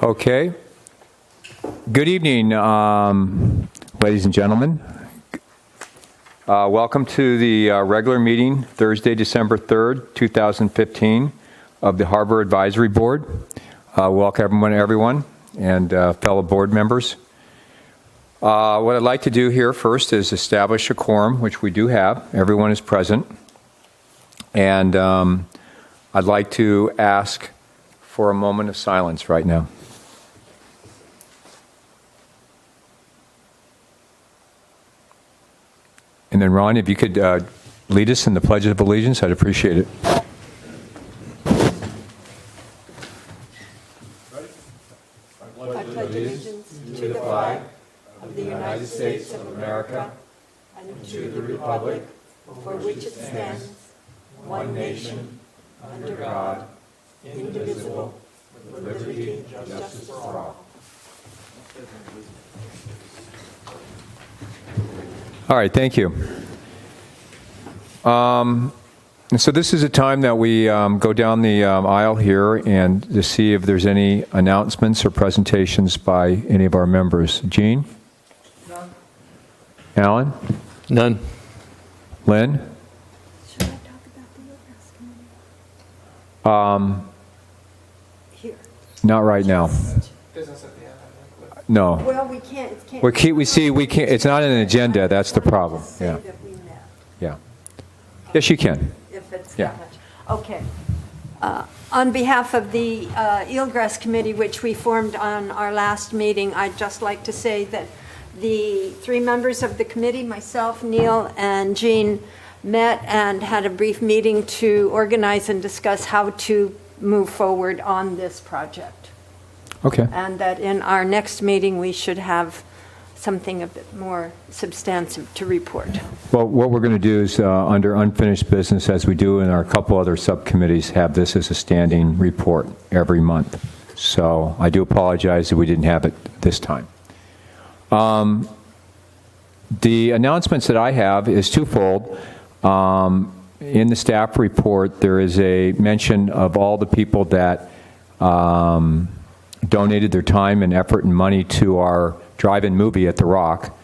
Okay. Good evening, ladies and gentlemen. Welcome to the regular meeting, Thursday, December 3rd, 2015, of the Harbor Advisory Board. Welcome everyone and fellow board members. What I'd like to do here first is establish a quorum, which we do have. Everyone is present. And I'd like to ask for a moment of silence right now. And then, Ron, if you could lead us in the Pledge of Allegiance, I'd appreciate it. I pledge allegiance to the flag of the United States of America and to the republic for which it stands, one nation, under God, indivisible, with liberty and justice for all. All right, thank you. So this is a time that we go down the aisle here and to see if there's any announcements or presentations by any of our members. Gene? None. Alan? None. Lynn? Should I talk about the Committee? Here. Not right now. Business at the end. No. Well, we can't. We can't. It's not an agenda. That's the problem. Say Yeah. that we met. Yeah. Yes, you can. If it's Yeah. that much. Okay. On behalf of the Eelgrass Committee, which we formed on our last meeting, I'd just like to say that the three members of the committee, myself, Neil, and Jean, met and had a brief meeting to organize and discuss how to move forward on this project. Okay. And that in our next meeting, we should have something a bit more substantive to report. Well, what we're going to do is, under unfinished business, as we do in our couple other subcommittees, have this as a standing report every month. So I do apologize that we didn't have it this time. The announcements that I have is twofold. In the staff report, there is a mention of all the people that donated their time and effort and money to our drive-in movie at The Rock.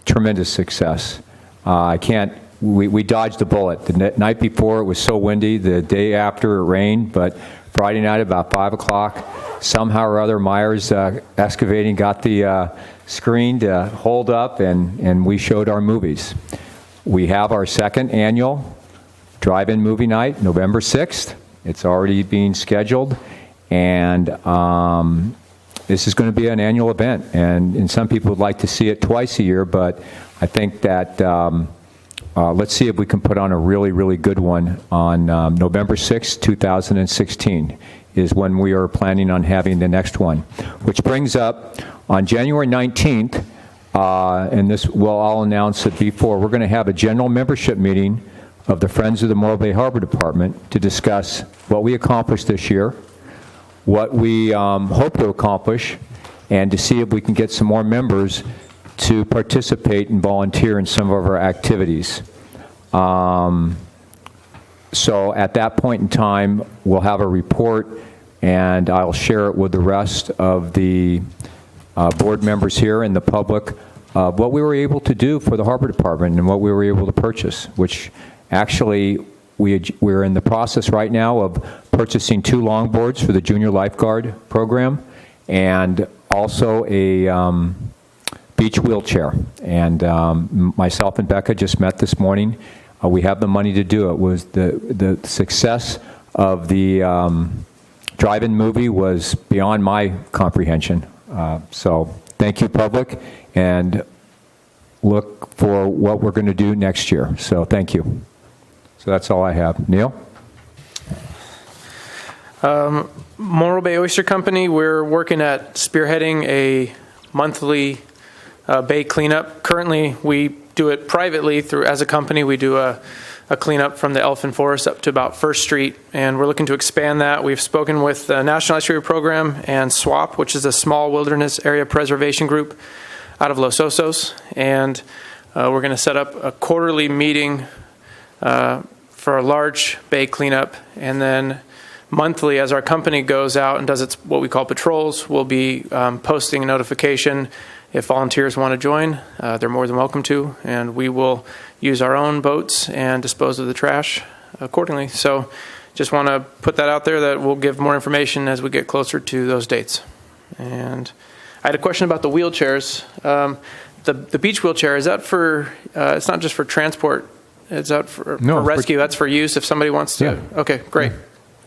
Tremendous success. We dodged the bullet. The night before it was so windy, the day after it rained, but Friday night about 5 o'clock, somehow or other Myers Excavating got the screen to hold up and we showed our movies. We have our second annual drive-in movie night, November 6th. It's already being scheduled. And this is going to be an annual event, and some people would like to see it twice a year, but I think that let's see if we can put on a really, really good one on November 6th, 2016 is when we are planning on having the next one, which brings up on January 19th, and this I'll announce it before, we're going to have a general membership meeting of the Friends of the Morro Bay Harbor Department to discuss what we accomplished this year, what we hope to accomplish, and to see if we can get some more members to participate and volunteer in some of our activities. So at that point in time, we'll have a report, and I'll share it with the rest of the board members here and the public of what we were able to do for the Harbor Department and what we were able to purchase, which actually we're in the process right now of purchasing 2 longboards for the junior lifeguard program and also a beach wheelchair. And myself and Becca just met this morning. We have the money to do it. Was the success of the drive-in movie was beyond my comprehension. So thank you, public, and look for what we're going to do next year. So thank you. So that's all I have. Neil? Morro Bay Oyster Company, we're working at spearheading a monthly bay cleanup. Currently, we do it privately as a company. We do a cleanup from the Elfin Forest up to about 1st Street, and we're looking to expand that. We've spoken with the National Estuary Program and SWAP, which is a small wilderness area preservation group out of Los Osos, and we're going to set up a quarterly meeting for a large bay cleanup, and then monthly, as our company goes out and does its what we call patrols, we'll be posting a notification. If volunteers want to join, they're more than welcome to, and we will use our own boats and dispose of the trash accordingly. So just want to put that out there that we'll give more information as we get closer to those dates. And I had a question about the wheelchairs. The beach wheelchair, is that for, it's not just for transport, is that for rescue? That's for use if somebody wants to? Yeah. Okay, great.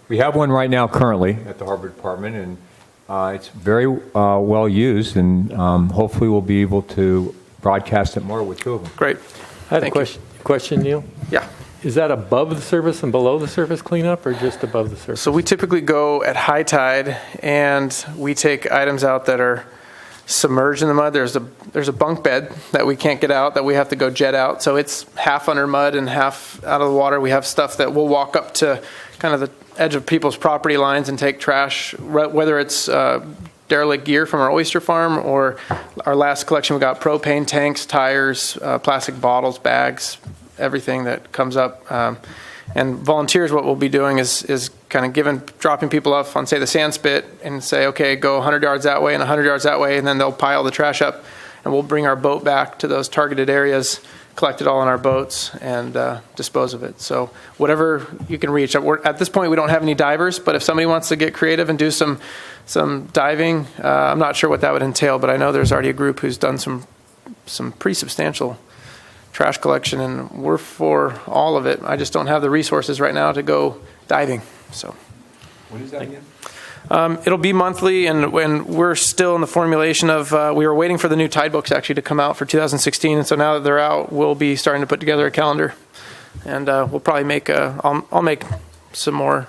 We have one right now currently at the Harbor Department, and it's very well used, and hopefully we'll be able to broadcast it more with two of them. Great. I had Thank a question, Neil. Yeah. Is that above the surface and below the surface cleanup, or just above the surface? So we typically go at high tide, and we take items out that are submerged in the mud. There's a bunk bed that we can't get out, that we have to go jet out. So it's half under mud and half out of the water. We have stuff that we'll walk up to kind of the edge of people's property lines and take trash, whether it's derelict gear from our oyster farm, or our last collection we got propane tanks, tires, plastic bottles, bags, everything that comes up. And volunteers, what we'll be doing is kind of dropping people off on, say, the sand spit, and say, okay, go 100 yards that way and 100 yards that way, and then they'll pile the trash up, and we'll bring our boat back to those targeted areas, collect it all on our boats, and dispose of it. So whatever you can reach. At this point, we don't have any divers, but if somebody wants to get creative and do some diving, I'm not sure what that would entail, but I know there's already a group who's done some pretty substantial trash collection, and we're for all of it. I just don't have the resources right now to go diving. So When is that again? it'll be monthly, and we're still in the formulation of, we were waiting for the new tide books actually to come out for 2016, and so now that they're out, we'll be starting to put together a calendar, and we'll probably make I'll make some more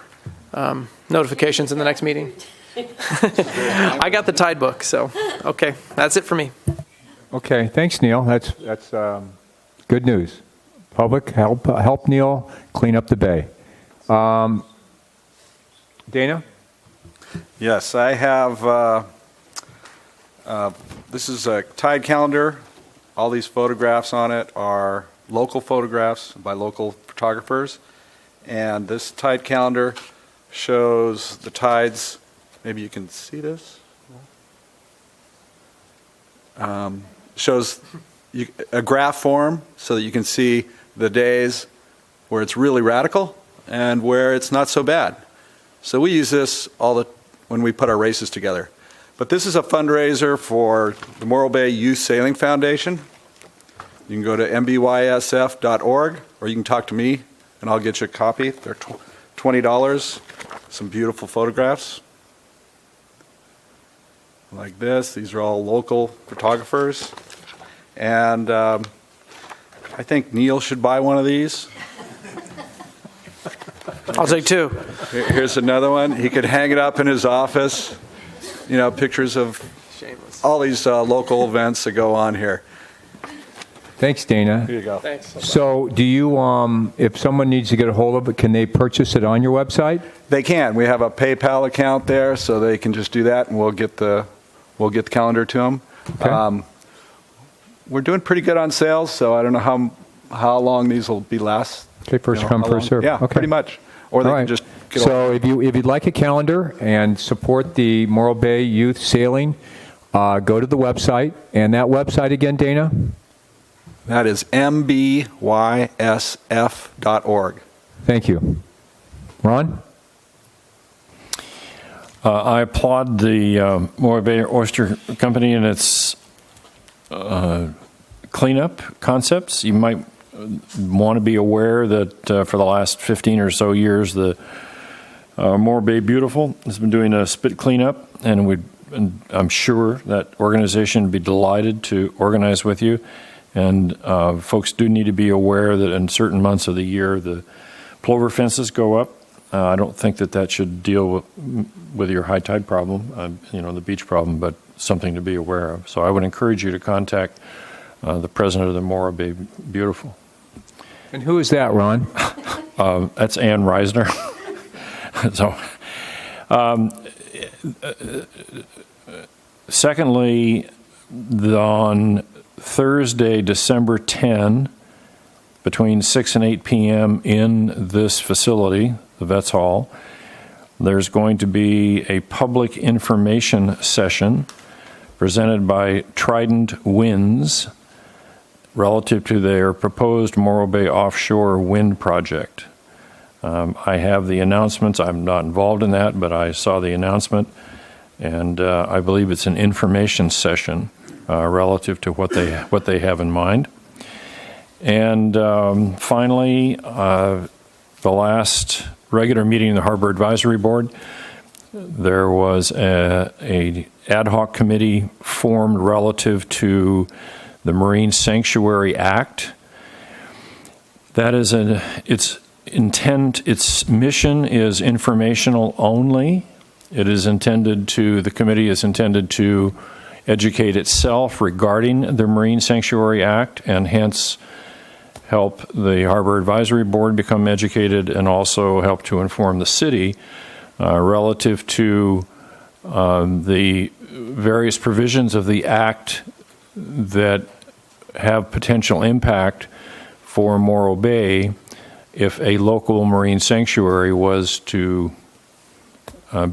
notifications in the next meeting. I got the tide book, so okay, that's it for me. Okay, thanks, Neil. That's good news. Public, help Neil clean up the bay. Dana? Yes, I have, this is a tide calendar. All these photographs on it are local photographs by local photographers. And this tide calendar shows the tides. Maybe you can see this. Shows a graph form so that you can see the days where it's really radical and where it's not so bad. So we use this when we put our races together. But this is a fundraiser for the Morro Bay Youth Sailing Foundation. You can go to mbysf.org, or you can talk to me and I'll get you a copy. They're $20. Some beautiful photographs like this. These are all local photographers. And I think Neil should buy one of these. I'll take two. Here's another one. He could hang it up in his office. You know, pictures of all these local events that go on here. Thanks, Dana. Here you go. Thanks. So do you, if someone needs to get a hold of it, can they purchase it on your website? They can. We have a PayPal account there, so they can just do that, and we'll get the calendar to them. Okay. We're doing pretty good on sales, so I don't know how long these will be last. Okay, first come, first serve. Yeah, Okay. pretty much. Or they All can right. just get So if you'd like a calendar and support the Morro Bay Youth Sailing, go to the website. And that website again, Dana? That is mbysf.org. Thank you. Ron? I applaud the Morro Bay Oyster Company and its cleanup concepts. You might want to be aware that for the last 15 or so years, the Morro Bay Beautiful has been doing a spit cleanup, and I'm sure that organization would be delighted to organize with you. And folks do need to be aware that in certain months of the year, the plover fences go up. I don't think that should deal with your high tide problem, the beach problem, but something to be aware of. So I would encourage you to contact the president of the Morro Bay Beautiful. And who is that, Ron? That's Ann Reisner. So, secondly, on Thursday, December 10, between 6 and 8 p.m. in this facility, the Vets Hall, There's going to be a public information session presented by Trident Winds relative to their proposed Morro Bay offshore wind project. I have the announcements. I'm not involved in that, but I saw the announcement, and I believe it's an information session relative to what they have in mind. And finally, the last regular meeting of the Harbor Advisory Board, there was a ad hoc committee formed relative to the Marine Sanctuary Act. That is its mission is informational only. The committee is intended to educate itself regarding the Marine Sanctuary Act, and hence help the Harbor Advisory Board become educated, and also help to inform the city relative to the various provisions of the Act that have potential impact for Morro Bay if a local marine sanctuary was to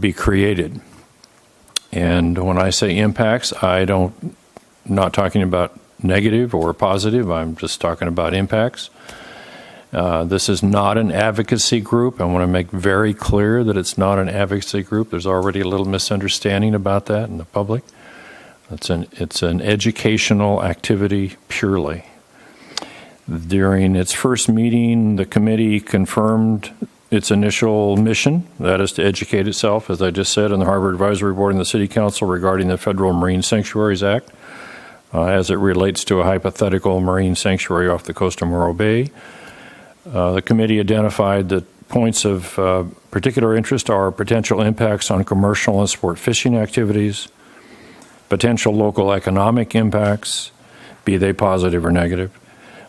be created. And when I say impacts, not talking about negative or positive, I'm just talking about impacts. This is not an advocacy group. I want to make very clear that it's not an advocacy group. There's already a little misunderstanding about that in the public. It's an educational activity purely. During its first meeting, the committee confirmed its initial mission, that is to educate itself, as I just said, in the Harbor Advisory Board and the City Council regarding the Federal Marine Sanctuaries Act, as it relates to a hypothetical marine sanctuary off the coast of Morro Bay. The committee identified that points of particular interest are potential impacts on commercial and sport fishing activities, potential local economic impacts, be they positive or negative,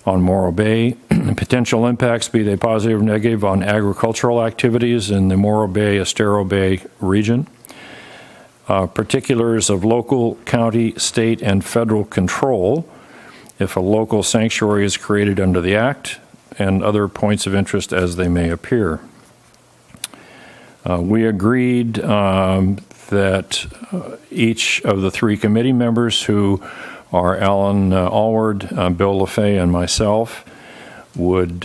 on Morro Bay, potential impacts, be they positive or negative, on agricultural activities in the Morro Bay, Estero Bay region, particulars of local, county, state, and federal control if a local sanctuary is created under the Act, and other points of interest as they may appear. We agreed that each of the three committee members, who are Alan Allward, Bill LaFay, and myself, would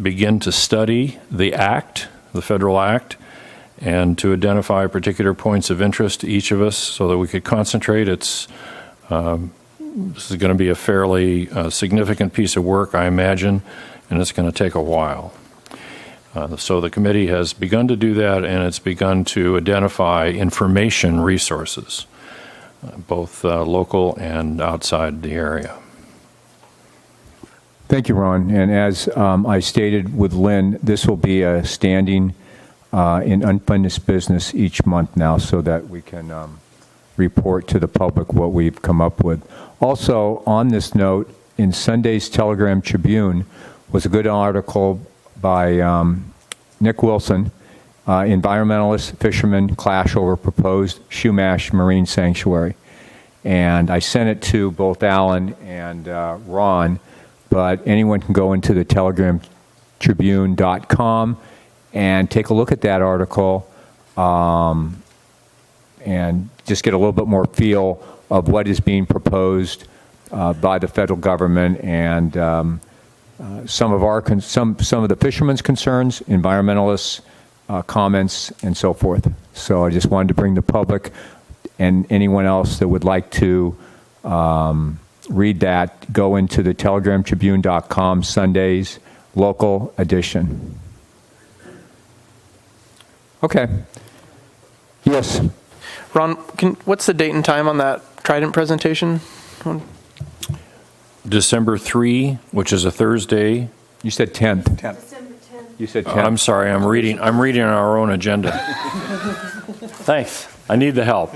begin to study the Act, the federal Act, and to identify particular points of interest to each of us so that we could concentrate. This is going to be a fairly significant piece of work, I imagine, and it's going to take a while. So the committee has begun to do that, and it's begun to identify information resources, both local and outside the area. Thank you, Ron. And as I stated with Lynn, this will be a standing in unfinished business each month now, so that we can report to the public what we've come up with. Also, on this note, in Sunday's Telegram Tribune was a good article by Nick Wilson, environmentalists, fishermen clash over proposed Shumash Marine Sanctuary. And I sent it to both Alan and Ron, but anyone can go into the telegramtribune.com and take a look at that article and just get a little bit more feel of what is being proposed by the federal government, and some of the fishermen's concerns, environmentalists' comments, and so forth. So I just wanted to bring the public and anyone else that would like to read that, go into the telegramtribune.com Sunday's local edition. Okay. Yes. Ron, what's the date and time on that Trident presentation? December 3, which is a Thursday. You said 10th. December 10th. You said 10th. I'm sorry, I'm reading our own agenda. Thanks. I need the help.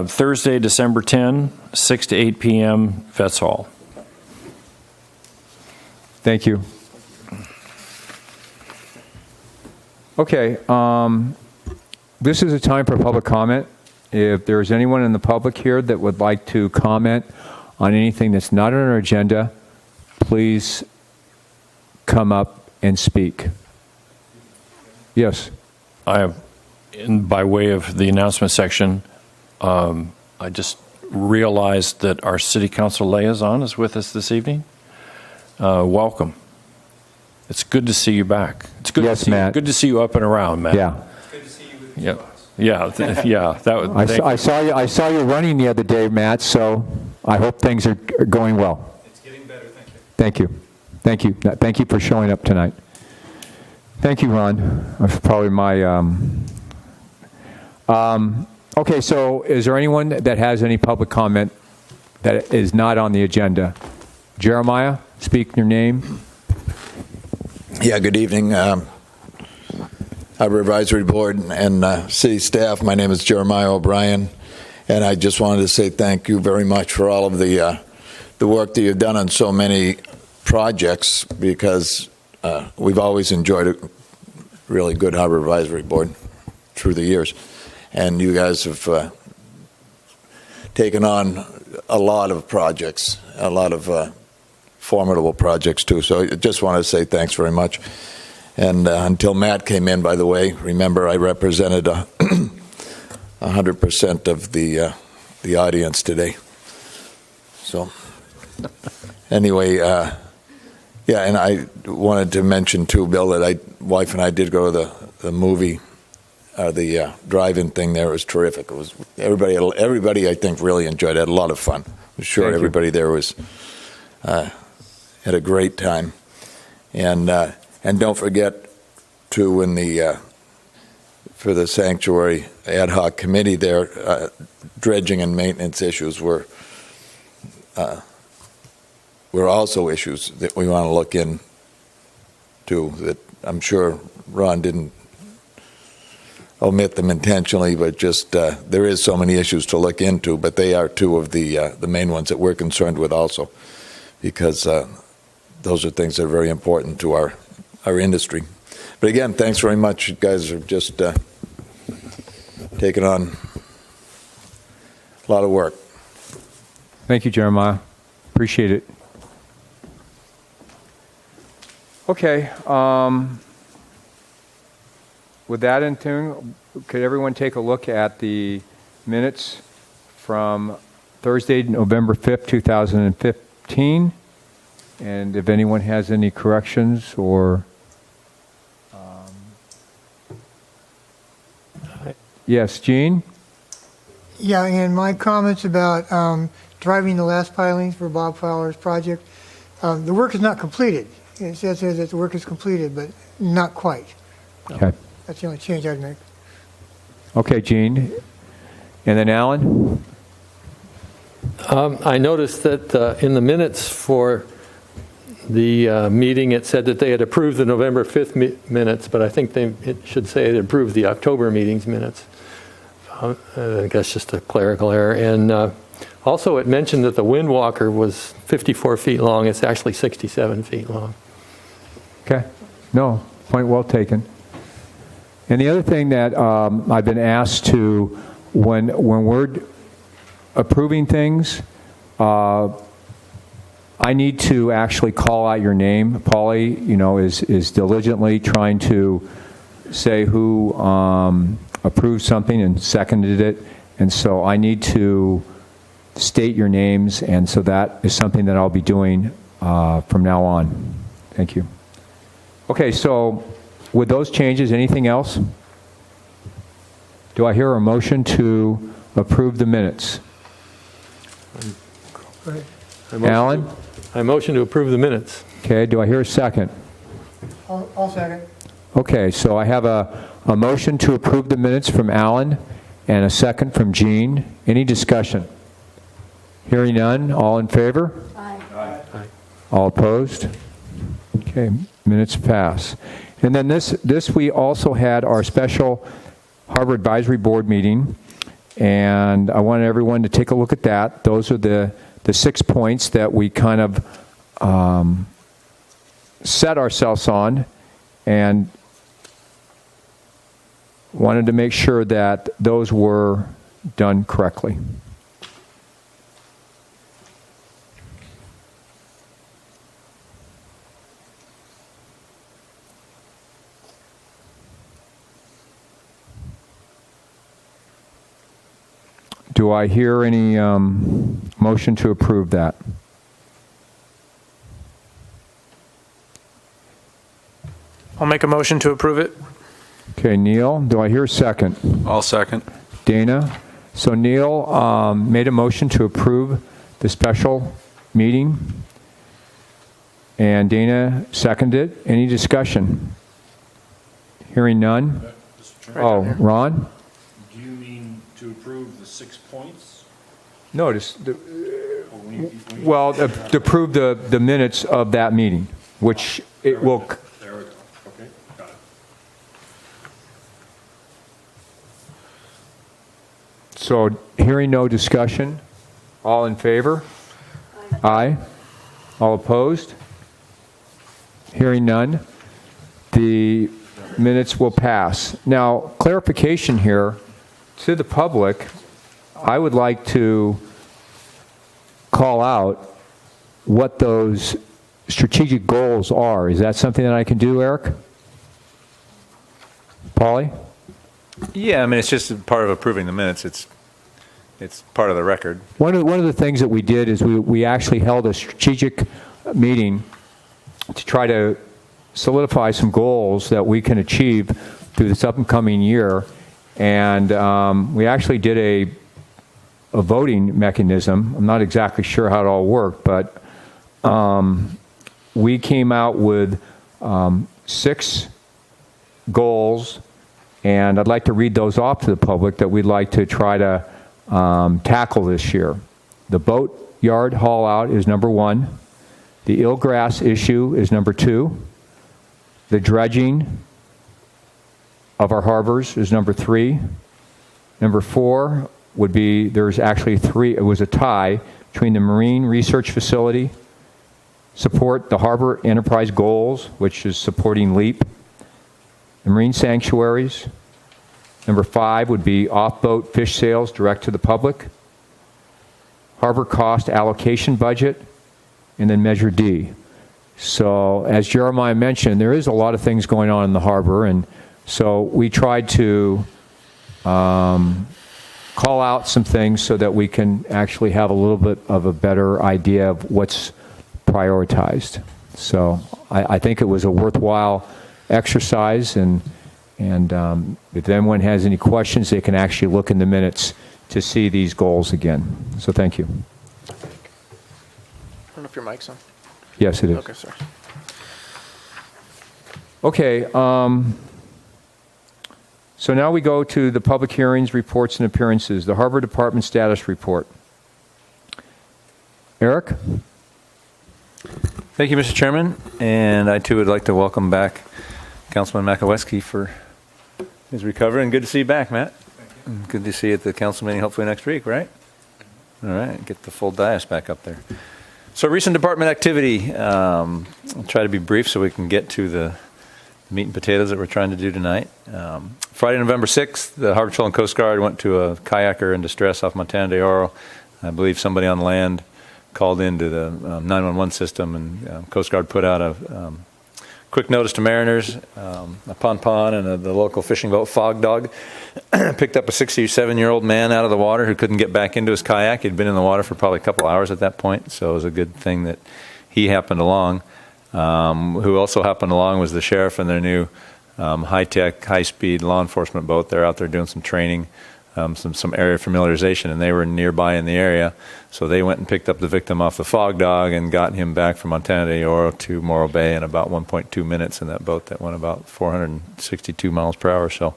Thursday, December 10, 6 to 8 p.m., Vets Hall. Thank you. Okay. This is a time for public comment. If there's anyone in the public here that would like to comment on anything that's not on our agenda, please come up and speak. Yes. I have by way of the announcement section, I just realized that our city council liaison is with us this evening. Welcome. It's good to see you back. It's good Yes, to see Matt. Good to see you up and around, Matt. Yeah. Yeah. Yeah. Yeah. That would. I saw you running the other day, Matt, so I hope things are going well. It's getting better, thank you. Thank you. Thank you for showing up tonight. Thank you, Ron. That's probably my... Okay, so is there anyone that has any public comment that is not on the agenda? Jeremiah, speak your name. Yeah, good evening, Harbor Advisory Board and city staff. My name is Jeremiah O'Brien, and I just wanted to say thank you very much for all of the work that you've done on so many projects, because we've always enjoyed a really good Harbor Advisory Board through the years. And you guys have taken on a lot of projects, a lot of formidable projects too. So I just want to say thanks very much. And until Matt came in, by the way, remember I represented 100% of the audience today. So anyway, yeah, and I wanted to mention too, Bill, that wife and I did go to the movie. The drive-in thing there was terrific. It was everybody I think really enjoyed it. Had a lot of fun. I'm sure Thank you. everybody there was had a great time. And don't forget to for the sanctuary ad hoc committee there, dredging and maintenance issues were also issues that we want to look into. That I'm sure Ron didn't omit them intentionally, but just there is so many issues to look into, but they are two of the main ones that we're concerned with also, because those are things that are very important to our industry. But again, thanks very much. You guys are just taking on a lot of work. Thank you, Jeremiah. Appreciate it. Okay. With that in tune, could everyone take a look at the minutes from Thursday, November 5th, 2015? And if anyone has any corrections or... Yes, Gene? Yeah, and my comments about driving the last pilings for Bob Fowler's project, the work is not completed. It says here that the work is completed, but not quite. Okay. That's the only change I'd make. Okay, Gene. And then Alan? I noticed that in the minutes for the meeting, it said that they had approved the November 5th minutes, but I think it should say they approved the October meeting's minutes. I think that's just a clerical error. And also it mentioned that the Windwalker was 54 feet long. It's actually 67 feet long. Okay. No, point well taken. And the other thing that I've been asked to, when we're approving things, I need to actually call out your name. Paulie, is diligently trying to say who approved something and seconded it. And so I need to state your names, and so that is something that I'll be doing from now on. Thank you. Okay, so with those changes, anything else? Do I hear a motion to approve the minutes? Alan? I motion to approve the minutes. Okay, do I hear a second? I'll second. Okay, so I have a motion to approve the minutes from Alan and a second from Jean. Any discussion? Hearing none, all in favor? Aye. All opposed? Okay, minutes pass. And then this we also had our special Harbor Advisory Board meeting, and I wanted everyone to take a look at that. Those are the 6 points that we kind of set ourselves on, and wanted to make sure that those were done correctly. Do I hear any motion to approve that? I'll make a motion to approve it. Okay, Neil, do I hear a second? I'll second. Dana? So Neil made a motion to approve the special meeting, and Dana seconded it. Any discussion? Hearing none? Oh, Ron? Do you mean to approve the 6 points? No, well, to approve the minutes of that meeting, which it will, There we go. Okay, got it. so hearing no discussion, all in favor? Aye. All opposed? Hearing none, the minutes will pass. Now, clarification here to the public, I would like to call out what those strategic goals are. Is that something that I can do, Eric? Paulie? Yeah, I mean, it's just part of approving the minutes. It's part of the record. One of the things that we did is we actually held a strategic meeting to try to solidify some goals that we can achieve through this upcoming year. And we actually did a voting mechanism. I'm not exactly sure how it all worked, but we came out with 6 goals, and I'd like to read those off to the public that we'd like to try to tackle this year. The boat yard haul out is number 1. The eelgrass issue is number 2. The dredging of our harbors is number 3. Number 4 would be, there's actually 3, it was a tie between the Marine Research Facility, support the Harbor Enterprise Goals, which is supporting LEAP, the marine sanctuaries. Number 5 would be off-boat fish sales direct to the public, harbor cost allocation budget, and then Measure D. So as Jeremiah mentioned, there is a lot of things going on in the harbor, and so we tried to call out some things so that we can actually have a little bit of a better idea of what's prioritized. So I think it was a worthwhile exercise, and if anyone has any questions, they can actually look in the minutes to see these goals again. So thank you. I don't know if your mic's on. Yes, it is. Okay, sorry. Okay, so now we go to the public hearings, reports, and appearances. The Harbor Department status report. Eric? Thank you, Mr. Chairman. And I, too, would like to welcome back Councilman Makoweski for his recovery. And good to see you back, Matt. Good to see you at the council meeting hopefully next week, right? All right, get the full dais back up there. So recent department activity. I'll try to be brief so we can get to the meat and potatoes that we're trying to do tonight. Friday, November 6th, the Harbor Patrol and Coast Guard went to a kayaker in distress off Montana de Oro. I believe somebody on land called into the 911 system, and Coast Guard put out a quick notice to mariners. A pon-pon and the local fishing boat, Fog Dog, picked up a 67-year-old man out of the water who couldn't get back into his kayak. He'd been in the water for probably a couple hours at that point, so it was a good thing that he happened along. Who also happened along was the sheriff and their new high-tech, high-speed law enforcement boat. They're out there doing some training, some area familiarization, and they were nearby in the area. So they went and picked up the victim off the Fog Dog and got him back from Montana de Oro to Morro Bay in about 1.2 minutes in that boat that went about 462 miles per hour. So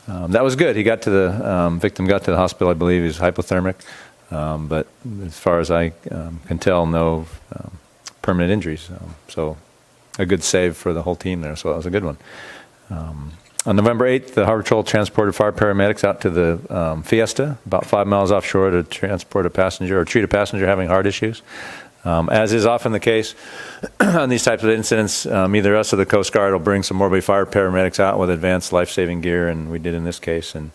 that was good. He got to the victim got to the hospital, I believe. He was hypothermic, but as far as I can tell, no permanent injuries. So a good save for the whole team there. So that was a good one. On November 8th, the Harbor Patrol transported fire paramedics out to the Fiesta, about 5 miles offshore, to transport a passenger or treat a passenger having heart issues. As is often the case on these types of incidents, either us or the Coast Guard will bring some Morro Bay fire paramedics out with advanced life-saving gear, and we did in this case, and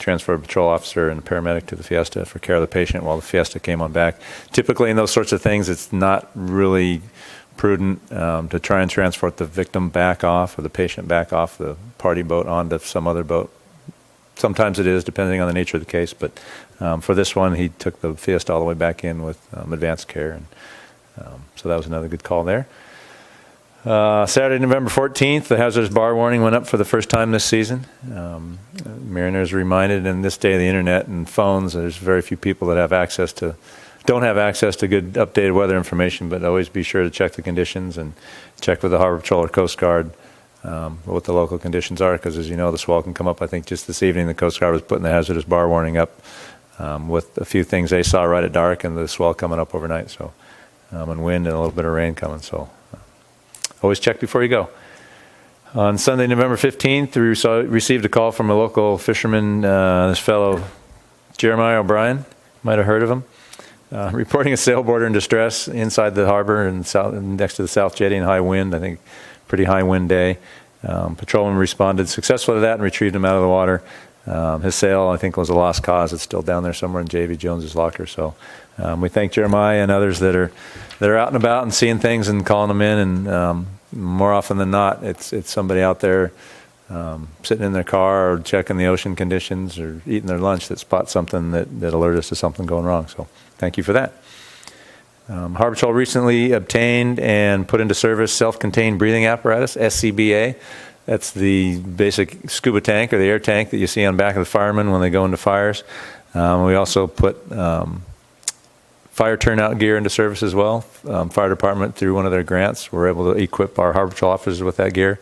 transferred a patrol officer and a paramedic to the Fiesta for care of the patient while the Fiesta came on back. Typically in those sorts of things, it's not really prudent to try and transport the victim back off or the patient back off the party boat onto some other boat. Sometimes it is, depending on the nature of the case. But for this one, he took the Fiesta all the way back in with advanced care. And so that was another good call there. Saturday, November 14th, the hazardous bar warning went up for the first time this season. Mariners reminded, in this day of the internet and phones, there's very few people that don't have access to good updated weather information, but always be sure to check the conditions and check with the Harbor Patrol or Coast Guard what the local conditions are, because as you know, the swell can come up. I think just this evening the Coast Guard was putting the hazardous bar warning up with a few things they saw right at dark and the swell coming up overnight. So, and wind and a little bit of rain coming. So always check before you go. On Sunday, November 15th, we received a call from a local fisherman, this fellow Jeremiah O'Brien, might have heard of him, reporting a sailboarder in distress inside the harbor and next to the South Jetty in high wind. I think pretty high wind day. Patrolman responded successfully to that and retrieved him out of the water. His sail, I think, was a lost cause. It's still down there somewhere in J.V. Jones's locker. So we thank Jeremiah and others that are out and about and seeing things and calling them in. And more often than not, it's somebody out there sitting in their car or checking the ocean conditions or eating their lunch that spots something that alerts us to something going wrong. So thank you for that. Harbor Patrol recently obtained and put into service self-contained breathing apparatus, SCBA. That's the basic scuba tank or the air tank that you see on the back of the firemen when they go into fires. We also put fire turnout gear into service as well. Fire department, through one of their grants, were able to equip our Harbor Patrol officers with that gear.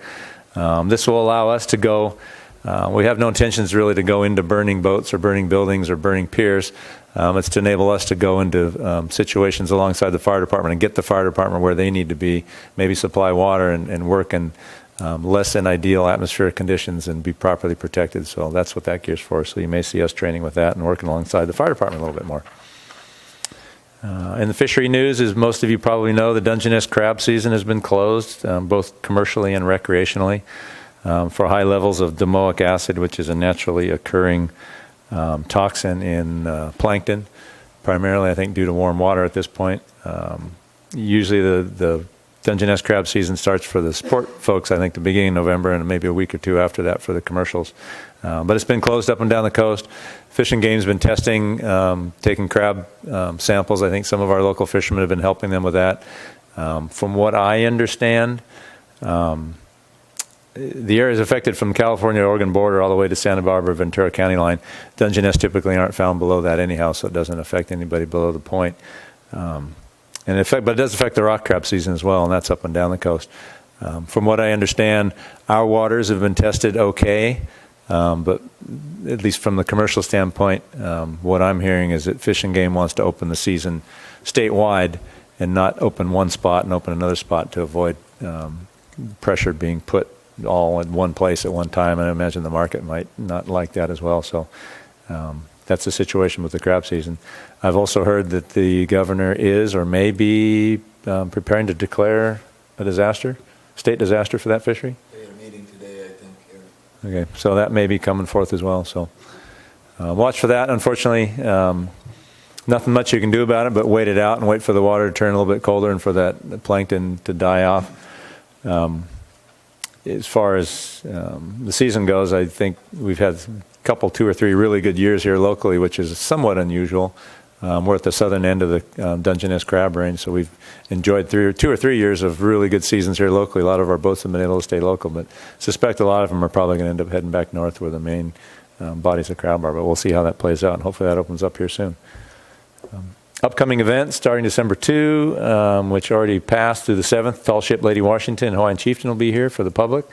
This will allow us to go. We have no intentions really to go into burning boats or burning buildings or burning piers. It's to enable us to go into situations alongside the fire department and get the fire department where they need to be, maybe supply water and work in less than ideal atmospheric conditions and be properly protected. So that's what that gear's for. So you may see us training with that and working alongside the fire department a little bit more. In the fishery news, as most of you probably know, the Dungeness crab season has been closed, both commercially and recreationally, for high levels of domoic acid, which is a naturally occurring toxin in plankton, primarily I think due to warm water at this point. Usually the Dungeness crab season starts for the sport folks, I think, the beginning of November and maybe a week or two after that for the commercials. But it's been closed up and down the coast. Fish and Game's been testing, taking crab samples. I think some of our local fishermen have been helping them with that. From what I understand, the area is affected from California-Oregon border all the way to Santa Barbara-Ventura County line. Dungeness typically aren't found below that anyhow, so it doesn't affect anybody below the point. But it does affect the rock crab season as well, and that's up and down the coast. From what I understand, our waters have been tested okay, but at least from the commercial standpoint, what I'm hearing is that Fish and Game wants to open the season statewide and not open one spot and open another spot to avoid pressure being put all in one place at one time, and I imagine the market might not like that as well. So that's the situation with the crab season. I've also heard that the governor is or may be preparing to declare a disaster, state disaster for that fishery. They had a meeting today, I think. Okay, so that may be coming forth as well. So watch for that. Unfortunately, nothing much you can do about it but wait it out and wait for the water to turn a little bit colder and for that plankton to die off. As far as the season goes, I think we've had a couple, 2 or 3 really good years here locally, which is somewhat unusual. We're at the southern end of the Dungeness crab range, so we've enjoyed 2 or 3 years of really good seasons here locally. A lot of our boats have been able to stay local, but suspect a lot of them are probably going to end up heading back north where the main bodies of crab are, but we'll see how that plays out, and hopefully that opens up here soon. Upcoming events starting December 2, which already passed through the 7th. Tall Ship Lady Washington and Hawaiian Chieftain will be here for the public,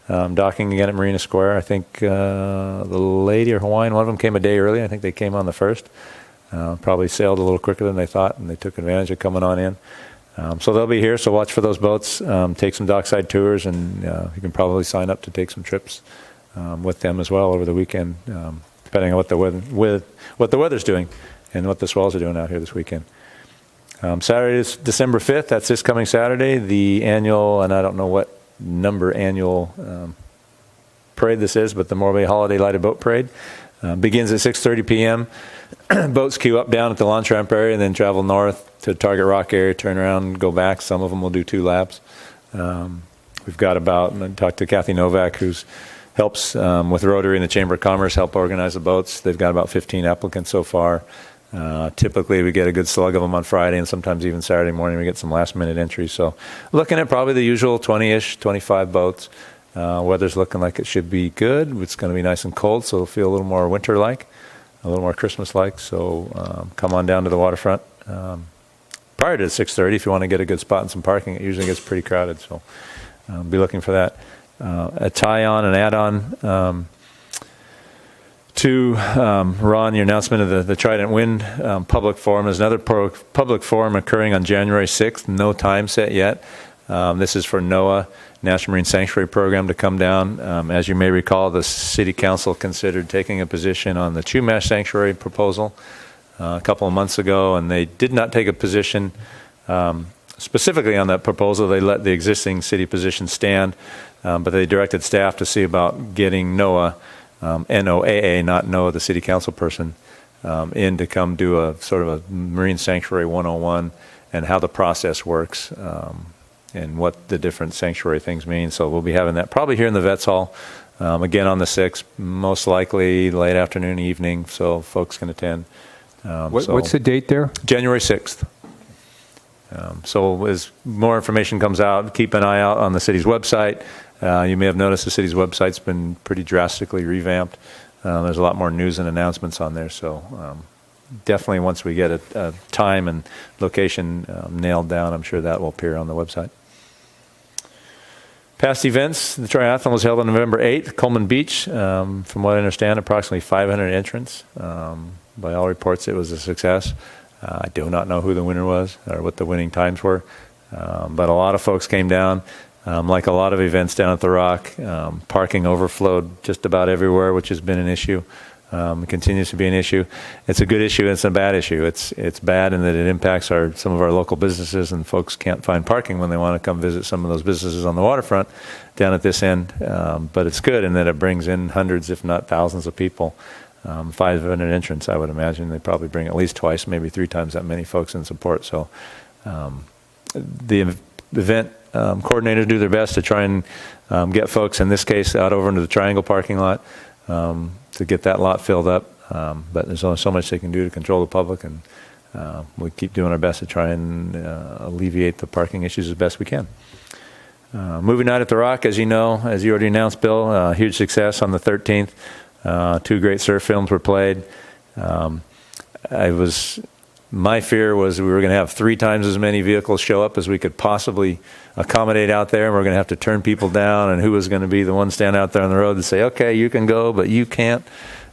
docking again at Marina Square. I think the Lady or Hawaiian, one of them came a day early. I think they came on the 1st. Probably sailed a little quicker than they thought, and they took advantage of coming on in. So they'll be here, so watch for those boats. Take some dockside tours, and you can probably sign up to take some trips with them as well over the weekend, depending on what the weather's doing and what the swells are doing out here this weekend. Saturday is December 5th. That's this coming Saturday. The annual, and I don't know what number annual parade this is, but the Morro Bay Holiday Lighted Boat Parade begins at 6:30 p.m. Boats queue up down at the launch ramp area and then travel north to Target Rock area, turn around, go back. Some of them will do 2 laps. We've got and I talked to Kathy Novak, who's helps with Rotary and the Chamber of Commerce help organize the boats. They've got about 15 applicants so far. Typically, we get a good slug of them on Friday, and sometimes even Saturday morning we get some last-minute entries. So looking at probably the usual 20-ish, 25 boats. Weather's looking like it should be good. It's going to be nice and cold, so it'll feel a little more winter-like, a little more Christmas-like. So come on down to the waterfront prior to 6:30 if you want to get a good spot and some parking. It usually gets pretty crowded, so be looking for that. A tie-on, an add-on to Ron, your announcement of the Trident Wind public forum. There's another public forum occurring on January 6th. No time set yet. This is for NOAA, National Marine Sanctuary Program, to come down. As you may recall, the City Council considered taking a position on the Chumash Sanctuary proposal a couple of months ago, and they did not take a position specifically on that proposal. They let the existing city position stand, but they directed staff to see about getting NOAA, NOAA, not NOAA, the city council person, in to come do a sort of a Marine Sanctuary 101 and how the process works and what the different sanctuary things mean. So we'll be having that probably here in the Vets Hall, again on the 6th, most likely late afternoon, evening, so folks can attend. What's the date there? January 6th. So as more information comes out, keep an eye out on the city's website. You may have noticed the city's website's been pretty drastically revamped. There's a lot more news and announcements on there. So definitely once we get a time and location nailed down, I'm sure that will appear on the website. Past events, the triathlon was held on November 8th, Coleman Beach. From what I understand, approximately 500 entrants. By all reports, it was a success. I do not know who the winner was or what the winning times were, but a lot of folks came down. Like a lot of events down at the Rock, parking overflowed just about everywhere, which has been an issue. It continues to be an issue. It's a good issue and it's a bad issue. It's bad in that it impacts some of our local businesses, and folks can't find parking when they want to come visit some of those businesses on the waterfront down at this end. But it's good in that it brings in hundreds, if not thousands of people. 500 entrants, I would imagine. They probably bring at least twice, maybe 3 times that many folks in support. So the event coordinators do their best to try and get folks, in this case, out over into the Triangle parking lot to get that lot filled up. But there's only so much they can do to control the public, and we keep doing our best to try and alleviate the parking issues as best we can. Movie night at the Rock, as you know, as you already announced, Bill, huge success on the 13th. 2 great surf films were played. My fear was we were going to have 3 times as many vehicles show up as we could possibly accommodate out there, and we're going to have to turn people down, and who was going to be the one standing out there on the road to say, okay, you can go, but you can't.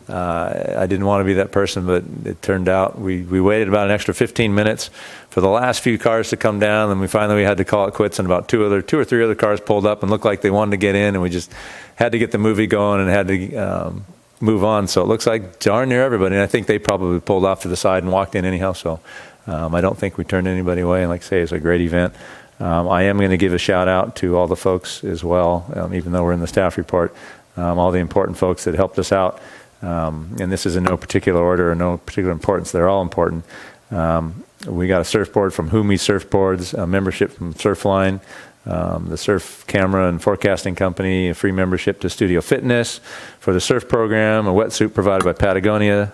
I didn't want to be that person, but it turned out we waited about an extra 15 minutes for the last few cars to come down, and we had to call it quits, and about 2 or 3 other cars pulled up and looked like they wanted to get in, and we just had to get the movie going and had to move on. So it looks like darn near everybody, and I think they probably pulled off to the side and walked in anyhow. So I don't think we turned anybody away, and like I say, it's a great event. I am going to give a shout out to all the folks as well, even though we're in the staff report, all the important folks that helped us out. And this is in no particular order or no particular importance. They're all important. We got a surfboard from Humi Surfboards, a membership from Surfline, the surf camera and forecasting company, a free membership to Studio Fitness for the surf program, a wetsuit provided by Patagonia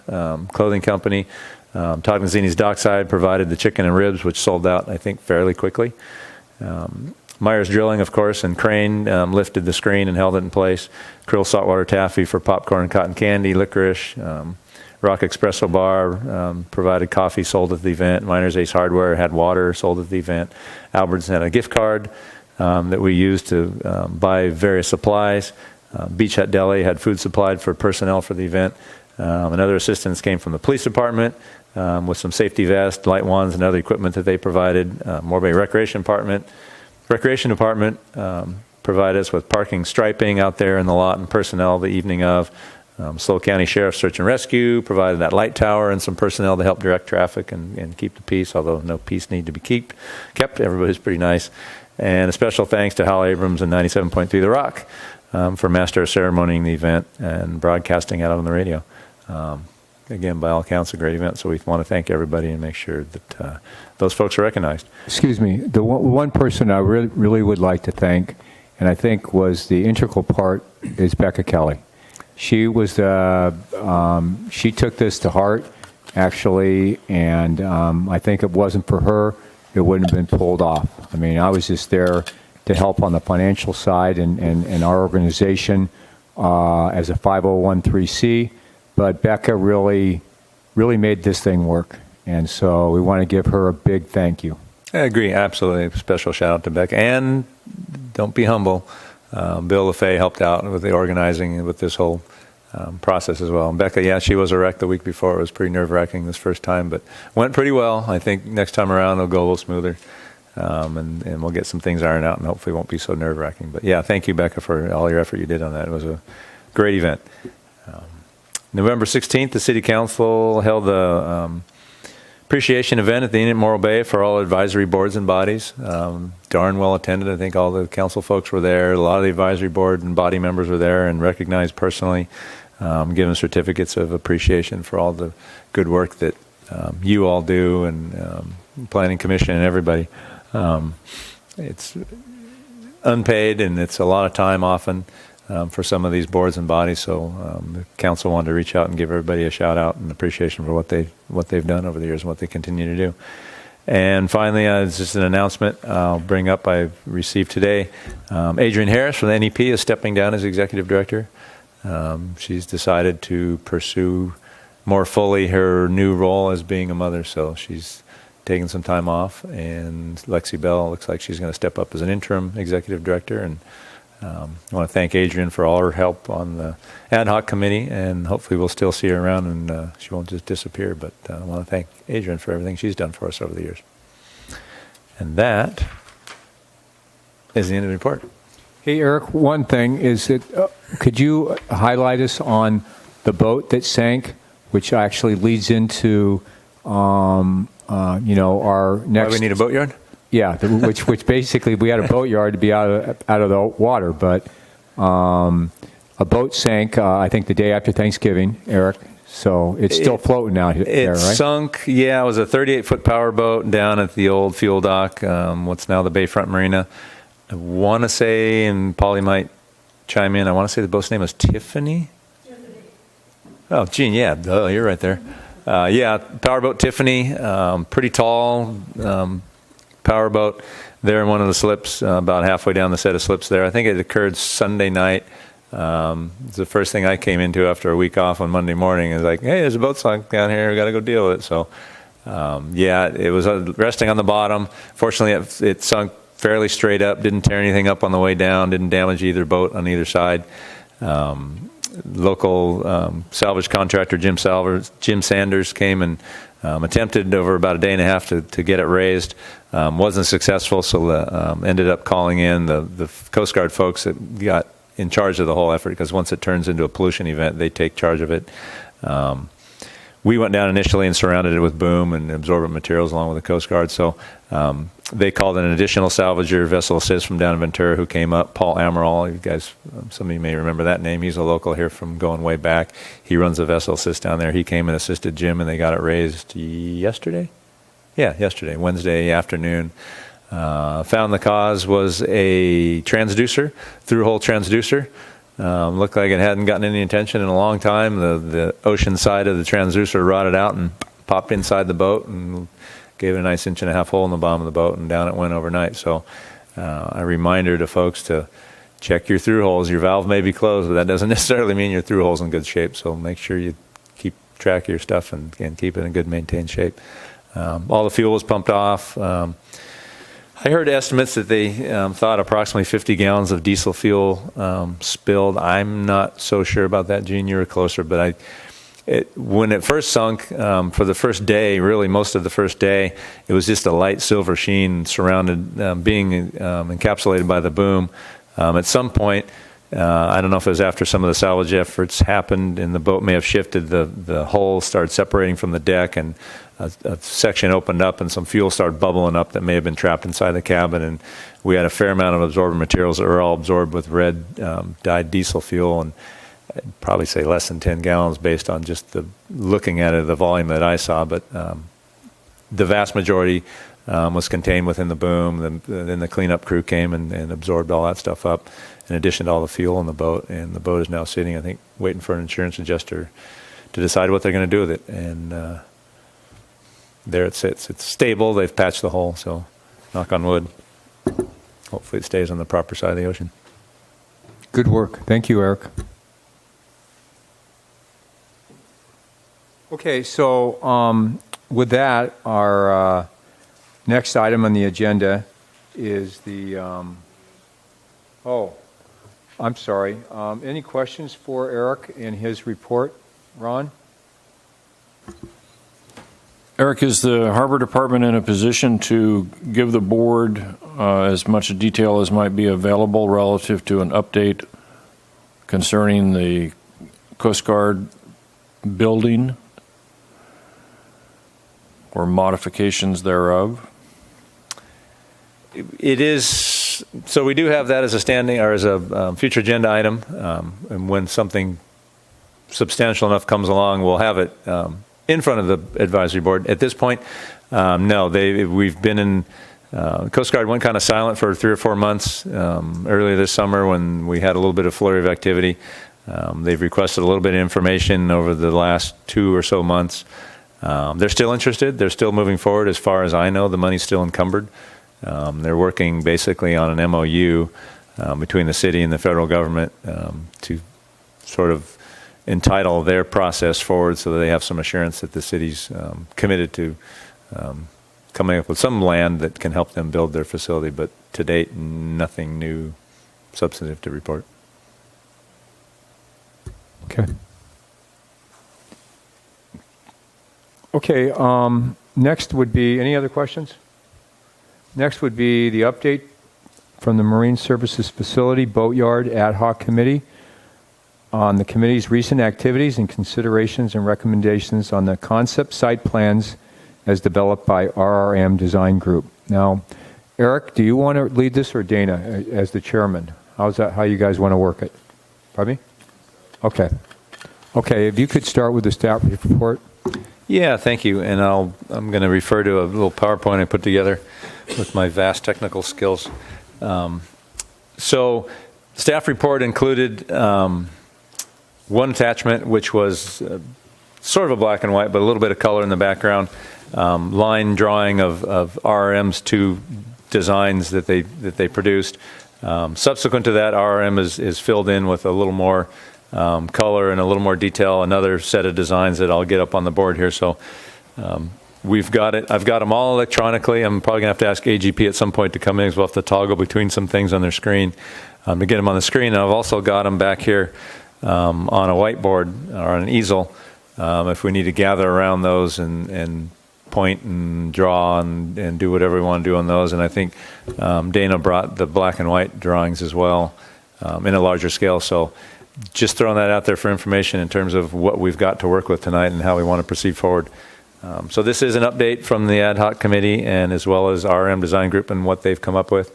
clothing company. Todd Mazzini's Dockside provided the chicken and ribs, which sold out, I think, fairly quickly. Myers Drilling, of course, and Crane lifted the screen and held it in place. Krill Saltwater Taffy for popcorn and cotton candy, licorice. Rock Espresso Bar provided coffee, sold at the event. Miners Ace Hardware had water, sold at the event. Albert's had a gift card that we used to buy various supplies. Beach Hut Deli had food supplied for personnel for the event. And other assistance came from the police department with some safety vests, light wands, and other equipment that they provided. Morbay Recreation Department provided us with parking striping out there in the lot and personnel the evening of. SLO County Sheriff's Search and Rescue provided that light tower and some personnel to help direct traffic and keep the peace, although no peace need to be kept. Everybody's pretty nice. And a special thanks to Hal Abrams and 97.3 The Rock for master of ceremonying the event and broadcasting out on the radio. Again, by all accounts, a great event, so we want to thank everybody and make sure that those folks are recognized. Excuse me, the one person I really would like to thank, and I think was the integral part is Becca Kelly. She was she took this to heart, actually, and I think it wasn't for her, it wouldn't have been pulled off. I mean, I was just there to help on the financial side and our organization as a 5013C, but Becca really made this thing work, and so we want to give her a big thank you. I agree, absolutely. Special shout out to Becca. And don't be humble. Bill LaFay helped out with the organizing and with this whole process as well. And Becca, yeah, she was a wreck the week before. It was pretty nerve-wracking this first time, but went pretty well. I think next time around it'll go a little smoother, and we'll get some things ironed out and hopefully it won't be so nerve-wracking. But yeah, thank you, Becca, for all your effort you did on that. It was a great event. November 16th, the City Council held the appreciation event at the Inn at Morro Bay for all advisory boards and bodies. Darn well attended. I think all the council folks were there. A lot of the advisory board and body members were there and recognized personally, given certificates of appreciation for all the good work that you all do, and Planning Commission and everybody. It's unpaid, and it's a lot of time often for some of these boards and bodies. So the council wanted to reach out and give everybody a shout out and appreciation for what they've done over the years and what they continue to do. And finally, it's just an announcement I'll bring up. I've received today. Adrienne Harris from the NEP is stepping down as executive director. She's decided to pursue more fully her new role as being a mother. So she's taking some time off, and Lexi Bell looks like she's going to step up as an interim executive director. And I want to thank Adrienne for all her help on the ad hoc committee, and hopefully we'll still see her around and she won't just disappear. But I want to thank Adrienne for everything she's done for us over the years. And that is the end of the report. Hey, Eric, one thing is that could you highlight us on the boat that sank, which actually leads into our next... Why we need a boatyard? Yeah, which basically we had a boatyard to be out of the water, but a boat sank, I think, the day after Thanksgiving, Eric. So it's still floating out there, right? It sunk, yeah. It was a 38-foot power boat down at the old fuel dock, what's now the Bayfront Marina. I want to say, and Polly might chime in, I want to say the boat's name was Tiffany? Oh, Gene, yeah, duh, you're right there. Yeah, powerboat Tiffany, pretty tall powerboat there in one of the slips, about halfway down the set of slips there. I think it occurred Sunday night. It's the first thing I came into after a week off on Monday morning. Is like, hey, there's a boat sunk down here. We got to go deal with it. So, yeah, it was resting on the bottom. Fortunately, it sunk fairly straight up. Didn't tear anything up on the way down. Didn't damage either boat on either side. Local salvage contractor Jim Sanders came and attempted over about a day and a half to get it raised. Wasn't successful, so ended up calling in the Coast Guard folks that got in charge of the whole effort, because once it turns into a pollution event, they take charge of it. We went down initially and surrounded it with boom and absorbent materials along with the Coast Guard. So they called in an additional salvager, Vessel Assist from down in Ventura, who came up. Paul Amaral, you guys, some of you may remember that name. He's a local here from going way back. He runs the Vessel Assist down there. He came and assisted Jim, and they got it raised yesterday? Yeah, yesterday, Wednesday afternoon. Found the cause was a transducer, through-hole transducer. Looked like it hadn't gotten any attention in a long time. The ocean side of the transducer rotted out and popped inside the boat and gave it a nice 1.5-inch hole in the bottom of the boat, and down it went overnight. So a reminder to folks to check your through holes. Your valve may be closed, but that doesn't necessarily mean your through hole's in good shape. So make sure you keep track of your stuff and keep it in good maintained shape. All the fuel was pumped off. I heard estimates that they thought approximately 50 gallons of diesel fuel spilled. I'm not so sure about that, Gene. You were closer, but when it first sunk, for the first day, really most of the first day, it was just a light silver sheen surrounded, being encapsulated by the boom. At some point, I don't know if it was after some of the salvage efforts happened and the boat may have shifted, the hull started separating from the deck, and a section opened up and some fuel started bubbling up that may have been trapped inside the cabin. And we had a fair amount of absorbent materials that were all absorbed with red dyed diesel fuel, and I'd probably say less than 10 gallons based on just looking at it, the volume that I saw. But the vast majority was contained within the boom. Then the cleanup crew came and absorbed all that stuff up, in addition to all the fuel in the boat. And the boat is now sitting, I think, waiting for an insurance adjuster to decide what they're going to do with it. And there it sits. It's stable. They've patched the hole, so knock on wood. Hopefully it stays on the proper side of the ocean. Good work. Thank you, Eric. Okay, so with that, our next item on the agenda is the, I'm sorry. Any questions for Eric in his report? Ron? Eric, is the Harbor Department in a position to give the board as much detail as might be available relative to an update concerning the Coast Guard building or modifications thereof? It is, so we do have that as a standing, or as a future agenda item, and when something substantial enough comes along, we'll have it in front of the advisory board. At this point, no, we've been in, Coast Guard went kind of silent for 3 or 4 months earlier this summer when we had a little bit of flurry of activity. They've requested a little bit of information over the last 2 or so months. They're still interested. They're still moving forward. As far as I know, the money's still encumbered. They're working basically on an MOU between the city and the federal government to sort of entitle their process forward so that they have some assurance that the city's committed to coming up with some land that can help them build their facility. But to date, nothing new substantive to report. Okay. Okay, next would be, any other questions? Next would be the update from the Marine Services Facility Boatyard Ad Hoc Committee on the committee's recent activities and considerations and recommendations on the concept site plans as developed by RRM Design Group. Now, Eric, do you want to lead this, or Dana as the chairman? How's that, how you guys want to work it? Pardon me? Okay. Okay, if you could start with the staff report. Yeah, thank you. And I'm going to refer to a little PowerPoint I put together with my vast technical skills. So staff report included one attachment, which was sort of a black and white, but a little bit of color in the background, line drawing of RRM's 2 designs that they produced. Subsequent to that, RRM is filled in with a little more color and a little more detail, another set of designs that I'll get up on the board here. So we've got it. I've got them all electronically. I'm probably going to have to ask AGP at some point to come in, because we'll have to toggle between some things on their screen to get them on the screen. And I've also got them back here on a whiteboard or on an easel if we need to gather around those and point and draw and do whatever we want to do on those. And I think Dana brought the black and white drawings as well in a larger scale. So just throwing that out there for information in terms of what we've got to work with tonight and how we want to proceed forward. So this is an update from the ad hoc committee, and as well as RRM Design Group and what they've come up with.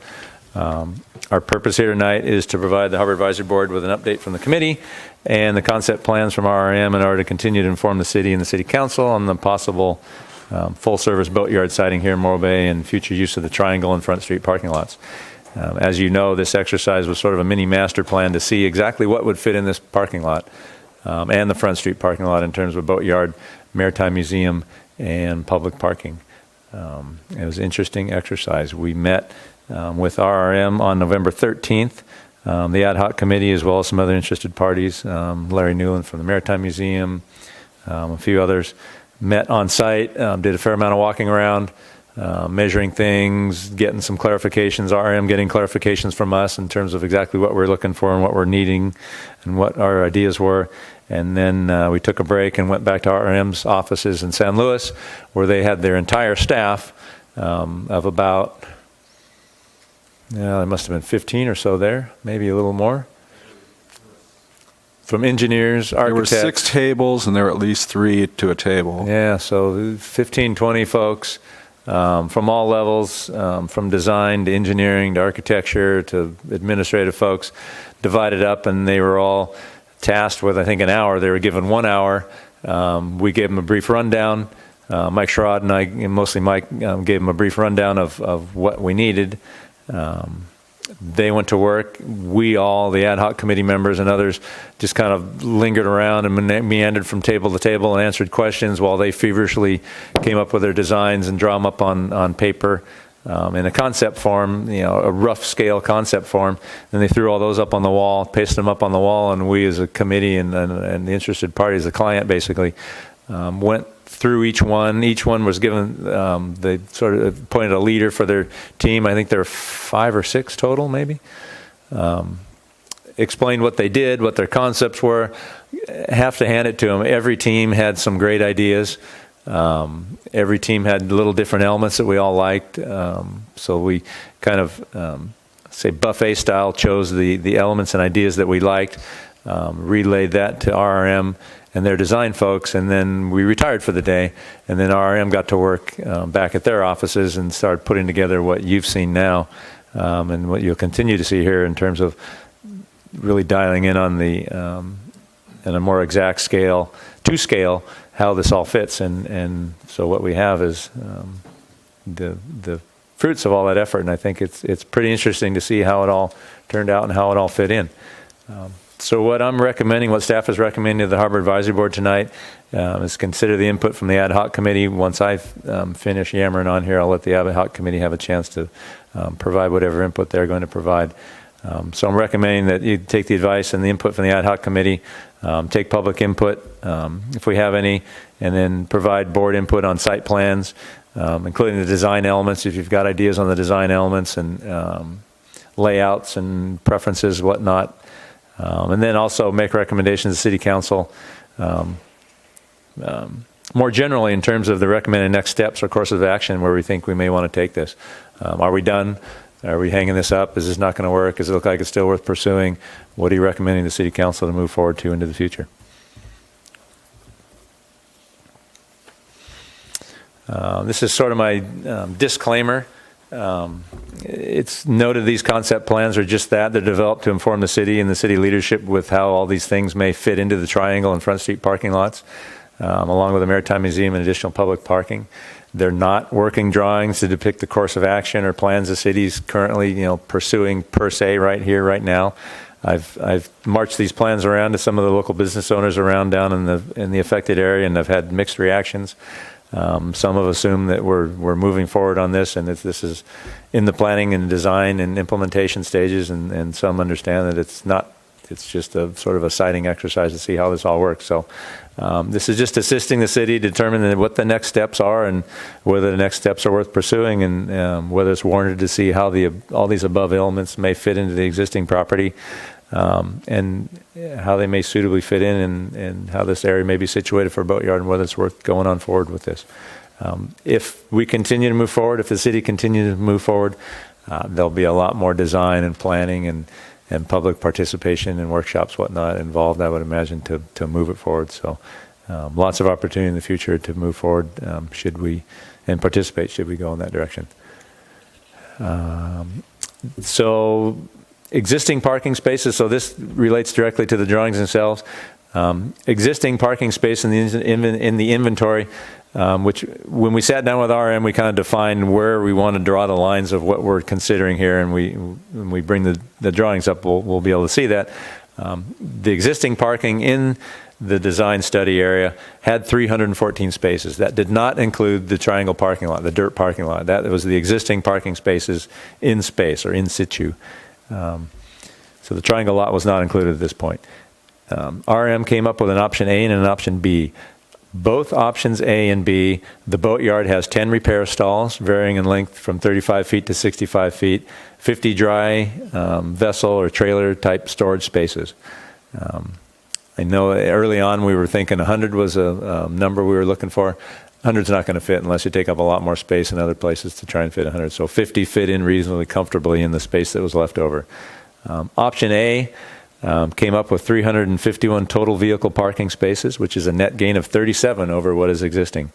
Our purpose here tonight is to provide the Harbor Advisory Board with an update from the committee and the concept plans from RRM in order to continue to inform the city and the city council on the possible full-service boatyard siting here in Morro Bay and future use of the Triangle and Front Street parking lots. As you know, this exercise was sort of a mini master plan to see exactly what would fit in this parking lot and the Front Street parking lot in terms of boatyard, maritime museum, and public parking. It was an interesting exercise. We met with RRM on November 13th, the ad hoc committee, as well as some other interested parties, Larry Newland from the Maritime Museum, a few others, met on site, did a fair amount of walking around, measuring things, getting some clarifications, RRM getting clarifications from us in terms of exactly what we're looking for and what we're needing and what our ideas were. And then we took a break and went back to RRM's offices in San Luis, where they had their entire staff of about, there must have been 15 or so there, maybe a little more. From engineers, architects. There were 6 tables, and there were at least 3 to a table. Yeah, so 15, 20 folks from all levels, from design to engineering to architecture to administrative folks, divided up, and they were all tasked with, I think, an hour. They were given 1 hour. We gave them a brief rundown. Mike Sherrod and I, and mostly Mike, gave him a brief rundown of what we needed. They went to work. We all, the ad hoc committee members and others, just kind of lingered around and meandered from table to table and answered questions while they feverishly came up with their designs and draw them up on paper in a concept form, a rough scale concept form. Then they threw all those up on the wall, pasted them up on the wall, and we as a committee and the interested parties, the client basically, went through each one. Each one was given, they sort of appointed a leader for their team. I think there were 5 or 6 total, maybe. Explained what they did, what their concepts were. Have to hand it to them. Every team had some great ideas. Every team had little different elements that we all liked. So we kind of, say buffet style, chose the elements and ideas that we liked, relayed that to RRM and their design folks, and then we retired for the day. And then RRM got to work back at their offices and started putting together what you've seen now, and what you'll continue to see here in terms of really dialing in on the, in a more exact scale, to scale, how this all fits. And so what we have is the fruits of all that effort, and I think it's pretty interesting to see how it all turned out and how it all fit in. So what I'm recommending, what staff is recommending to the Harbor Advisory Board tonight, is consider the input from the ad hoc committee. Once I finish yammering on here, I'll let the ad hoc committee have a chance to provide whatever input they're going to provide. So I'm recommending that you take the advice and the input from the ad hoc committee, take public input if we have any, and then provide board input on site plans, including the design elements, if you've got ideas on the design elements and layouts and preferences, whatnot. And then also make recommendations to City Council more generally in terms of the recommended next steps or course of action where we think we may want to take this. Are we done? Are we hanging this up? Is this not going to work? Does it look like it's still worth pursuing? What are you recommending the City Council to move forward to into the future? This is sort of my disclaimer. It's noted these concept plans are just that. They're developed to inform the city and the city leadership with how all these things may fit into the Triangle and Front Street parking lots, along with the Maritime Museum and additional public parking. They're not working drawings to depict the course of action or plans the city's currently, pursuing per se right here, right now. I've marched these plans around to some of the local business owners around down in the affected area, and I've had mixed reactions. Some have assumed that we're moving forward on this, and that this is in the planning and design and implementation stages, and some understand that it's not. It's just a sort of a sighting exercise to see how this all works. So this is just assisting the city determine what the next steps are and whether the next steps are worth pursuing, and whether it's warranted to see how all these above elements may fit into the existing property, and how they may suitably fit in, and how this area may be situated for a boatyard, and whether it's worth going on forward with this. If we continue to move forward, if the city continues to move forward, there'll be a lot more design and planning and public participation and workshops, whatnot, involved, I would imagine, to move it forward. So lots of opportunity in the future to move forward, should we go in that direction. So existing parking spaces, so this relates directly to the drawings themselves. Existing parking space in the inventory, which when we sat down with RM, we kind of defined where we want to draw the lines of what we're considering here, and when we bring the drawings up, we'll be able to see that. The existing parking in the design study area had 314 spaces. That did not include the triangle parking lot, the dirt parking lot. That was the existing parking spaces in space or in situ. So the triangle lot was not included at this point. RM came up with an option A and an option B. Both options A and B, the boatyard has 10 repair stalls, varying in length from 35 feet to 65 feet, 50 dry vessel or trailer type storage spaces. I know early on we were thinking 100 was a number we were looking for. 100's not going to fit unless you take up a lot more space in other places to try and fit 100. So 50 fit in reasonably comfortably in the space that was left over. Option A came up with 351 total vehicle parking spaces, which is a net gain of 37 over what is existing.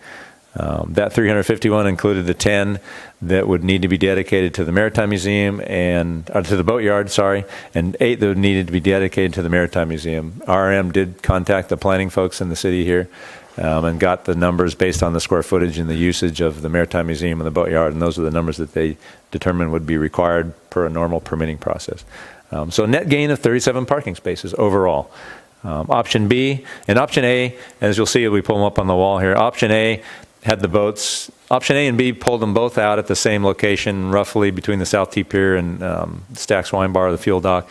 That 351 included the 10 that would need to be dedicated to the Maritime Museum to the boatyard, and 8 that needed to be dedicated to the Maritime Museum. RM did contact the planning folks in the city here and got the numbers based on the square footage and the usage of the Maritime Museum and the boatyard, and those are the numbers that they determined would be required per a normal permitting process. So net gain of 37 parking spaces overall. Option B and option A, as you'll see, we pull them up on the wall here. Option A had the boats. Option A and B pulled them both out at the same location, roughly between the South T Pier and Stack's Wine Bar, the fuel dock.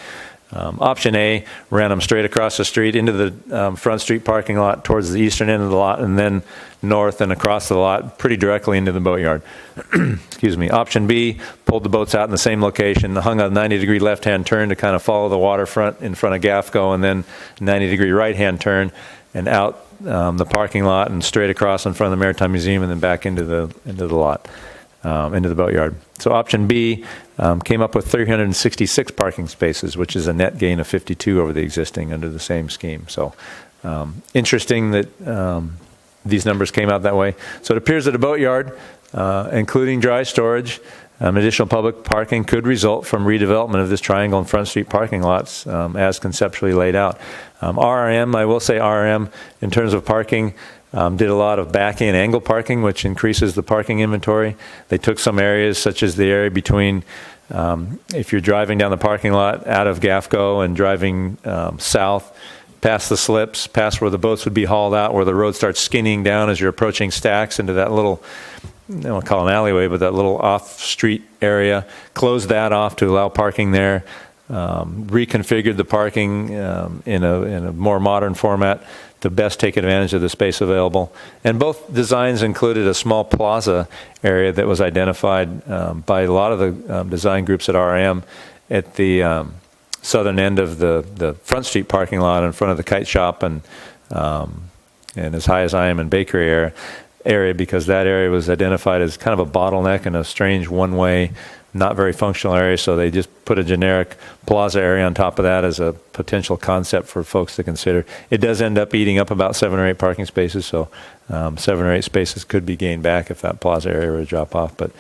Option A ran them straight across the street into the Front Street parking lot towards the eastern end of the lot, and then north and across the lot pretty directly into the boatyard. Excuse me. Option B pulled the boats out in the same location, hung a 90-degree left-hand turn to kind of follow the waterfront in front of GAFCO, and then 90-degree right-hand turn and out the parking lot and straight across in front of the Maritime Museum and then back into the lot, into the boatyard. So option B came up with 366 parking spaces, which is a net gain of 52 over the existing under the same scheme. So interesting that these numbers came out that way. So it appears that a boatyard, including dry storage, additional public parking could result from redevelopment of this Triangle and Front Street parking lots as conceptually laid out. RRM, I will say RRM, in terms of parking, did a lot of back-in angle parking, which increases the parking inventory. They took some areas, such as the area between, if you're driving down the parking lot out of GAFCO and driving south, past the slips, past where the boats would be hauled out, where the road starts skinnying down as you're approaching Stacks into that little, I don't want to call it an alleyway, but that little off-street area, closed that off to allow parking there, reconfigured the parking in a more modern format to best take advantage of the space available. And both designs included a small plaza area that was identified by a lot of the design groups at RM at the southern end of the Front Street parking lot in front of the kite shop and as high as I am in bakery area, because that area was identified as kind of a bottleneck and a strange one-way, not very functional area, so they just put a generic plaza area on top of that as a potential concept for folks to consider. It does end up eating up about 7 or 8 parking spaces, so 7 or 8 spaces could be gained back if that plaza area were to drop off, but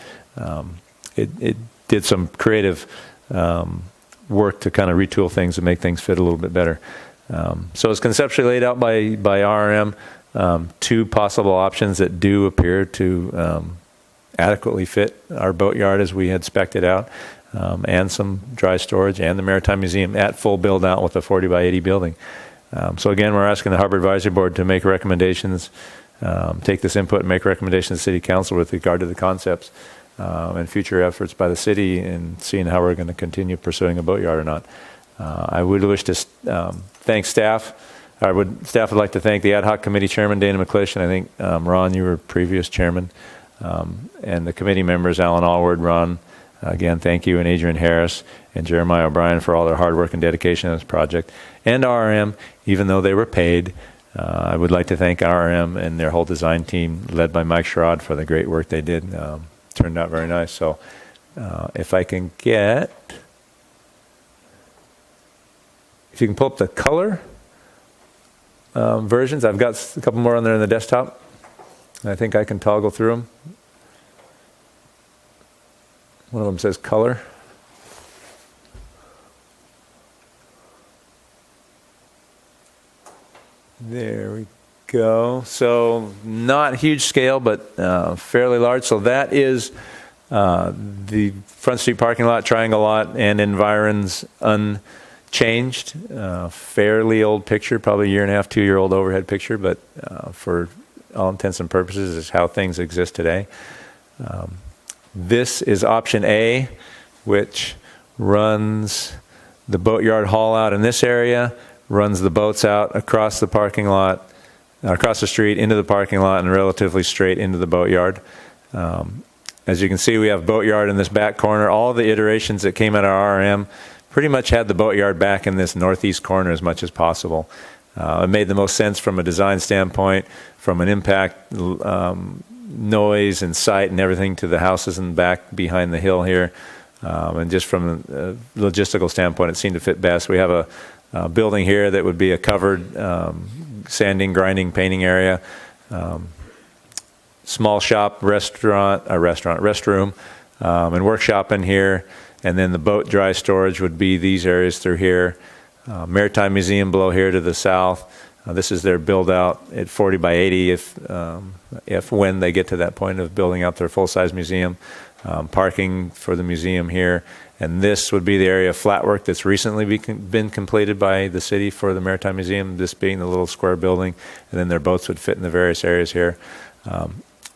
it did some creative work to kind of retool things and make things fit a little bit better. So it's conceptually laid out by RRM, 2 possible options that do appear to adequately fit our boatyard as we had spec'd it out, and some dry storage and the Maritime Museum at full build out with a 40 by 80 building. So again, we're asking the Harbor Advisory Board to make recommendations, take this input and make recommendations to City Council with regard to the concepts and future efforts by the city and seeing how we're going to continue pursuing a boatyard or not. I would wish to thank staff. Staff would like to thank the ad hoc committee chairman, Dana McClish, and I think, Ron, you were previous chairman, and the committee members, Alan Allward, Ron, again, thank you, and Adrian Harris and Jeremiah O'Brien for all their hard work and dedication on this project. And RRM, even though they were paid, I would like to thank RRM and their whole design team, led by Mike Sherrod, for the great work they did. Turned out very nice. So if I can get, if you can pull up the color versions, I've got a couple more on there on the desktop. I think I can toggle through them. One of them says color. There we go. So not huge scale, but fairly large. So that is the Front Street parking lot, Triangle lot, and environs unchanged. Fairly old picture, probably a 1.5, 2-year-old overhead picture, but for all intents and purposes is how things exist today. This is option A, which runs the boatyard haul out in this area, runs the boats out across the parking lot, across the street into the parking lot, and relatively straight into the boatyard. As you can see, we have boatyard in this back corner. All the iterations that came out of RRM pretty much had the boatyard back in this northeast corner as much as possible. It made the most sense from a design standpoint, from an impact, noise and sight and everything to the houses in the back behind the hill here. And just from a logistical standpoint, it seemed to fit best. We have a building here that would be a covered sanding, grinding, painting area, small shop, restroom, and workshop in here. And then the boat dry storage would be these areas through here. Maritime Museum below here to the south, This is their build out at 40 by 80 if when they get to that point of building out their full-size museum. Parking for the museum here. And this would be the area of flat work that's recently been completed by the city for the Maritime Museum, this being the little square building, and then their boats would fit in the various areas here.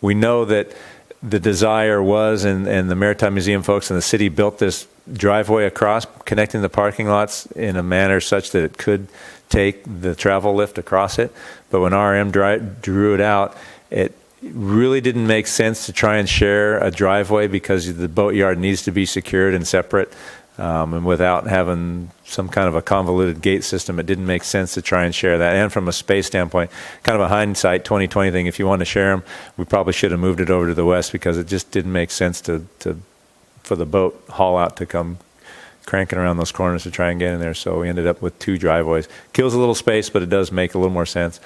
We know that the desire was, and the Maritime Museum folks and the city built this driveway across, connecting the parking lots in a manner such that it could take the travel lift across it. But when RM drew it out, it really didn't make sense to try and share a driveway because the boatyard needs to be secured and separate. And without having some kind of a convoluted gate system, it didn't make sense to try and share that. And from a space standpoint, kind of a hindsight 2020 thing, if you want to share them, we probably should have moved it over to the west because it just didn't make sense for the boat haul out to come cranking around those corners to try and get in there. So we ended up with 2 driveways. Kills a little space, but it does make a little more sense.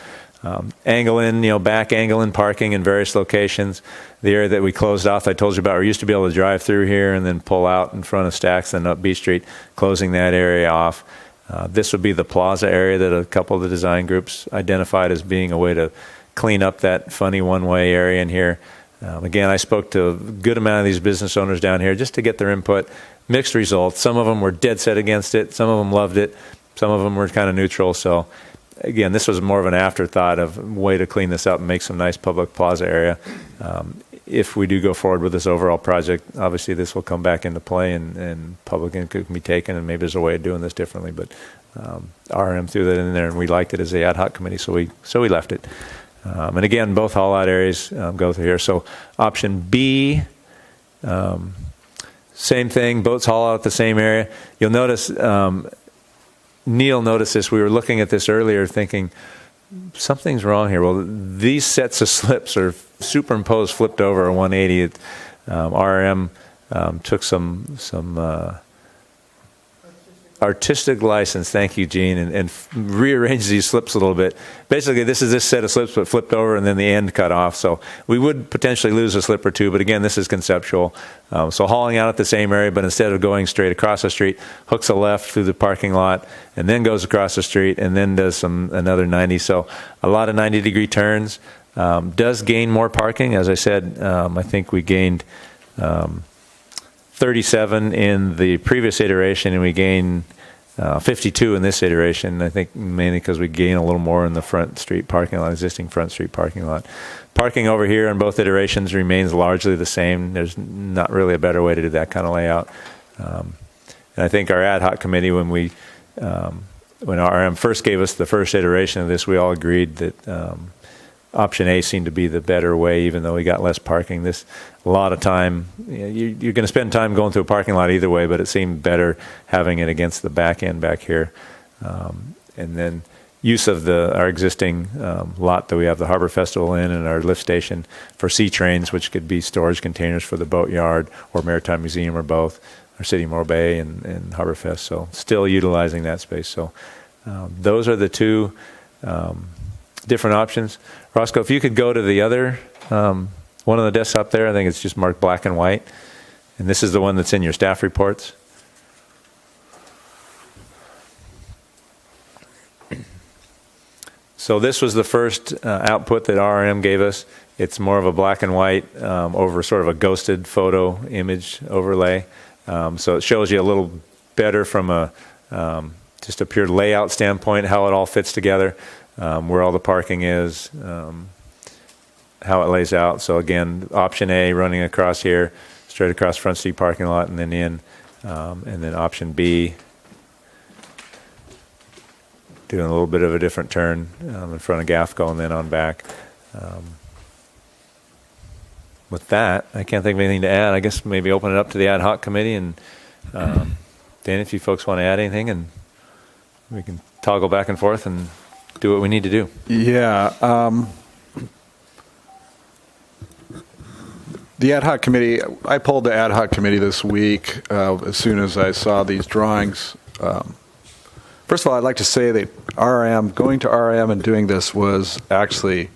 Angle in, back angle in parking in various locations. The area that we closed off, I told you about, we used to be able to drive through here and then pull out in front of Stacks and up Beach Street, closing that area off. This would be the plaza area that a couple of the design groups identified as being a way to clean up that funny one-way area in here. Again, I spoke to a good amount of these business owners down here just to get their input. Mixed results. Some of them were dead set against it. Some of them loved it. Some of them were kind of neutral. So again, this was more of an afterthought of a way to clean this up and make some nice public plaza area. If we do go forward with this overall project, obviously this will come back into play and public input can be taken, and maybe there's a way of doing this differently. But RM threw that in there, and we liked it as the ad hoc committee, so we left it. And again, both haul out areas go through here. So option B, same thing, boats haul out the same area. You'll notice, Neil noticed this, we were looking at this earlier thinking, something's wrong here. Well, these sets of slips are superimposed, flipped over a 180. RM took some artistic license, thank you, Gene, and rearranged these slips a little bit. Basically, this is this set of slips, but flipped over and then the end cut off. So we would potentially lose a slip or two, but again, this is conceptual. So hauling out at the same area, but instead of going straight across the street, hooks a left through the parking lot and then goes across the street and then does another 90. So a lot of 90-degree turns. Does gain more parking. As I said, I think we gained 37 in the previous iteration, and we gain 52 in this iteration. I think mainly because we gain a little more in the front street parking lot, existing front street parking lot. Parking over here in both iterations remains largely the same. There's not really a better way to do that kind of layout. And I think our ad hoc committee, when RM first gave us the first iteration of this, we all agreed that option A seemed to be the better way, even though we got less parking. This a lot of time, you're going to spend time going through a parking lot either way, but it seemed better having it against the back end back here. And then use of our existing lot that we have the Harbor Festival in and our lift station for sea trains, which could be storage containers for the boatyard or Maritime Museum or both, or City Moore Bay and Harbor Fest. So still utilizing that space. So those are the two different options. Roscoe, if you could go to the other one on the desktop there, I think it's just marked black and white. And this is the one that's in your staff reports. So this was the first output that RM gave us. It's more of a black and white over sort of a ghosted photo image overlay. So it shows you a little better from just a pure layout standpoint, how it all fits together. Where all the parking is, how it lays out. So again, option A running across here, straight across Front Street parking lot and then in. And then option B, doing a little bit of a different turn in front of GAFCO and then on back. With that, I can't think of anything to add. I guess maybe open it up to the ad hoc committee. And Dan, if you folks want to add anything, and we can toggle back and forth and do what we need to do. Yeah. The ad hoc committee, I pulled the ad hoc committee this week as soon as I saw these drawings. First of all, I'd like to say that going to RM and doing this was actually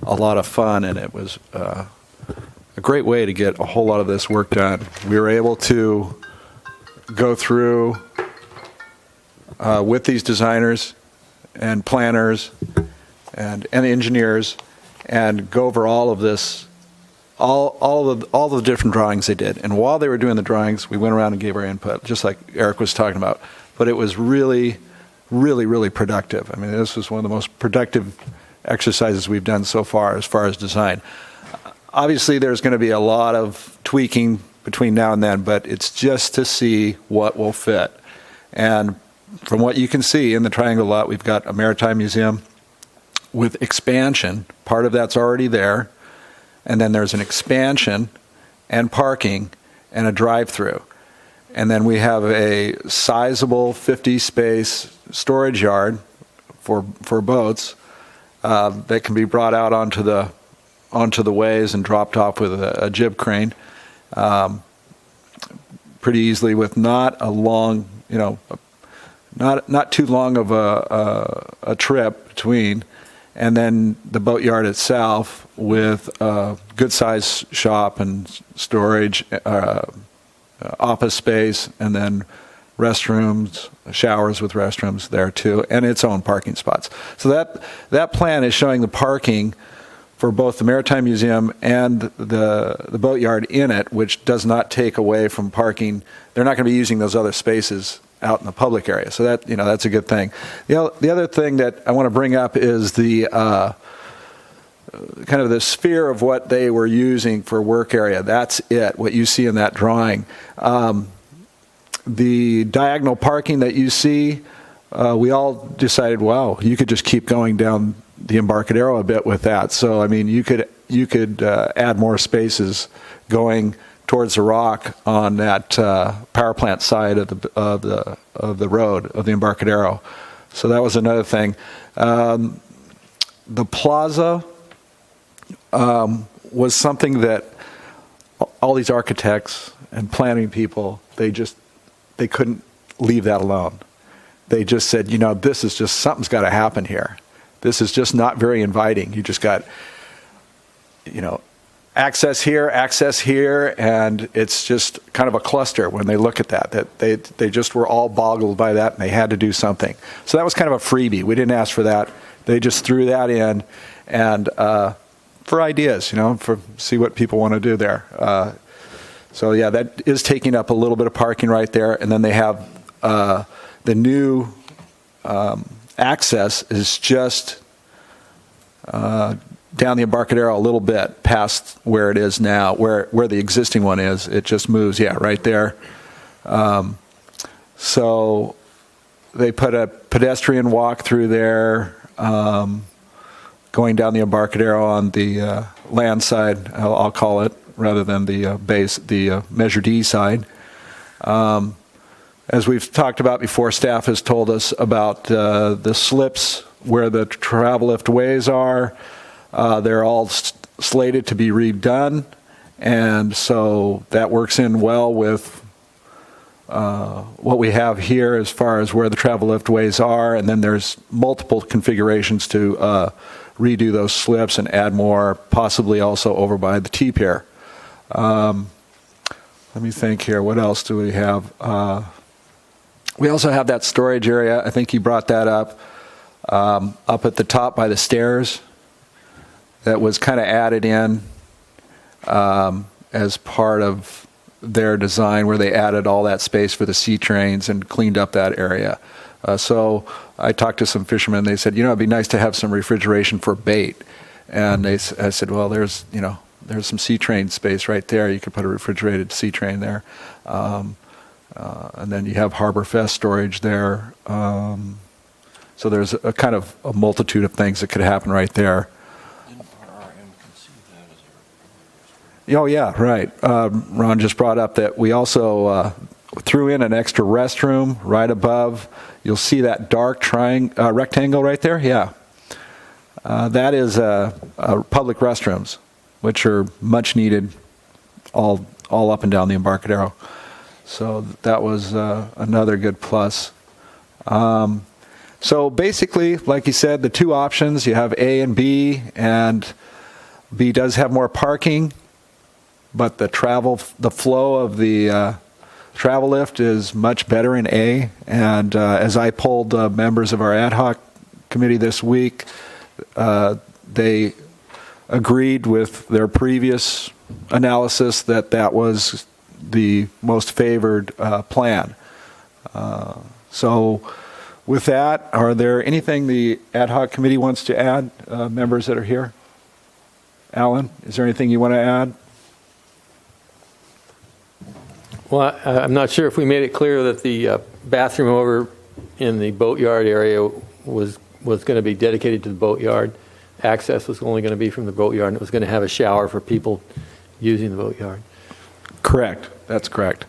a lot of fun, and it was a great way to get a whole lot of this work done. We were able to go through with these designers and planners and engineers and go over all of this, all the different drawings they did. And while they were doing the drawings, we went around and gave our input, just like Eric was talking about. But it was really, really, really productive. I mean, this was one of the most productive exercises we've done so far as design. Obviously, there's going to be a lot of tweaking between now and then, but it's just to see what will fit. And from what you can see in the Triangle lot, we've got a maritime museum with expansion. Part of that's already there. And then there's an expansion and parking and a drive-through. And then we have a sizable 50-space storage yard for boats that can be brought out onto the ways and dropped off with a jib crane pretty easily, with not a long, not too long of a trip between. And then the boatyard itself with a good-sized shop and storage, office space, and then restrooms, showers with restrooms there too, and its own parking spots. So that plan is showing the parking for both the Maritime Museum and the boatyard in it, which does not take away from parking. They're not going to be using those other spaces out in the public area. So that's a good thing. The other thing that I want to bring up is the kind of the sphere of what they were using for work area. That's it, what you see in that drawing. The diagonal parking that you see, we all decided, wow, you could just keep going down the Embarcadero a bit with that. So, I mean, you could add more spaces going towards the rock on that power plant side of the road of the Embarcadero. So that was another thing. The plaza was something that all these architects and planning people, they couldn't leave that alone. They just said, this is just, something's got to happen here. This is just not very inviting. You just got, access here, and it's just kind of a cluster when they look at that they just were all boggled by that, and they had to do something. So that was kind of a freebie. We didn't ask for that. They just threw that in, and for ideas, for see what people want to do there. So yeah, that is taking up a little bit of parking right there, and then they have the new access is just down the Embarcadero a little bit past where it is now, where the existing one is. It just moves, right there. So they put a pedestrian walk through there, going down the Embarcadero on the land side, I'll call it, rather than the Measure D side. As we've talked about before, staff has told us about the slips where the travel lift ways are. They're all slated to be redone, and so that works in well with what we have here as far as where the travel lift ways are, and then there's multiple configurations to redo those slips and add more, possibly also over by the T-pier. Let me think here. What else do we have? We also have that storage area. I think you brought that up at the top by the stairs. That was kind of added in as part of their design, where they added all that space for the sea trains and cleaned up that area. So I talked to some fishermen. They said, it'd be nice to have some refrigeration for bait. And I said, well, there's some sea train space right there. You could put a refrigerated sea train there. And then you have Harbor Fest storage there. So there's a kind of a multitude of things that could happen right there. Oh, yeah, right. Ron just brought up that we also threw in an extra restroom right above. You'll see that dark rectangle right there? Yeah. That is public restrooms, which are much needed all up and down the Embarcadero. So that was another good plus. So basically, like you said, the two options, you have A and B, and B does have more parking, but the flow of the travel lift is much better in A. And as I polled members of our ad hoc committee this week. They agreed with their previous analysis that that was the most favored plan. So with that, are there anything the ad hoc committee wants to add, members that are here? Alan, is there anything you want to add? Well, I'm not sure if we made it clear that the bathroom over in the boatyard area was going to be dedicated to the boatyard. Access was only going to be from the boatyard, and it was going to have a shower for people using the boatyard. Correct. That's correct.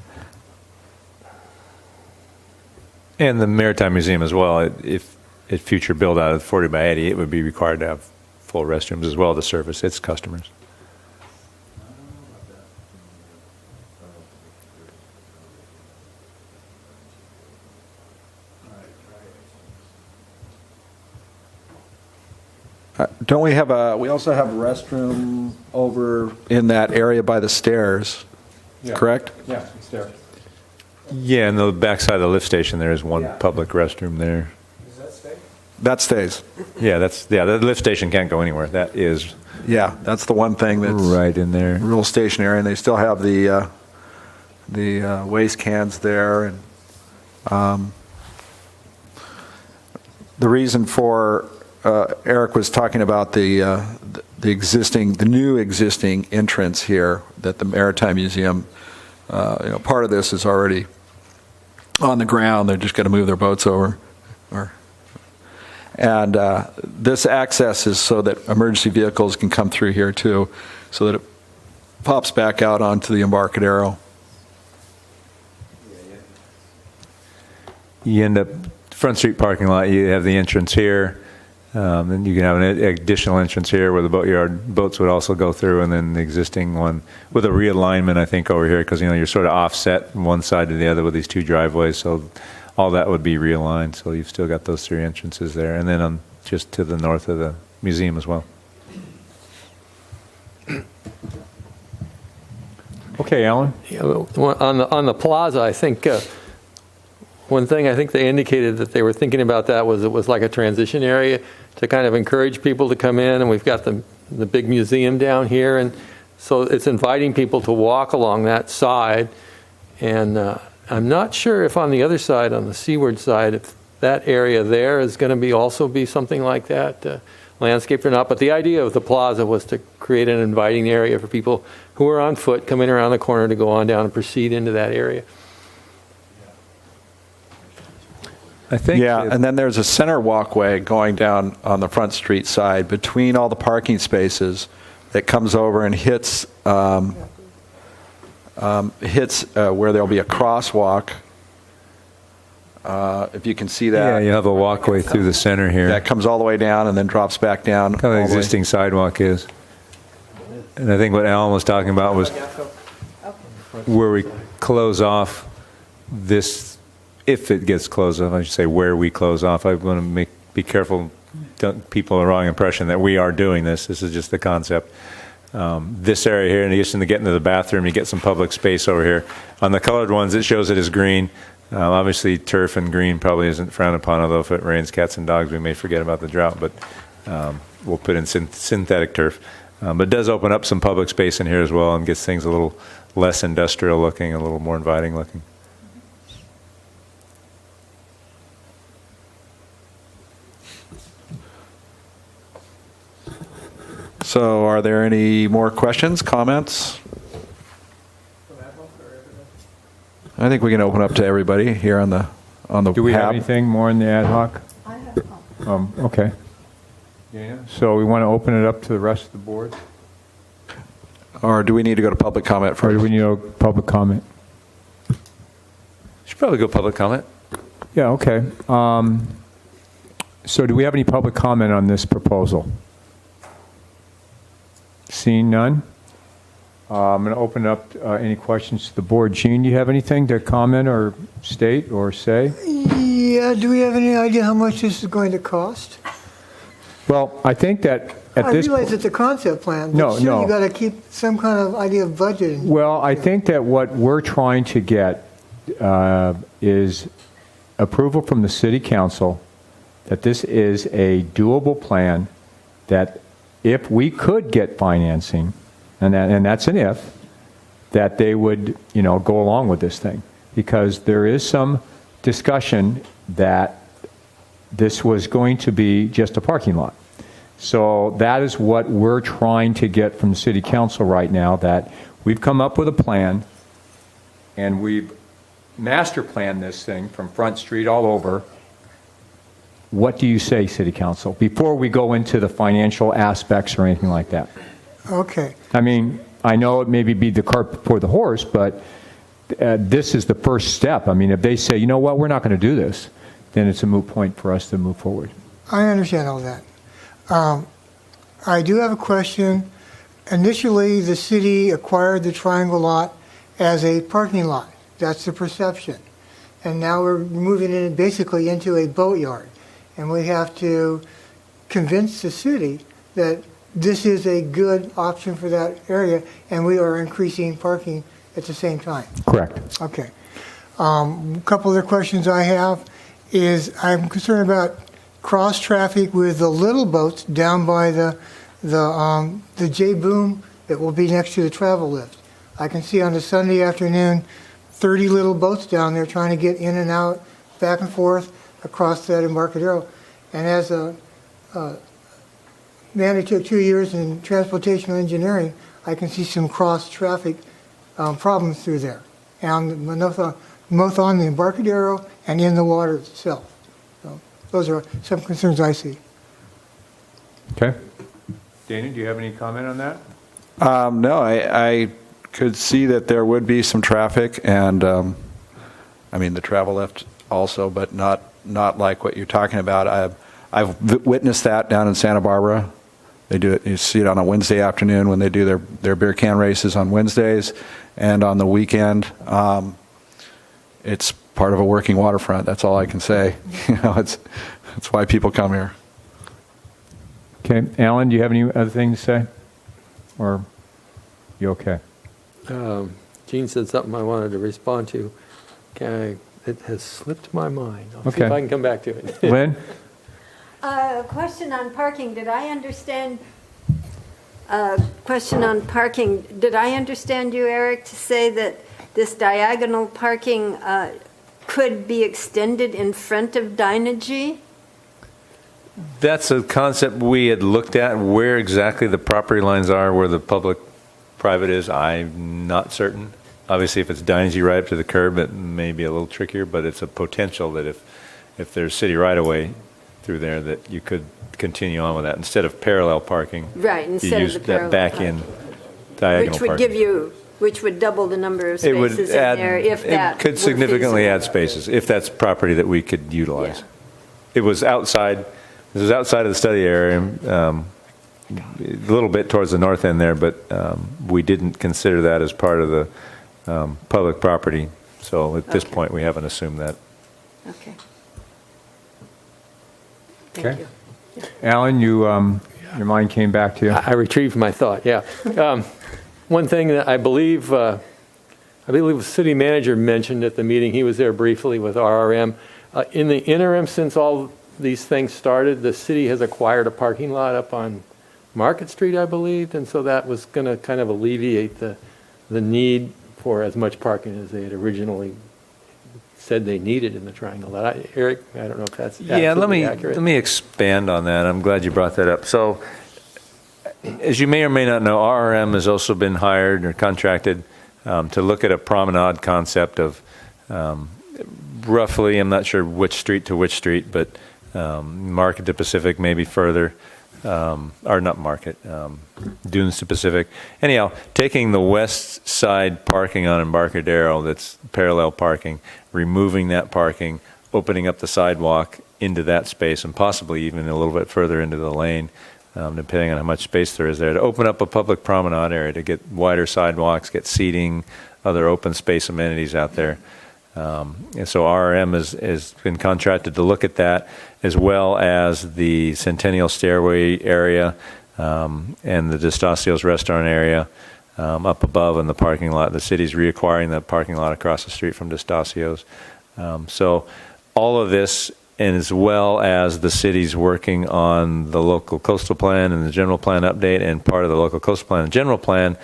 And the Maritime Museum as well, if at future build out of 40 by 80, it would be required to have full restrooms as well to service its customers. Don't we have we also have a restroom over in that area by the stairs, correct? Yeah, it's there. Yeah, and the backside of the lift station, there is one public restroom there. That stays. Yeah, the lift station can't go anywhere. That is Yeah, that's the one thing that's right in there. real stationary, and they still have the waste cans there. And the reason for Eric was talking about the new existing entrance here that the Maritime Museum, part of this is already on the ground. They're just going to move their boats over. And this access is so that emergency vehicles can come through here too, so that it pops back out onto the Embarcadero. You end up Front Street parking lot. You have the entrance here. Then you can have an additional entrance here where the boats would also go through, and then the existing one with a realignment, I think, over here, because you're sort of offset from one side to the other with these two driveways. So all that would be realigned. So you've still got those three entrances there, and then just to the north of the museum as well. Okay, Alan? Yeah, well, on the plaza, I think one thing I think they indicated that they were thinking about that was it was like a transition area to kind of encourage people to come in, and we've got the big museum down here, and so it's inviting people to walk along that side. And I'm not sure if on the other side, on the seaward side, if that area there is going to also be something like that, landscaped or not. But the idea of the plaza was to create an inviting area for people who are on foot coming around the corner to go on down and proceed into that area. I think. Yeah, and then there's a center walkway going down on the Front Street side between all the parking spaces that comes over and hits where there'll be a crosswalk. If you can see that. Yeah, you have a walkway through the center here. That comes all the way down and then drops back down. Kind of the existing sidewalk is. And I think what Alan was talking about was where we close off this, if it gets closed off, I should say where we close off. I want to be careful, don't people the wrong impression that we are doing this. This is just the concept. This area here, in addition to getting to the bathroom, you get some public space over here. On the colored ones, it shows it as green. Obviously, turf and green probably isn't frowned upon, although if it rains cats and dogs, we may forget about the drought, but we'll put in synthetic turf. But it does open up some public space in here as well and gets things a little less industrial looking, a little more inviting looking. So are there any more questions, comments? I think we can open up to everybody here on the Do we have PAB. anything more in the ad hoc? I have, Okay. So we want to open it up to the rest of the board? Or do we need to go to public comment Or first? do we need a public comment? Should probably go public comment. Yeah, okay. So do we have any public comment on this proposal? Seeing none? I'm going to open up any questions to the board. Gene, do you have anything to comment or state or say? Yeah, do we have any idea how much this is going to cost? Well, I think that at I this realize it's a concept plan, but No, still no. you got to keep some kind of idea of budgeting. Well, I think that what we're trying to get is approval from the city council that this is a doable plan, that if we could get financing, and that's an if, that they would, go along with this thing. Because there is some discussion that this was going to be just a parking lot. So that is what we're trying to get from the city council right now, that we've come up with a plan, and we've master planned this thing from Front Street all over. What do you say, city council, before we go into the financial aspects or anything like that? Okay. I mean, I know it maybe be the cart before the horse, but this is the first step. I mean, if they say, you know what, we're not going to do this, then it's a moot point for us to move forward. I understand all that. I do have a question. Initially, the city acquired the Triangle lot as a parking lot. That's the perception. And now we're moving it basically into a boatyard. And we have to convince the city that this is a good option for that area, and we are increasing parking at the same time. Correct. Okay. A couple other questions I have is I'm concerned about cross traffic with the little boats down by the J Boom that will be next to the travel lift. I can see on a Sunday afternoon 30 little boats down there trying to get in and out, back and forth across that Embarcadero. And as a man who took 2 years in transportation engineering, I can see some cross traffic problems through there, and both on the Embarcadero and in the water itself. So those are some concerns I see. Okay. Dana, do you have any comment on that? No, I could see that there would be some traffic, and I mean the travel lift also, but not like what you're talking about. I've witnessed that down in Santa Barbara. They do it. You see it on a Wednesday afternoon when they do their beer can races on Wednesdays, and on the weekend. It's part of a working waterfront. That's all I can say. That's why people come here. Okay. Alan, do you have any other thing to say? Or you okay? Gene said something I wanted to respond to. It has slipped my mind. I'll see Okay. if I can come back to it. Lynn? Question on parking. Did I understand you, Eric, to say that this diagonal parking could be extended in front of Dynegy? That's a concept we had looked at. Where exactly the property lines are, where the public-private is, I'm not certain. Obviously, if it's Dynegy right up to the curb, it may be a little trickier, but it's a potential that if there's city right-of-way through there, that you could continue on with that. Instead of parallel parking, Right, you instead of use the that parallel back-in parking. diagonal parking. Which would double the number of It would spaces in add, there if that it could were significantly feasible. add spaces, if that's property that we could utilize. Yeah. It was outside of the study area, a little bit towards the north end there, but we didn't consider that as part of the public property. So at this Okay. point, we haven't assumed that. Okay. Okay. Alan, your mind came back to you? I retrieved my thought, yeah. One thing that I believe the city manager mentioned at the meeting, he was there briefly with RRM. In the interim, since all these things started, the city has acquired a parking lot up on Market Street, I believe, and so that was going to kind of alleviate the need for as much parking as they had originally said they needed in the triangle lot. Eric, I don't know if that's absolutely accurate. Let me expand on that. I'm glad you brought that up. So, as you may or may not know, RRM has also been hired or contracted to look at a promenade concept of roughly, I'm not sure which street to which street, but Market to Pacific, maybe further, or not Market, Dunes to Pacific. Anyhow, taking the west side parking on Embarcadero, that's parallel parking, removing that parking, opening up the sidewalk into that space, and possibly even a little bit further into the lane, depending on how much space there is there, to open up a public promenade area, to get wider sidewalks, get seating, other open space amenities out there. And so RRM has been contracted to look at that, as well as the Centennial Stairway area and the D'Estacio's restaurant area up above in the parking lot. The city's reacquiring that parking lot across the street from D'Estacio's. So all of this and as well as the city's working on the local coastal plan and the general plan update, and part of the local coastal plan and general plan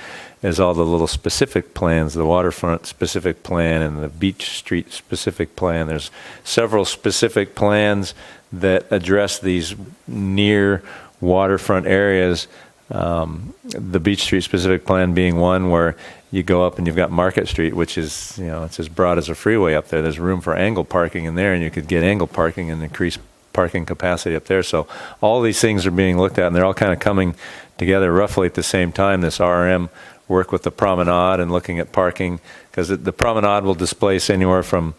is all the little specific plans, the waterfront specific plan and the beach street specific plan. There's several specific plans that address these near waterfront areas. The Beach Street specific plan being one where you go up and you've got Market Street, which is, it's as broad as a freeway up there. There's room for angle parking in there, and you could get angle parking and increase parking capacity up there. So all these things are being looked at, and they're all kind of coming together roughly at the same time. This RM work with the promenade and looking at parking, because the promenade will displace anywhere from,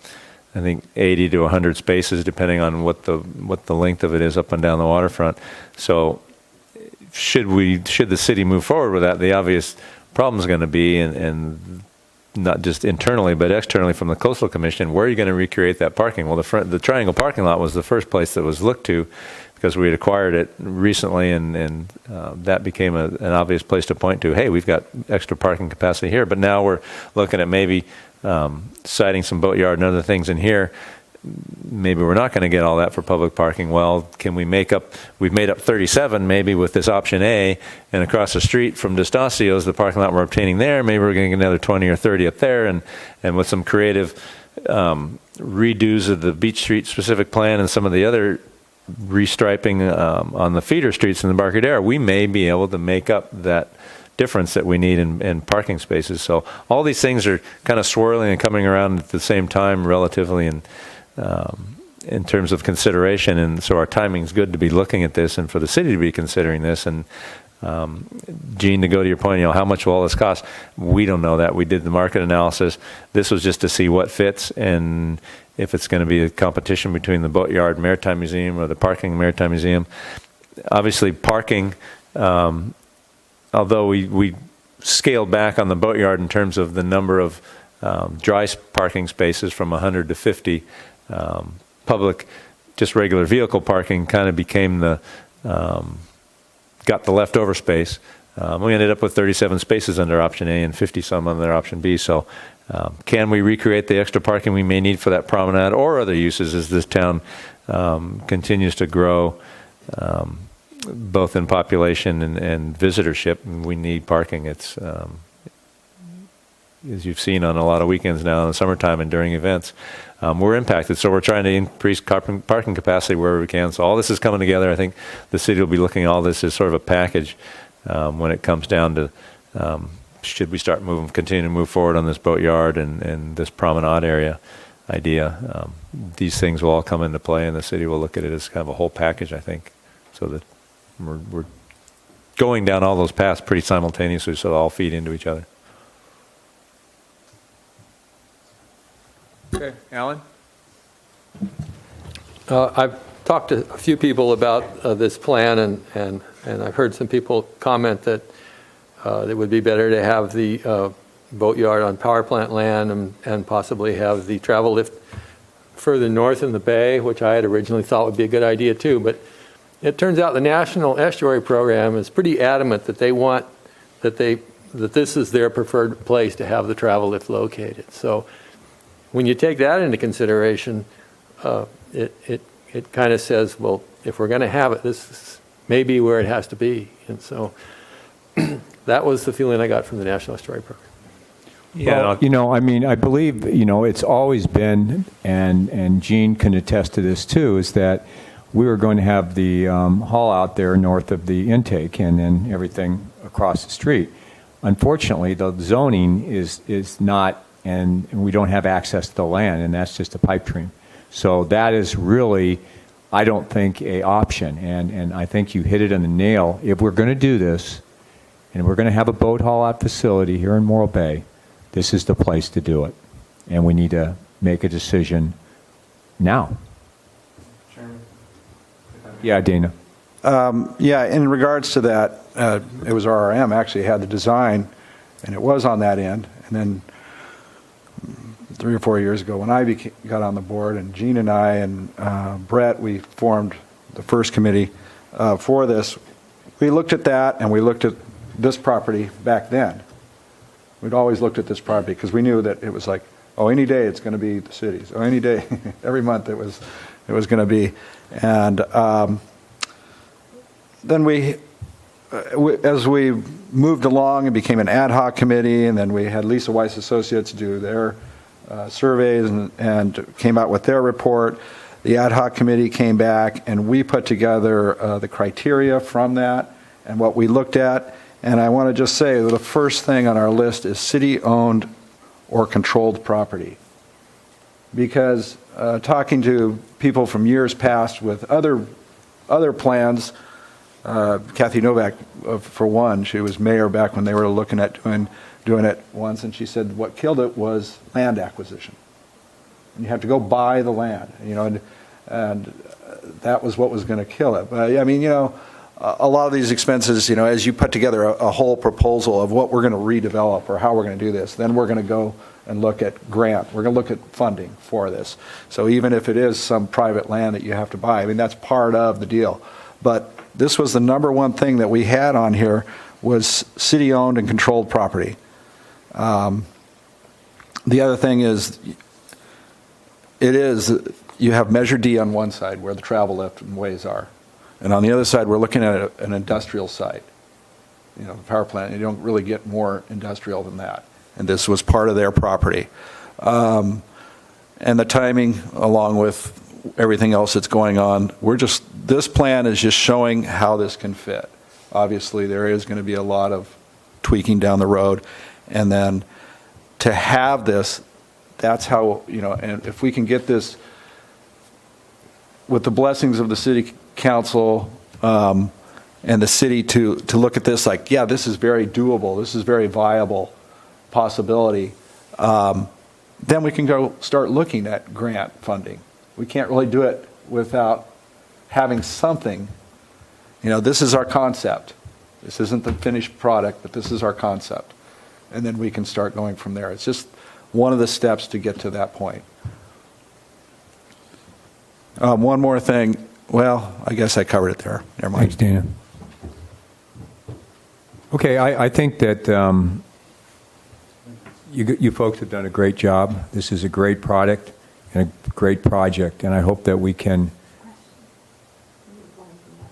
I think, 80 to 100 spaces, depending on what the length of it is up and down the waterfront. So should the city move forward with that, the obvious problem is going to be, and not just internally but externally from the Coastal Commission, where are you going to recreate that parking? Well, the Triangle parking lot was the first place that was looked to, because we had acquired it recently, and that became an obvious place to point to. Hey, we've got extra parking capacity here, but now we're looking at maybe siting some boatyard and other things in here. Maybe we're not going to get all that for public parking. Well, can we we've made up 37 maybe with this option A, and across the street from D'Estacio's, the parking lot we're obtaining there, maybe we're going to get another 20 or 30 up there, and with some creative redos of the Beach Street specific plan and some of the other restriping on the feeder streets in the Barcadero, we may be able to make up that difference that we need in parking spaces. So all these things are kind of swirling and coming around at the same time relatively, and in terms of consideration, and so our timing is good to be looking at this and for the city to be considering this. And Gene, to go to your point, how much will all this cost? We don't know that. We did the market analysis. This was just to see what fits, and if it's going to be a competition between the Boatyard Maritime Museum or the Parking Maritime Museum. Obviously, parking, although we scaled back on the Boatyard in terms of the number of dry parking spaces from 100 to 50, public, just regular vehicle parking kind of became got the leftover space. We ended up with 37 spaces under option A and 50 some under option B. So can we recreate the extra parking we may need for that promenade or other uses as this town continues to grow, both in population and visitorship? And we need parking. It's as you've seen on a lot of weekends now in the summertime and during events, we're impacted. So we're trying to increase parking capacity wherever we can. So all this is coming together. I think the city will be looking at all this as sort of a package when it comes down to should we start continue to move forward on this boatyard and this promenade area idea. These things will all come into play, and the city will look at it as kind of a whole package, I think, so that we're going down all those paths pretty simultaneously, so they all feed into each other. Okay, Alan? I've talked to a few people about this plan, and I've heard some people comment that it would be better to have the boatyard on power plant land and possibly have the travel lift further north in the bay, which I had originally thought would be a good idea too. But it turns out the National Estuary Program is pretty adamant that they want that this is their preferred place to have the travel lift located. So when you take that into consideration, it kind of says, well, if we're going to have it, this may be where it has to be. And so that was the feeling I got from the National Estuary Program. Yeah, well, I believe, it's always been, and Gene can attest to this too, is that we were going to have the hall out there north of the intake and then everything across the street. Unfortunately, the zoning is not, and we don't have access to the land, and that's just a pipe dream. So that is really, I don't think, a option. And I think you hit it on the nail. If we're going to do this, and we're going to have a boat haul out facility here in Morro Bay, this is the place to do it. And we need to make a decision now. Chairman? Yeah, Dana. Yeah, in regards to that, it was RRM actually had the design, and it was on that end. And then 3 or 4 years ago when I got on the board, and Gene and I and Brett, we formed the first committee for this. We looked at that, and we looked at this property back then. We'd always looked at this property because we knew that it was like, oh, any day it's going to be the city's. Oh, any day, every month it was it was going to be. And then as we moved along, it became an ad hoc committee, and then we had Lisa Weiss Associates do their surveys and came out with their report. The ad hoc committee came back, and we put together the criteria from that and what we looked at. And I want to just say that the first thing on our list is city-owned or controlled property. Because talking to people from years past with other plans, Kathy Novak, for one, she was mayor back when they were looking at doing it once, and she said what killed it was land acquisition. And you have to go buy the land, and that was what was going to kill it. But I mean, a lot of these expenses, as you put together a whole proposal of what we're going to redevelop or how we're going to do this, then we're going to go and look at grant. We're going to look at funding for this. So even if it is some private land that you have to buy, I mean, that's part of the deal. But this was the number one thing that we had on here was city-owned and controlled property. The other thing is, you have Measure D on one side where the travel lift and ways are. And on the other side, we're looking at an industrial site. The power plant, you don't really get more industrial than that. And this was part of their property. And the timing, along with everything else that's going on, this plan is just showing how this can fit. Obviously, there is going to be a lot of tweaking down the road. And then to have this, that's how, and if we can get this with the blessings of the city council and the city to look at this like, yeah, this is very doable, this is very viable possibility, then we can go start looking at grant funding. We can't really do it without having something. This is our concept. This isn't the finished product, but this is our concept. And then we can start going from there. It's just one of the steps to get to that point. One more thing. Well, I guess I covered it there. Never mind. Thanks, Dana. Okay, I think that you folks have done a great job. This is a great product and a great project, and I hope that we can...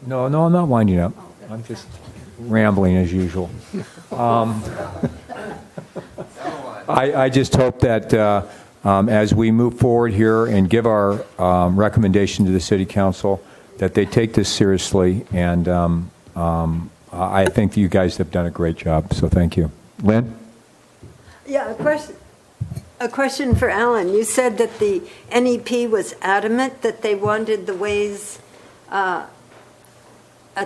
No, I'm not winding up. I'm just rambling as usual. I just hope that as we move forward here and give our recommendation to the City Council, that they take this seriously, and I think you guys have done a great job, so thank you. Lynn? Yeah, a question for Alan. You said that the NEP was adamant that they wanted the ways at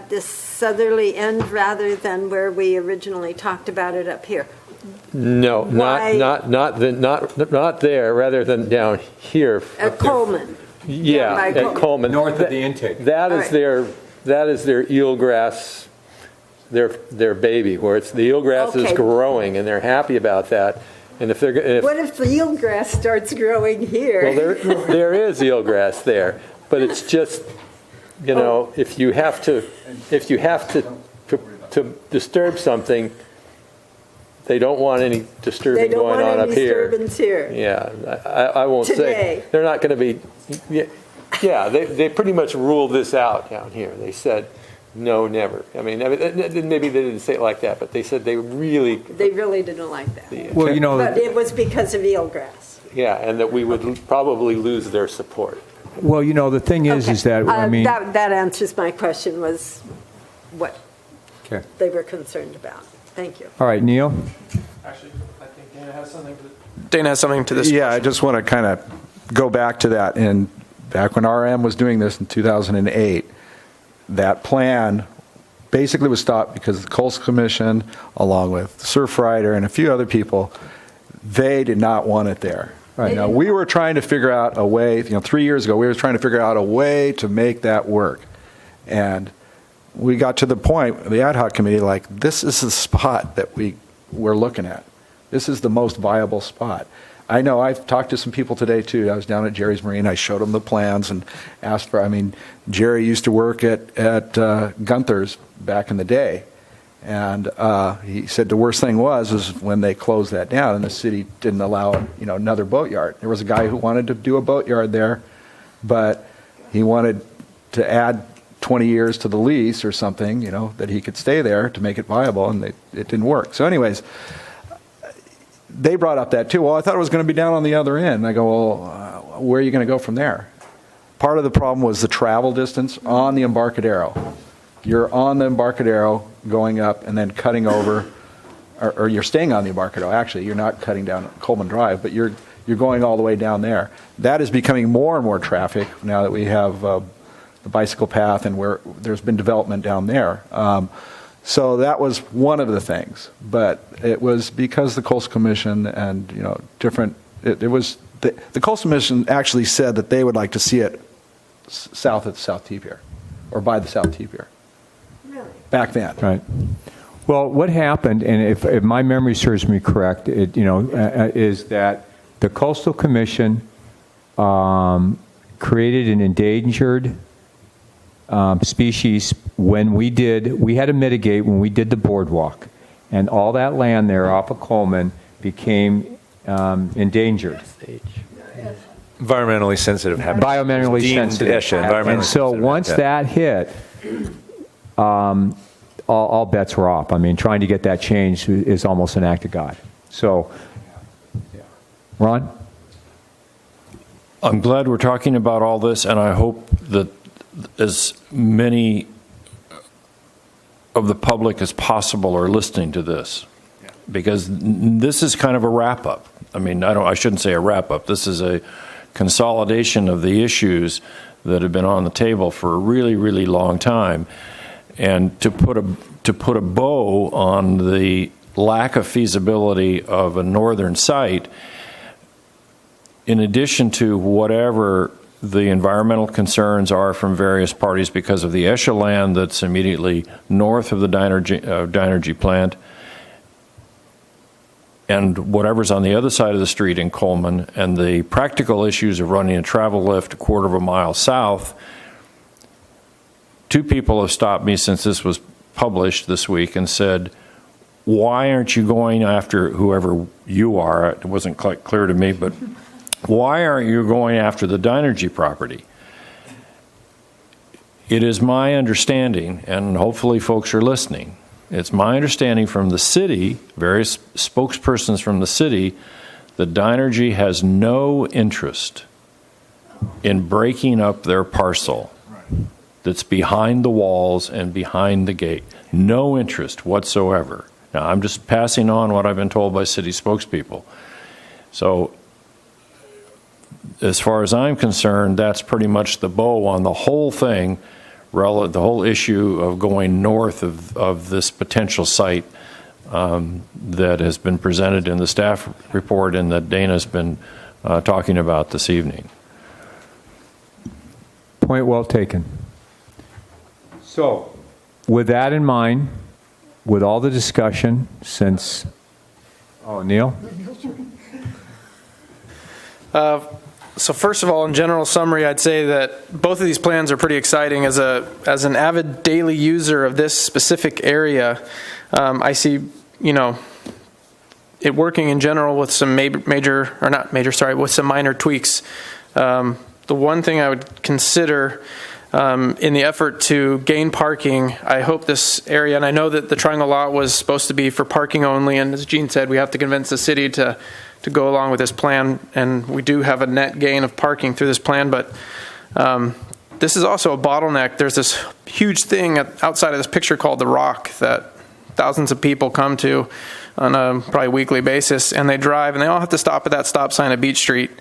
this southerly end rather than where we originally talked about it up here. No, Why? not there, rather than down here. At Coleman. Yeah, by at Coleman. North of the intake. That All is right. their eelgrass, their baby, where it's the eelgrass is Okay. growing, and they're happy about that. And if What if the eelgrass starts growing here? well, there is eelgrass there, but it's just, if you have to disturb something, they don't want any They disturbing don't going want on any up here. disturbance here. Yeah, I won't Today. say. They're not going to be, yeah, they pretty much ruled this out down here. They said, no, never. I mean, maybe they didn't say it like that, but they said they really, They really didn't like that. Well, But it was because of eelgrass. yeah, and that we would probably lose their support. Well, the thing is that, That answers my question, was what Okay. they were concerned about. Thank you. All right, Neil? Actually, I think Dana has something to this. Yeah, I just want to kind of go back to that. And back when RM was doing this in 2008, that plan basically was stopped because the Coastal Commission, along with Surfrider and a few other people, they did not want it there. Right. We were trying to figure out a way, 3 years ago, we were trying to figure out a way to make that work. And we got to the point, the ad hoc committee, like, this is the spot that we're looking at. This is the most viable spot. I know I've talked to some people today, too. I was down at Jerry's Marine. I showed them the plans and asked for, Jerry used to work at Gunther's back in the day. And he said the worst thing was when they closed that down and the city didn't allow, another boatyard. There was a guy who wanted to do a boatyard there, but he wanted to add 20 years to the lease or something, that he could stay there to make it viable, and it didn't work. So anyways, they brought up that too. Well, I thought it was going to be down on the other end. And I go, well, where are you going to go from there? Part of the problem was the travel distance on the Embarcadero. You're on the Embarcadero going up and then cutting over, or you're staying on the Embarcadero. Actually, you're not cutting down Coleman Drive, but you're going all the way down there. That is becoming more and more traffic now that we have the bicycle path and where there's been development down there. So that was one of the things, but it was because the Coastal Commission and different. It was the Coastal Commission actually said that they would like to see it south of the South T Pier, or by the South T Pier. Really? Back then. Right. Well, what happened, and if my memory serves me correct, is that the Coastal Commission created an endangered species when we had to mitigate when we did the boardwalk, and all that land there off of Coleman became endangered. Environmentally sensitive habitat. Environmentally Deemed sensitive. ESHA, environmentally And so sensitive once habitat. that hit, all bets were off. I mean, trying to get that changed is almost an act of God. So, Ron? I'm glad we're talking about all this, and I hope that as many of the public as possible are listening to this, because this is kind of a wrap-up. I mean, I shouldn't say a wrap-up. This is a consolidation of the issues that have been on the table for a really, really long time, and to put a bow on the lack of feasibility of a northern site, in addition to whatever the environmental concerns are from various parties because of the ESHA land that's immediately north of the Dynergy plant, and whatever's on the other side of the street in Coleman, and the practical issues of running a travel lift a quarter of a mile south. Two people have stopped me since this was published this week and said, why aren't you going after whoever you are? It wasn't quite clear to me, but why aren't you going after the Dynergy property? It is my understanding, and hopefully folks are listening, it's my understanding from the city, various spokespersons from the city, that Dynergy has no interest in breaking up their parcel that's behind the walls and behind the gate. No interest whatsoever. Now, I'm just passing on what I've been told by city spokespeople. So, as far as I'm concerned, that's pretty much the bow on the whole thing, the whole issue of going north of this potential site that has been presented in the staff report and that Dana's been talking about this evening. Point well taken. So, with that in mind, with all the discussion since, Neil? So first of all, in general summary, I'd say that both of these plans are pretty exciting. As an avid daily user of this specific area, I see, it working in general with some with some minor tweaks. The one thing I would consider in the effort to gain parking, I hope this area, and I know that the triangle lot was supposed to be for parking only, and as Gene said, we have to convince the city to go along with this plan, and we do have a net gain of parking through this plan, but this is also a bottleneck. There's this huge thing outside of this picture called the Rock that thousands of people come to on a probably weekly basis, and they drive, and they all have to stop at that stop sign at Beach Street.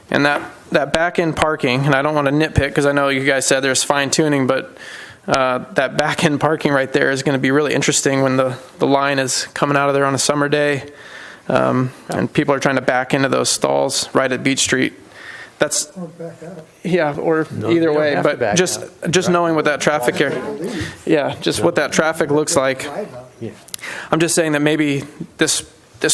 And that back-end parking, and I don't want to nitpick because I know you guys said there's fine-tuning, but that back-end parking right there is going to be really interesting when the line is coming out of there on a summer day. And people are trying to back into those stalls right at Beach Street. That's either way. But just knowing what that traffic area, what that traffic looks like. I'm just saying that maybe this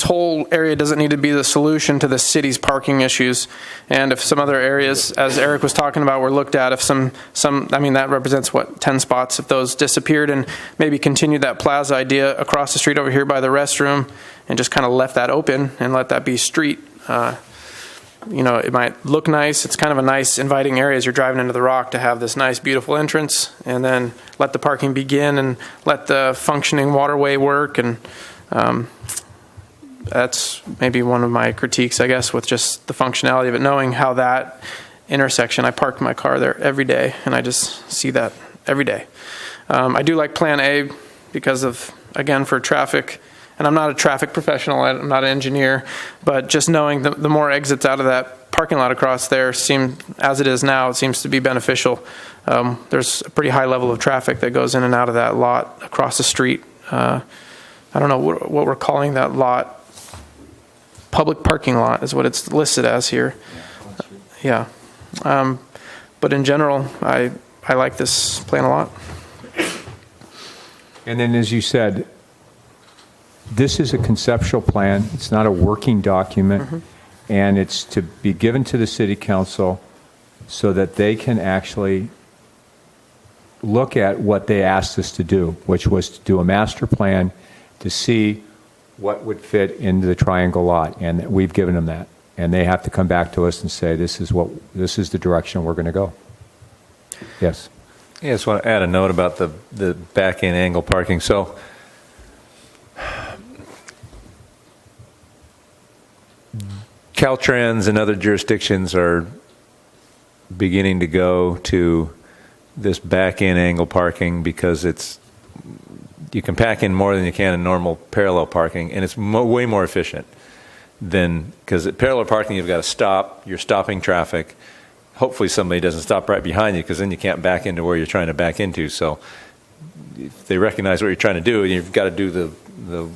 whole area doesn't need to be the solution to the city's parking issues. And if some other areas, as Eric was talking about, were looked at, if some that represents 10 spots, if those disappeared, and maybe continue that plaza idea across the street over here by the restroom and just kind of left that open and let that be street. it might look nice. It's kind of a nice, inviting area as you're driving into the rock to have this nice, beautiful entrance, and then let the parking begin and let the functioning waterway work. And that's maybe one of my critiques, I guess, with just the functionality of it, knowing how that intersection, I park my car there every day, and I just see that every day. I do like Plan A because of, again, for traffic. And I'm not a traffic professional, I'm not an engineer, but just knowing the more exits out of that parking lot across there as it is now, it seems to be beneficial. There's a pretty high level of traffic that goes in and out of that lot across the street. I don't know what we're calling that lot. Public parking lot is what it's listed as here. Yeah. But in general, I like this plan a lot. And then, as you said, this is a conceptual plan. It's not a working document. And it's to be given to the city council so that they can actually look at what they asked us to do, which was to do a master plan to see what would fit into the triangle lot. And we've given them that. And they have to come back to us and say, this is the direction we're going to go. Yes. Yeah, I just want to add a note about the back-end angle parking. So Caltrans and other jurisdictions are beginning to go to this back-end angle parking because you can pack in more than you can in normal parallel parking, and it's way more efficient than, because at parallel parking you've got to stop, you're stopping traffic. Hopefully somebody doesn't stop right behind you, because then you can't back into where you're trying to back into. So if they recognize what you're trying to do, you've got to do the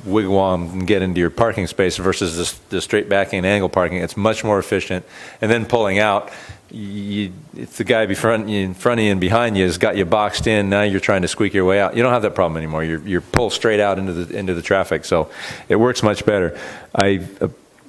wigwam and get into your parking space versus the straight backing angle parking. It's much more efficient. And then pulling out, if the guy in front of you and behind you has got you boxed in, now you're trying to squeak your way out. You don't have that problem anymore. You're pulled straight out into the traffic. So it works much better. I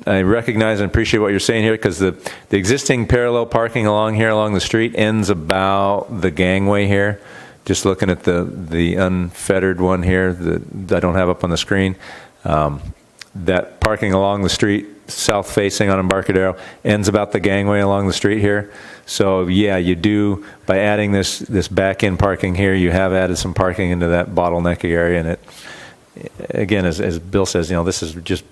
recognize and appreciate what you're saying here, because the existing parallel parking along the street ends about the gangway here. Just looking at the unfettered one here that I don't have up on the screen, that parking along the street, south facing on Embarcadero, ends about the gangway along the street here. So yeah, you do, by adding this back end parking here, you have added some parking into that bottleneck area. And it, again, as Bill says, this is just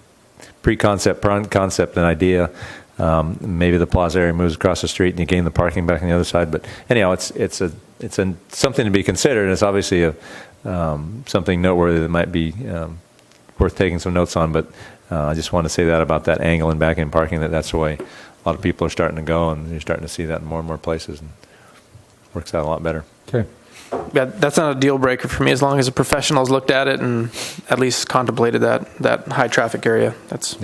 pre-concept, concept and idea. Maybe the plaza area moves across the street and you gain the parking back on the other side. But anyhow, it's something to be considered, and it's obviously something noteworthy that might be worth taking some notes on. But I just want to say that about that angle and back end parking, that's the way a lot of people are starting to go, and you're starting to see that in more and more places, and it works out a lot better. Okay. Yeah, that's not a deal breaker for me, as long as a professional's looked at it and at least contemplated that high traffic area. That's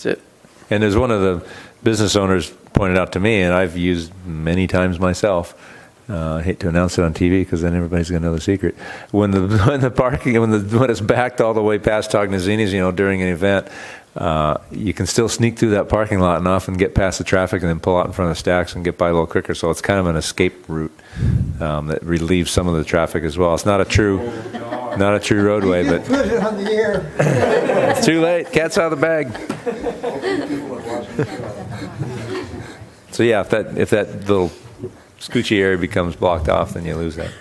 it. And as one of the business owners pointed out to me, and I've used many times myself, I hate to announce it on TV because then everybody's going to know the secret. When it's backed all the way past Tognazini's, during an event, you can still sneak through that parking lot and often get past the traffic and then pull out in front of the stacks and get by a little quicker. So it's kind of an escape route that relieves some of the traffic as well. It's not a true roadway, but Put it on the air. it's too late. Cat's out of the bag. So yeah, if that little scoochy area becomes blocked off, then you lose that.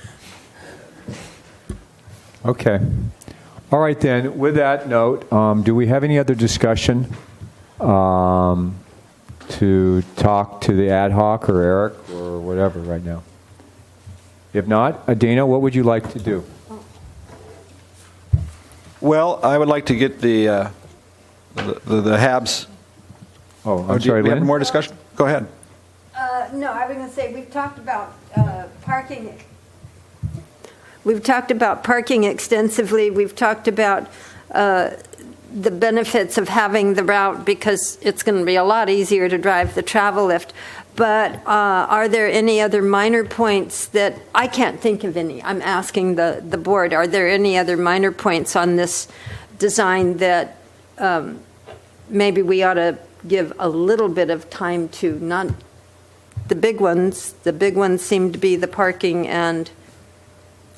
Okay. All right, then. With that note, do we have any other discussion to talk to the ad hoc or Eric or whatever right now? If not, Adina, what would you like to do? Well, I would like to get the HABs. Oh, I'm sorry, Do we have Lynn? more discussion? Go ahead. No, I was going to say, we've talked about parking. We've talked about parking extensively. We've talked about the benefits of having the route, because it's going to be a lot easier to drive the travel lift. But are there any other minor points that, I can't think of any. I'm asking the board, are there any other minor points on this design that maybe we ought to give a little bit of time to? Not the big ones. The big ones seem to be the parking and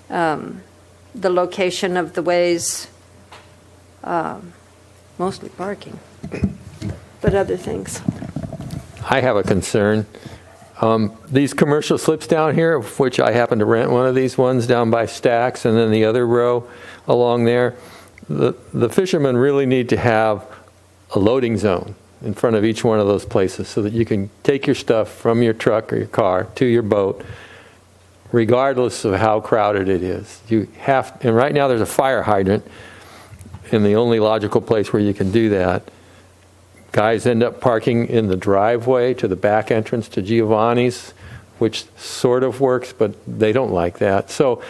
the location of the ways, mostly parking, but other things. I have a concern. These commercial slips down here, of which I happen to rent one of these ones down by Stacks and then the other row along there, the fishermen really need to have a loading zone in front of each one of those places so that you can take your stuff from your truck or your car to your boat, regardless of how crowded it is. And right now there's a fire hydrant in the only logical place where you can do that. Guys end up parking in the driveway to the back entrance to Giovanni's, which sort of works, but they don't like that. So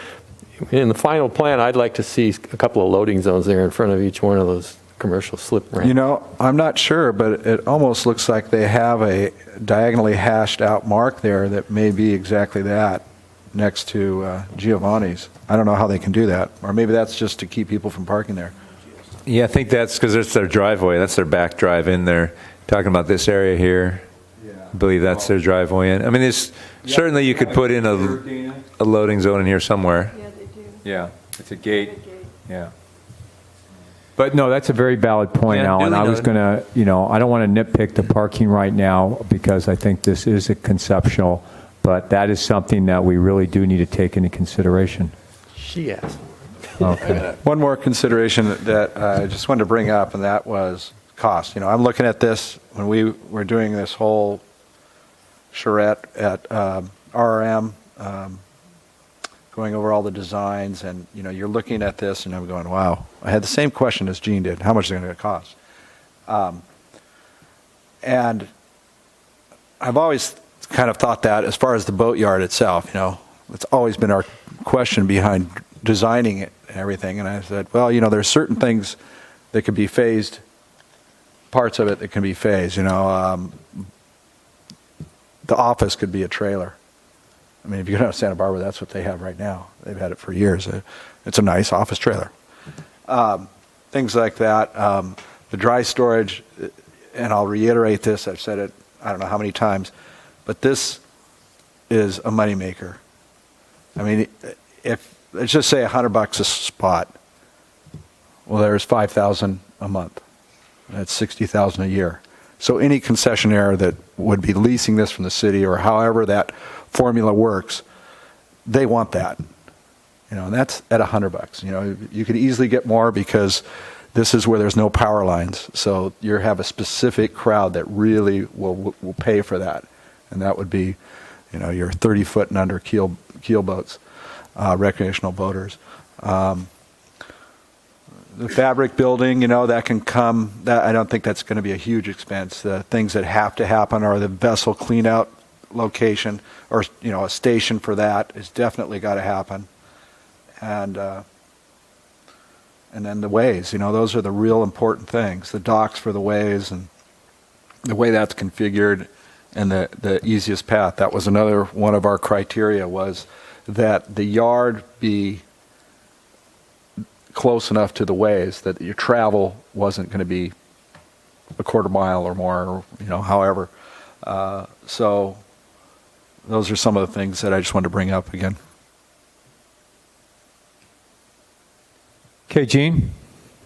in the final plan, I'd like to see a couple of loading zones there in front of each one of those commercial slip ramps. You know, I'm not sure, but it almost looks like they have a diagonally hashed out mark there that may be exactly that next to Giovanni's. I don't know how they can do that, or maybe that's just to keep people from parking there. Yeah, I think that's because it's their driveway. That's their back drive in there. Talking about this area here. I believe that's their driveway in. I mean, certainly you could put in a loading zone in here somewhere. Yeah, they do. Yeah, it's a gate. Yeah. But no, that's a very valid point, Yeah, Alan. duly I was noted. going to, I don't want to nitpick the parking right now because I think this is a conceptual, but that is something that we really do need to take into consideration. She asked. Okay. One more consideration that I just wanted to bring up, and that was cost. You know, I'm looking at this when we were doing this whole charrette at RRM, going over all the designs, and, you know, you're looking at this, and I'm going, wow. I had the same question as Gene did. How much is it going to cost? And I've always kind of thought that as far as the boatyard itself, you know, it's always been our question behind designing it and everything. And I said, well, you know, there's certain things that could be phased, parts of it that can be phased. You know, the office could be a trailer. I mean, if you go down to Santa Barbara, that's what they have right now. They've had it for years. It's a nice office trailer. Things like that. The dry storage, and I'll reiterate this, I've said it I don't know how many times, but this is a moneymaker. I mean, if let's just say $100 a spot, well, there's $5,000 a month. That's $60,000 a year. So any concessionaire that would be leasing this from the city, or however that formula works, they want that. You know, and that's at $100. You know, you could easily get more because this is where there's no power lines. So you have a specific crowd that really will pay for that, and that would be, you know, your 30-foot and under keel boats, recreational boaters. The fabric building, you know, that can come. That I don't think that's going to be a huge expense. The things that have to happen are the vessel clean-out location, or, you know, a station for that is definitely got to happen. And then the ways, you know, those are the real important things. The docks for the ways and the way that's configured, and the easiest path. That was another one of our criteria, was that the yard be close enough to the ways that your travel wasn't going to be a quarter mile or more, or, you know, however. So those are some of the things that I just wanted to bring up again. Okay, Gene?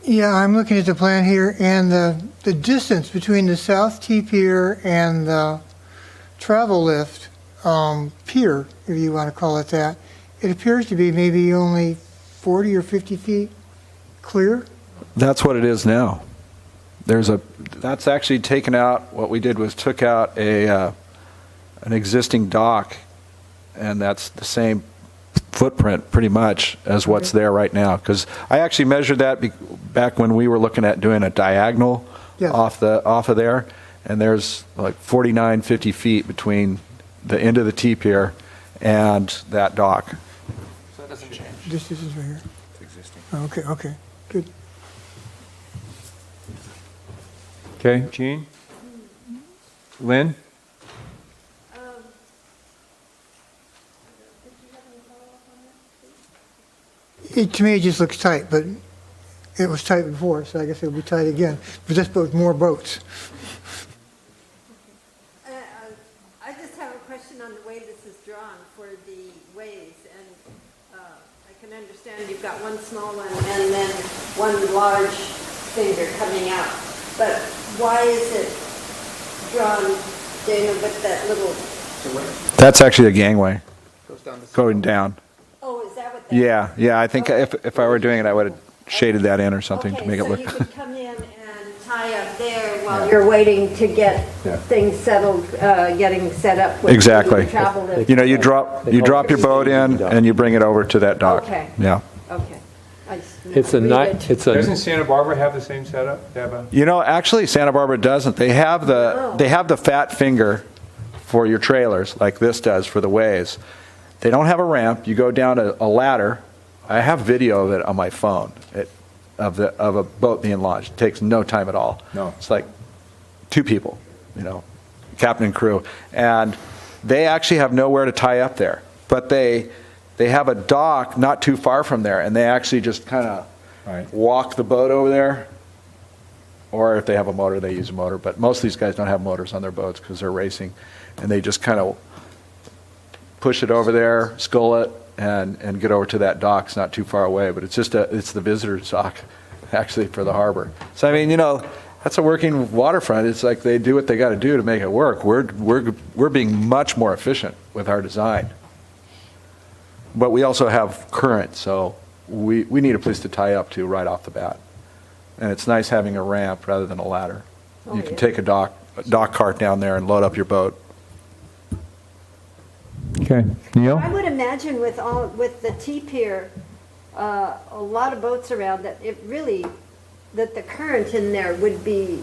Yeah, I'm looking at the plan here, and the distance between the South T Pier and the travel lift pier, if you want to call it that, it appears to be maybe only 40 or 50 feet clear. That's what it is now. That's actually taken out. What we did was took out an existing dock, and that's the same footprint pretty much as what's there right now. Because I actually measured that back when we were looking at doing a diagonal off of there, and there's like 49, 50 feet between the end of the T pier and that dock. So that doesn't change. This is right here. It's existing. Okay, good. Okay, Gene? Lynn? To me, it just looks tight, but it was tight before, so I guess it'll be tight again. But this boat, more boats. I just have a question on the way this is drawn for the ways, and I can understand you've got one small one and then one large finger coming out. But why is it drawn Dana, with that little, That's actually a gangway going down. oh, is that what that? Yeah, I think if I were doing it, I would have shaded that in or something to make it look. Okay, so you could come in and tie up there while you're waiting to get things settled, getting set up with Exactly. the travel lift. You know, you drop your boat in and you bring it over to that dock. Okay. Yeah. Okay. I just It's a read nice, it. Doesn't Santa Barbara have the same setup? They have a- You know, actually, Santa Barbara doesn't. They have the fat finger for your trailers, like this does for the ways. They don't have a ramp. You go down a ladder. I have video of it on my phone of a boat being launched. It takes no time at all. No. It's like 2 people, captain and crew, and they actually have nowhere to tie up there. But they have a dock not too far from there, and they actually just kind of Right. walk the boat over there. Or if they have a motor, they use a motor. But most of these guys don't have motors on their boats because they're racing. And they just kind of push it over there, scull it, and get over to that dock. It's not too far away, but it's the visitor's dock, actually, for the harbor. So, I mean, that's a working waterfront. It's like they do what they got to do to make it work. We're being much more efficient with our design. But we also have current, so we need a place to tie up to right off the bat. And it's nice having a ramp rather than a ladder. You can take a dock cart down there and load up your boat. Okay. Neil? I would imagine with the T-pier, a lot of boats around, that the current in there would be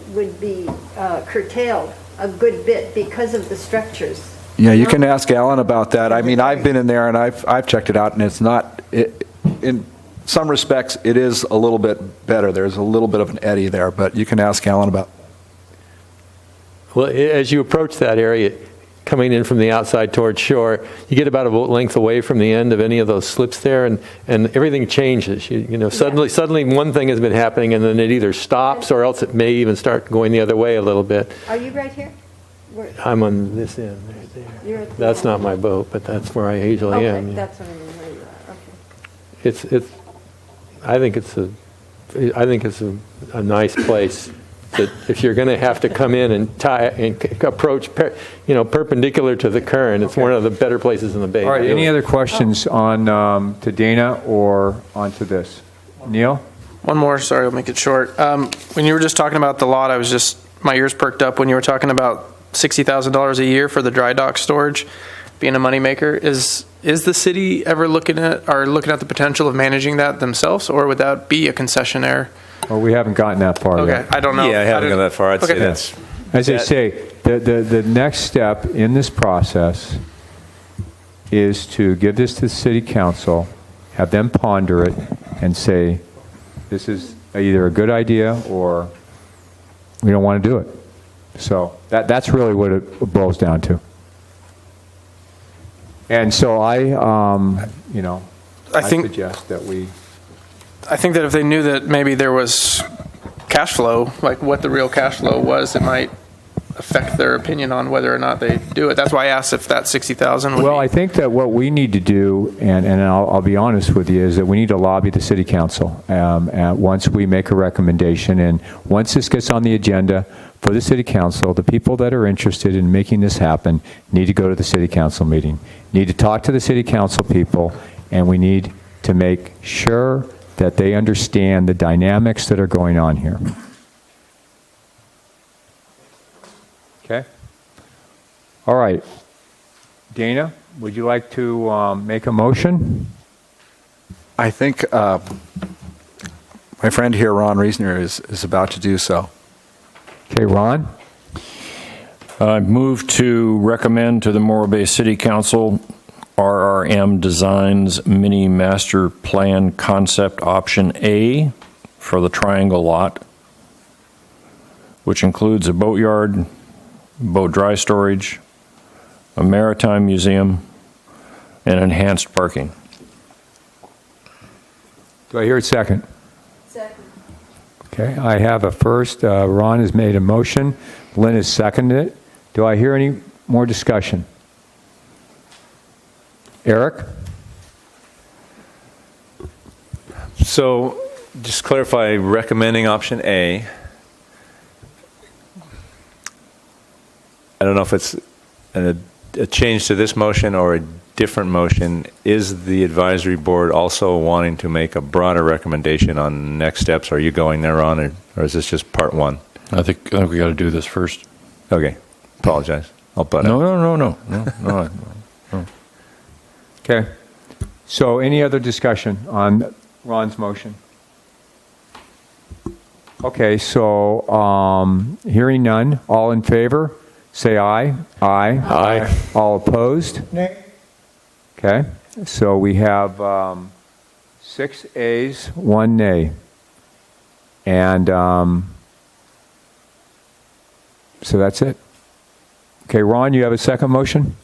curtailed a good bit because of the structures. Yeah, you can ask Alan about that. I mean, I've been in there and I've checked it out, and it's not. In some respects, it is a little bit better. There's a little bit of an eddy there, but you can ask Alan about. well, as you approach that area, coming in from the outside towards shore, you get about a boat length away from the end of any of those slips there, and everything changes. Suddenly one thing has been happening, and then it either stops or else it may even start going the other way a little bit. Are you right here? I'm on this end right there. You're at the That's end. not my boat, but that's where I usually am. Okay, yeah. that's what I mean, where you are, okay. I think it's a nice place that if you're going to have to come in and approach perpendicular to the current, it's one of the better places in the bay. All right, any other questions on to Dana or onto this? Neil? One more, sorry, I'll make it short. When you were just talking about the lot, my ears perked up when you were talking about $60,000 a year for the dry dock storage being a moneymaker. Is the city ever looking at the potential of managing that themselves, or would that be a concessionaire? Well, we haven't gotten that far Okay, yet. I don't know. Yeah, I haven't gone that far. I'd say Okay. that's. As I that- say, the next step in this process is to give this to the city council, have them ponder it, and say, this is either a good idea or we don't want to do it. So that's really what it boils down to. And so I think- suggest that we. I think that if they knew that maybe there was cash flow, like what the real cash flow was, it might affect their opinion on whether or not they do it. That's why I asked if that 60,000 would Well, be. I think that what we need to do, and I'll be honest with you, is that we need to lobby the city council once we make a recommendation. And once this gets on the agenda for the city council, the people that are interested in making this happen need to go to the city council meeting, need to talk to the city council people, and we need to make sure that they understand the dynamics that are going on here. Okay? All right. Dana, would you like to make a motion? I think my friend here, Ron Reesner, is about to do so. Okay, Ron? I move to recommend to the Morro Bay City Council RRM Designs Mini Master Plan Concept Option A for the Triangle Lot, which includes a boatyard, boat dry storage, a maritime museum, and enhanced parking. Do I hear a second? Second. Okay, I have a first. Ron has made a motion. Lynn has seconded it. Do I hear any more discussion? Eric? So, just clarify, recommending option A. I don't know if it's a change to this motion or a different motion. Is the advisory board also wanting to make a broader recommendation on next steps? Are you going there, Ron, or is this just part one? I think we got to do this first. Okay. Apologize. I'll butt in. No. Okay. So any other discussion on Ron's motion? Okay, so hearing none, all in favor, say aye. Aye. Aye. All opposed? Nay. Okay, so we have 6 ayes, 1 nay. And so that's it. Okay, Ron, you have a second motion?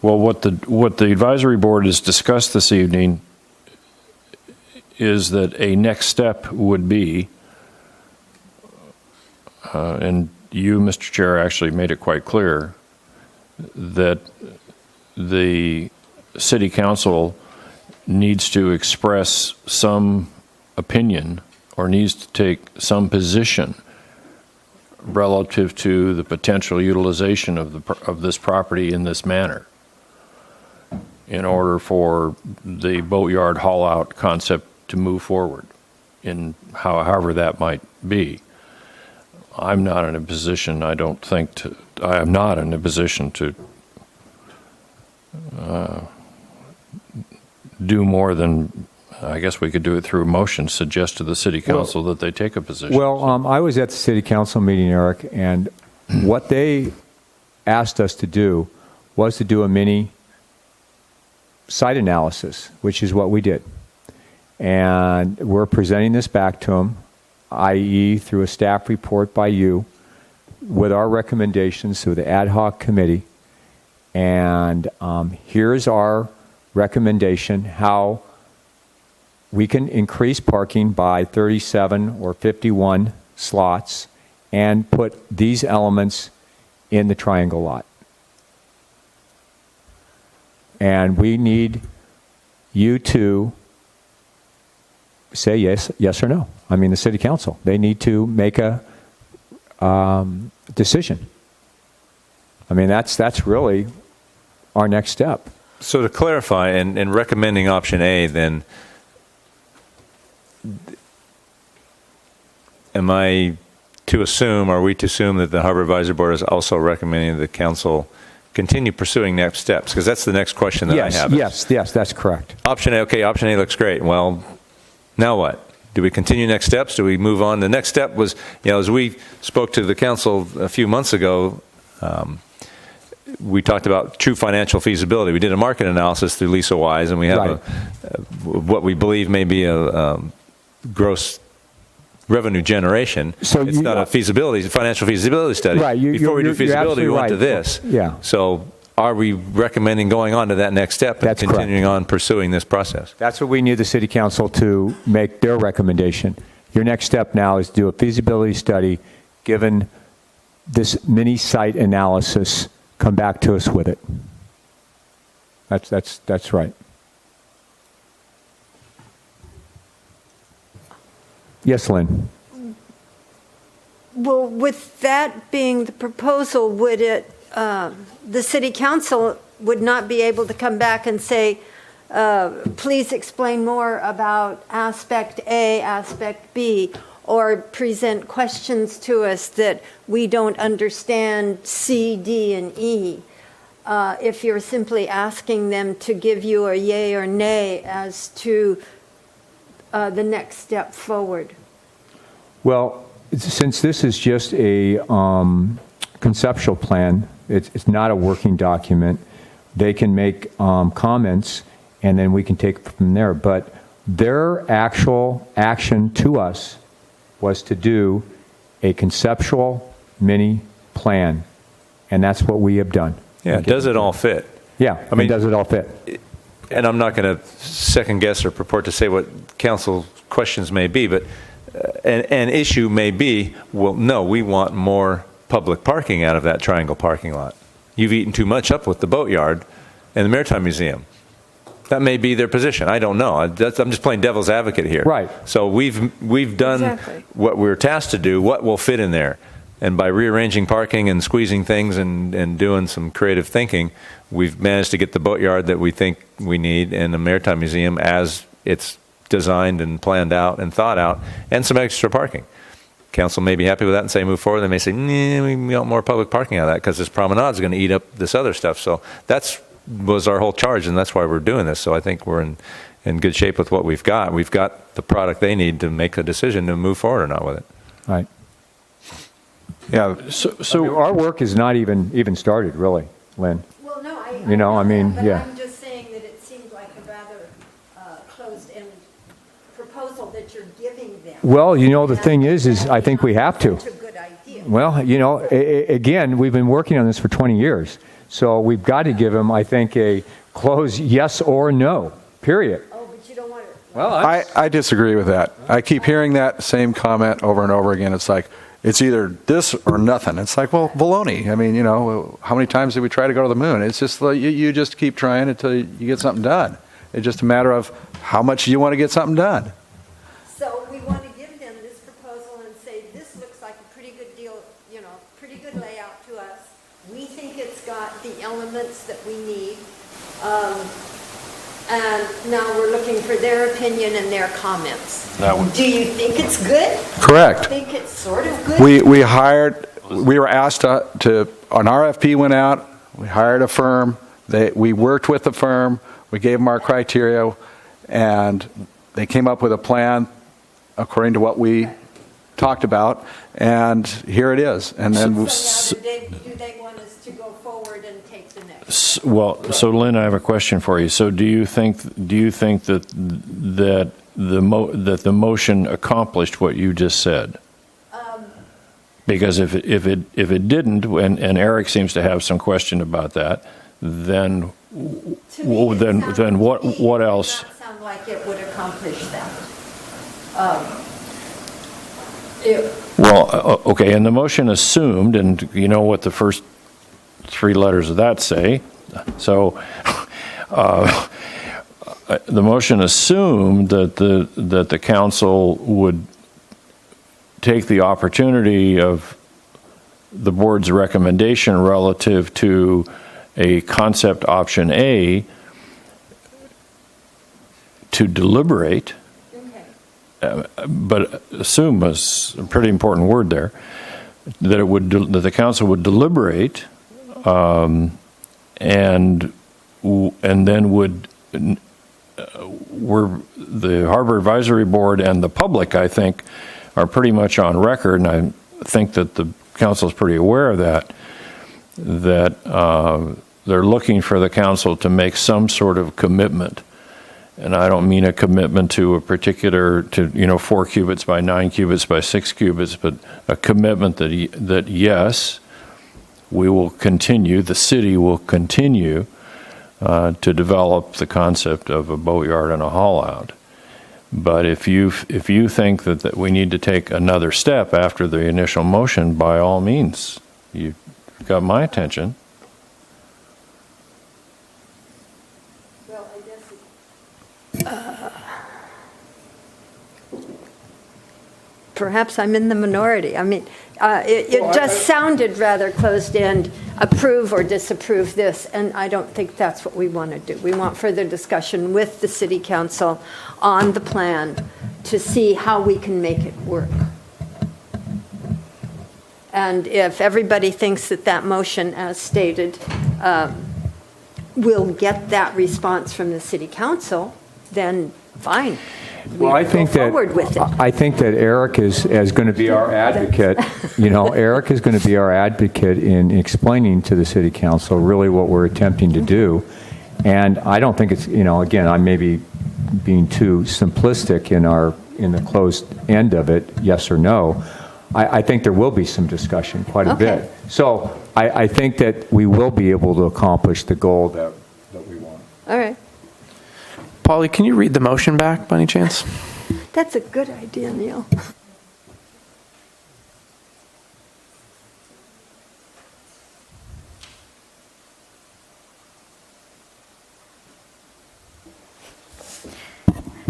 Well, what the advisory board has discussed this evening is that a next step would be, and you, Mr. Chair, actually made it quite clear, that the city council needs to express some opinion or needs to take some position relative to the potential utilization of this property in this manner, in order for the boatyard haul-out concept to move forward, in however that might be. I'm not in a position, I am not in a position to do more than, I guess we could do it through a motion, suggest to the city council that they take a position. Well, I was at the city council meeting, Eric, and what they asked us to do was to do a mini site analysis, which is what we did. And we're presenting this back to them, i.e. through a staff report by you, with our recommendations to the ad hoc committee. And here's our recommendation, how we can increase parking by 37 or 51 slots and put these elements in the triangle lot. And we need you to say yes or no. I mean, the city council, they need to make a decision. I mean, that's really our next step. So to clarify, and recommending option A, then, are we to assume that the Harbor Advisory Board is also recommending the council continue pursuing next steps? Because that's the next question that I have. Yes, that's correct. Option A, okay, option A looks great. Well, now what? Do we continue next steps? Do we move on? The next step was, as we spoke to the council a few months ago, we talked about true financial feasibility. We did a market analysis through Lisa Wise, and we have what we believe may be a gross revenue generation. So it's not a financial feasibility study. Right. Before we do feasibility, we went to this. Yeah. So are we recommending going on to that next step and continuing on pursuing this process? That's what we need the city council to make their recommendation. Your next step now is to do a feasibility study, given this mini site analysis, come back to us with it. That's right. Yes, Lynn. Well, with that being the proposal, would it, the city council would not be able to come back and say, please explain more about aspect A, aspect B, or present questions to us that we don't understand C, D, and E, if you're simply asking them to give you a yay or nay as to the next step forward? Well, since this is just a conceptual plan, it's not a working document, they can make comments and then we can take it from there. But their actual action to us was to do a conceptual mini plan And that's what we have done. Yeah, does it all fit? Yeah, I mean, does it all fit? And I'm not going to second guess or purport to say what council questions may be, but an issue may be, well, no, we want more public parking out of that triangle parking lot. You've eaten too much up with the boatyard and the Maritime Museum. That may be their position. I don't know. I'm just playing devil's advocate here. Right. So we've done Exactly. what we're tasked to do, what will fit in there. And by rearranging parking and squeezing things and doing some creative thinking, we've managed to get the boatyard that we think we need and the Maritime Museum as it's designed and planned out and thought out, and some extra parking. Council may be happy with that and say move forward. They may say, nah, we want more public parking out of that because this promenade is going to eat up this other stuff. So that was our whole charge, and that's why we're doing this. So I think we're in good shape with what we've got. We've got the product they need to make a decision to move forward or not with it. Right. Yeah. So Our work is not even started, really, Lynn. Well, no, I You know, I mean, but yeah. I'm just saying that it seems like a rather closed-end proposal that you're giving them. Well, you know, the thing is I think we have to. Such a good idea. Well, you know, again, we've been working on this for 20 years. So we've got to give them, I think, a closed yes or no, period. Oh, but you don't want to. Well, I disagree with that. I keep hearing that same comment over and over again. It's like, it's either this or nothing. It's like, well, baloney. I mean, you know, how many times did we try to go to the moon? It's just like you just keep trying until you get something done. It's just a matter of how much you want to get something done. So we want to give them this proposal and say, this looks like a pretty good deal, you know, pretty good layout to us. We think it's got the elements that we need. And now we're looking for their opinion and their comments. Do you think it's good? Correct. Think it's sort of good? We were asked to, an RFP went out, we hired a firm, we worked with the firm, we gave them our criteria, and they came up with a plan according to what we talked about, and here it is. And then, So now do they want us to go forward and take the next? Well, so Lynn, I have a question for you. So do you think that the motion accomplished what you just said? Because if it didn't, and Eric seems to have some question about that, then what else? It does not sound like it would accomplish that. Well, okay, and the motion assumed, and you know what the first three letters of that say. So the motion assumed that the council would take the opportunity of the board's recommendation relative to a concept option A to deliberate. But assume was a pretty important word there, that the council would deliberate, and then would the Harbor Advisory Board and the public, I think, are pretty much on record, and I think that the council is pretty aware of that they're looking for the council to make some sort of commitment. And I don't mean a commitment to a particular, 4 cubits by 9 cubits by 6 cubits, but a commitment that yes, we will continue, the city will continue to develop the concept of a boatyard and a haul out. But if you think that we need to take another step after the initial motion, by all means, you've got my attention. Well, I guess perhaps I'm in the minority. I mean, it just sounded rather closed-end, approve or disapprove this, and I don't think that's what we want to do. We want further discussion with the city council on the plan to see how we can make it work. And if everybody thinks that motion, as stated, will get that response from the city council, then fine. Well, I think go forward with it. I think that Eric is going to be our advocate. Eric is going to be our advocate in explaining to the city council really what we're attempting to do. And I don't think it's, again, I may be being too simplistic in the closed end of it, yes or no. I think there will be some discussion, quite a Okay. bit. So I think that we will be able to accomplish the goal that we want. All right. Polly, can you read the motion back by any chance? That's a good idea, Neil.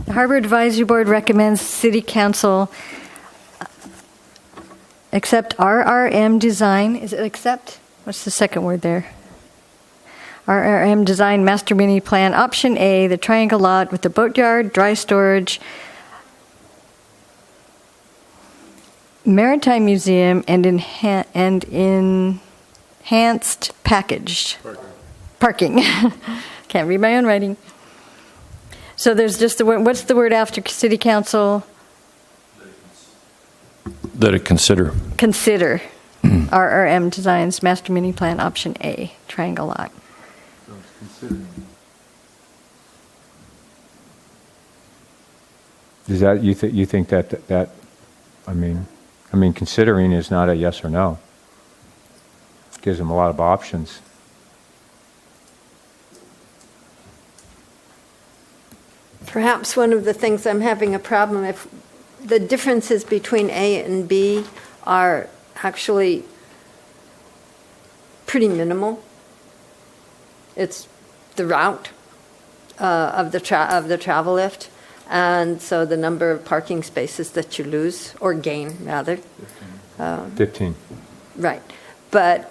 The Harbor Advisory Board recommends City Council accept RRM Design. Is it accept? What's the second word there? RRM Design Master Mini Plan Option A, the triangle lot with the boatyard, dry storage, Maritime Museum, and enhanced packaged parking. Can't read my own writing. So there's just the word, what's the word after City Council? That it consider. Consider RRM Designs Master Mini Plan Option A, triangle lot. Is that, you think that, I mean, considering is not a yes or no. Gives them a lot of options. Perhaps one of the things I'm having a problem, if the differences between A and B are actually pretty minimal. It's the route of the travel lift, and so the number of parking spaces that you lose, or gain, rather. 15. Right. But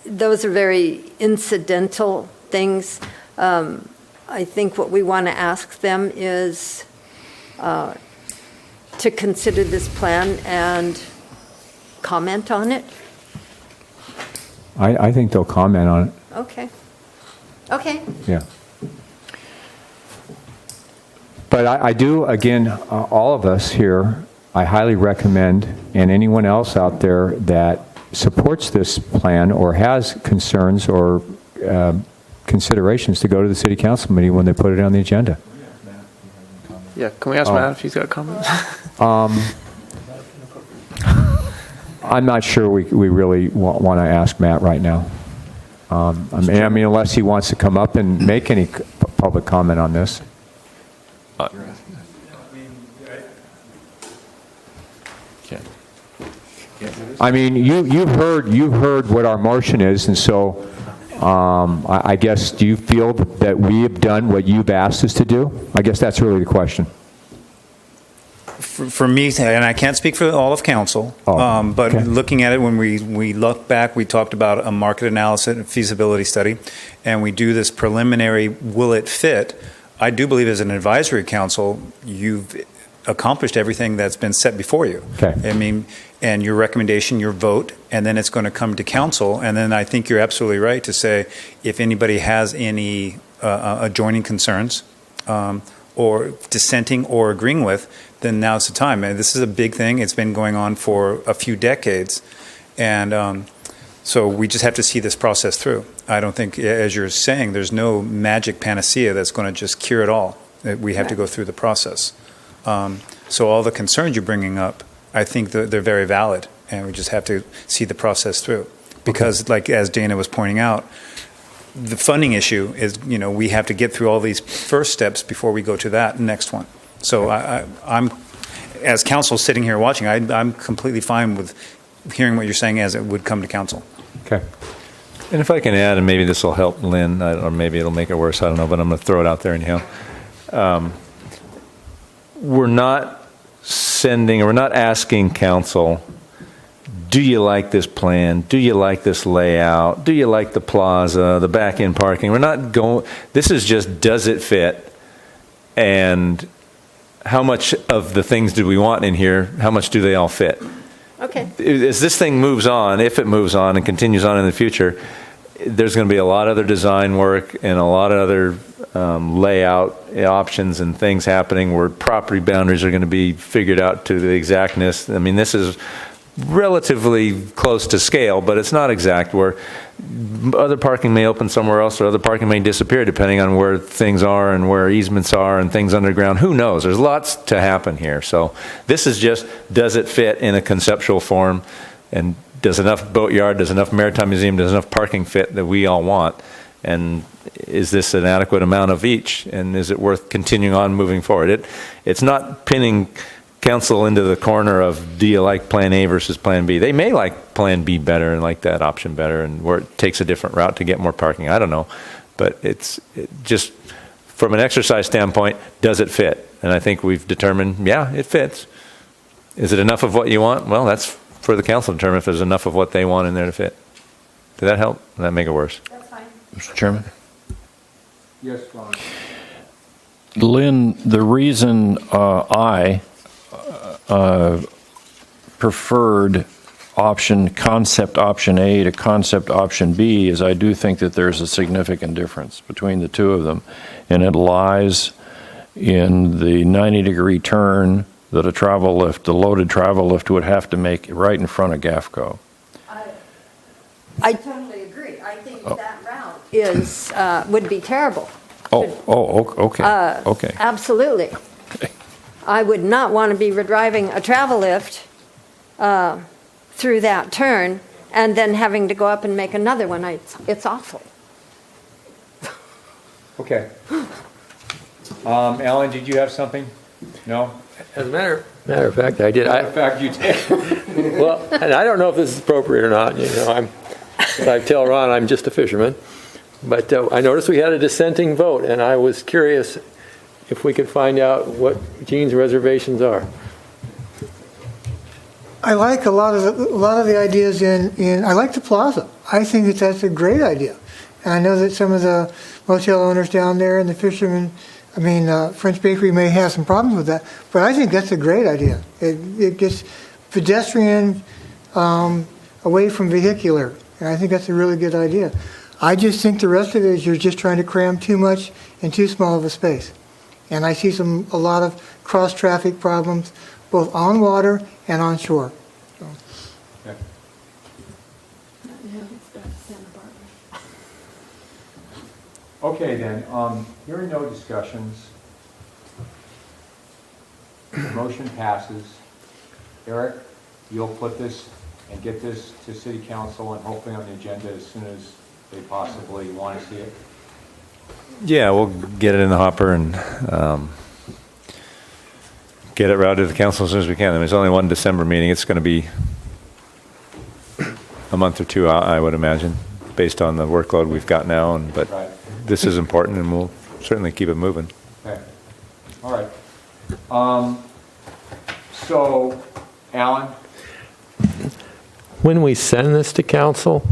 those are very incidental things. I think what we want to ask them is to consider this plan and comment on it. I think they'll comment on it, Okay. Okay. yeah. But I do, again, all of us here, I highly recommend, and anyone else out there that supports this plan or has concerns or considerations, to go to the city council meeting when they put it on the agenda. Yeah, can we ask Matt if he's got comments? I'm not sure we really want to ask Matt right now. I mean, unless he wants to come up and make any public comment on this. I mean, you've heard what our motion is, and so I guess, do you feel that we have done what you've asked us to do? I guess that's really the question. For me, and I can't speak for all of council, but okay. Looking at it, when we look back, we talked about a market analysis and feasibility study, and we do this preliminary, will it fit? I do believe as an advisory council, you've accomplished everything that's been set before you. Okay. I mean, and your recommendation, your vote, and then it's going to come to council, and then I think you're absolutely right to say if anybody has any adjoining concerns or dissenting or agreeing with, then now's the time. And this is a big thing. It's been going on for a few decades. And so we just have to see this process through. I don't think, as you're saying, there's no magic panacea that's going to just cure it all. We have to go through the process. So all the concerns you're bringing up, I think they're very valid. And we just have to see the process through. Because, like as Dana was pointing out, the funding issue is, we have to get through all these first steps before we go to that next one. So I'm, as council sitting here watching, I'm completely fine with hearing what you're saying as it would come to council. Okay. And if I can add, and maybe this will help Lynn, or maybe it'll make it worse, I don't know, but I'm going to throw it out there anyhow. We're not asking council, do you like this plan? Do you like this layout? Do you like the plaza, the back-end parking? We're not going, this is just, does it fit? And how much of the things do we want in here, how much do they all fit? Okay. As this thing moves on, if it moves on and continues on in the future, there's going to be a lot of other design work and a lot of other layout options and things happening where property boundaries are going to be figured out to the exactness. I mean, this is relatively close to scale, but it's not exact, where other parking may open somewhere else or other parking may disappear depending on where things are and where easements are and things underground. Who knows? There's lots to happen here. So this is just, does it fit in a conceptual form, and does enough boatyard, does enough maritime museum, does enough parking fit that we all want? And is this an adequate amount of each? And is it worth continuing on moving forward? It's not pinning council into the corner of, do you like plan A versus plan B? They may like plan B better and like that option better, and where it takes a different route to get more parking. I don't know. But it just, from an exercise standpoint, does it fit? And I think we've determined, yeah, it fits. Is it enough of what you want? Well, that's for the council to determine if there's enough of what they want in there to fit. Did that help? Did that make it worse? That's fine. Mr. Chairman? Yes, Ron. Lynn, the reason I preferred concept option A to concept option B is I do think that there's a significant difference between the two of them, and it lies in the 90-degree turn that the loaded travel lift would have to make right in front of GAFCO. I totally agree. I think that route would be terrible. Okay. Absolutely. I would not want to be driving a travel lift through that turn and then having to go up and make another one. It's awful. Okay. Alan, did you have something? No? As a matter of fact, I did. In fact, you did. Well, and I don't know if this is appropriate or not. I tell Ron I'm just a fisherman. But I noticed we had a dissenting vote, and I was curious if we could find out what Gene's reservations are. I like a lot of the ideas in. I like the plaza. I think that's a great idea, and I know that some of the motel owners down there and the fishermen, French Bakery may have some problems with that, but I think that's a great idea. It gets pedestrian away from vehicular, and I think that's a really good idea. I just think the rest of it is you're just trying to cram too much in too small of a space. And I see a lot of cross-traffic problems, both on water and on shore. Okay. Okay, then, hearing no discussions, the motion passes. Eric, you'll put this and get this to City Council and hopefully on the agenda as soon as they possibly want to see it. Yeah, we'll get it in the hopper and get it routed to the council as soon as we can. There's only one December meeting. It's going to be a month or two out, I would imagine, based on the workload we've got now. But Right. this is important, and we'll certainly keep it moving. Okay. All right. So, Alan? When we send this to council,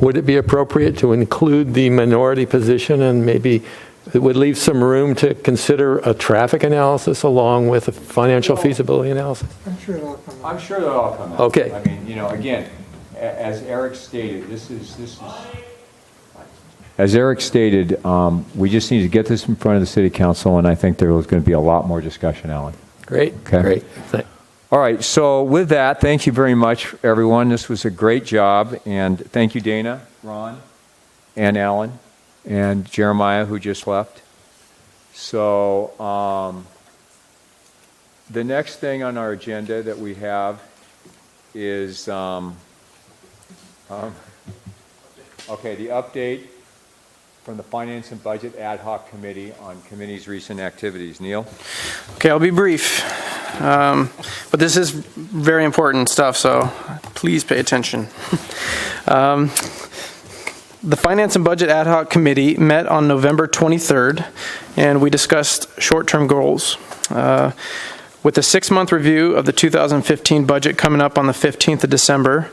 would it be appropriate to include the minority position, and maybe it would leave some room to consider a traffic analysis along with a financial feasibility analysis? I'm sure it'll come out. I'm sure that'll all come out. Okay. I mean, again, as Eric stated, this is. As Eric stated, we just need to get this in front of the City Council, and I think there was going to be a lot more discussion, Alan. Great, Okay. great. All right, so with that, thank you very much, everyone. This was a great job, and thank you, Dana, Ron, and Alan, and Jeremiah, who just left. So the next thing on our agenda that we have is, the update from the Finance and Budget Ad Hoc Committee on committee's recent activities. Neil? Okay, I'll be brief. But this is very important stuff, so please pay attention. The Finance and Budget Ad Hoc Committee met on November 23rd, and we discussed short-term goals. With the 6-month review of the 2015 budget coming up on the 15th of December,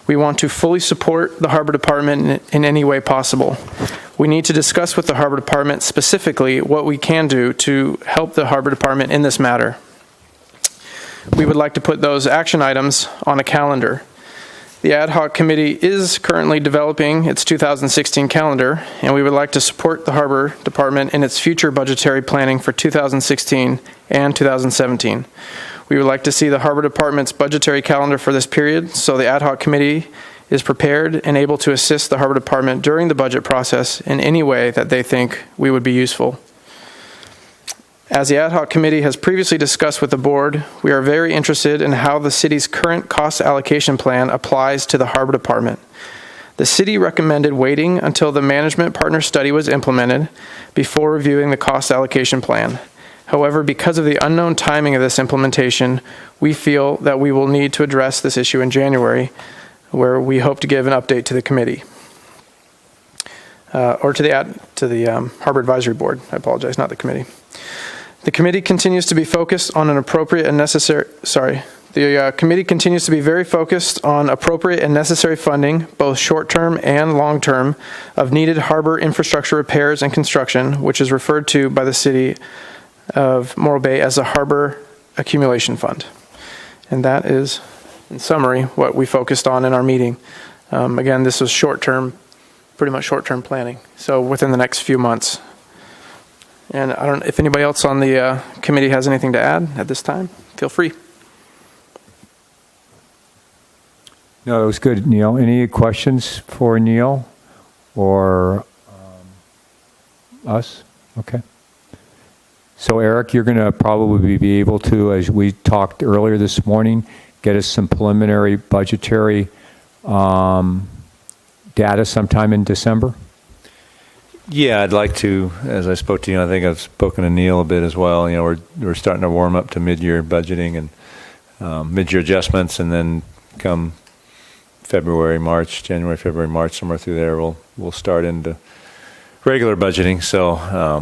we want to fully support the Harbor Department in any way possible. We need to discuss with the Harbor Department specifically what we can do to help the Harbor Department in this matter. We would like to put those action items on a calendar. The Ad Hoc Committee is currently developing its 2016 calendar, and we would like to support the Harbor Department in its future budgetary planning for 2016 and 2017. We would like to see the Harbor Department's budgetary calendar for this period, so the Ad Hoc Committee is prepared and able to assist the Harbor Department during the budget process in any way that they think we would be useful. As the ad hoc committee has previously discussed with the board, we are very interested in how the city's current cost allocation plan applies to the harbor department. The city recommended waiting until the management partner study was implemented before reviewing the cost allocation plan. However, because of the unknown timing of this implementation, we feel that we will need to address this issue in January, where we hope to give an update to the committee. Or to the Harbor Advisory Board. I apologize, not the committee. The committee continues to be focused on an appropriate and necessary, The committee continues to be very focused on appropriate and necessary funding, both short-term and long-term, of needed harbor infrastructure repairs and construction, which is referred to by the city of Morro Bay as a Harbor Accumulation Fund. And that is, in summary, what we focused on in our meeting. Again, this was short-term, pretty much short-term planning, so within the next few months. And I don't know if anybody else on the committee has anything to add at this time. Feel free. No, it was good, Neil. Any questions for Neil or us? Okay. So, Eric, you're going to probably be able to, as we talked earlier this morning, get us some preliminary budgetary data sometime in December? Yeah, I'd like to. As I spoke to you, I think I've spoken to Neil a bit as well. You know, we're starting to warm up to mid-year budgeting and mid-year adjustments, and then come January, February, March, somewhere through there, we'll start into regular budgeting. So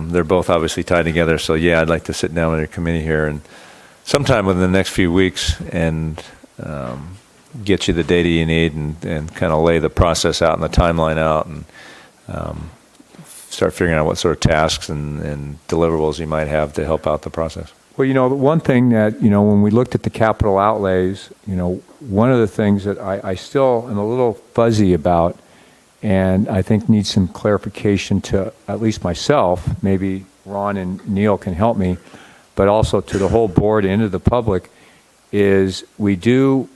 they're both obviously tied together. So yeah, I'd like to sit down with your committee here and sometime within the next few weeks and get you the data you need and kind of lay the process out and the timeline out and start figuring out what sort of tasks and deliverables you might have to help out the process. Well, you know, the one thing that, you know, when we looked at the capital outlays, you know, one of the things that I still am a little fuzzy about and I think needs some clarification to at least myself, maybe Ron and Neil can help me, but also to the whole board and to the public, is do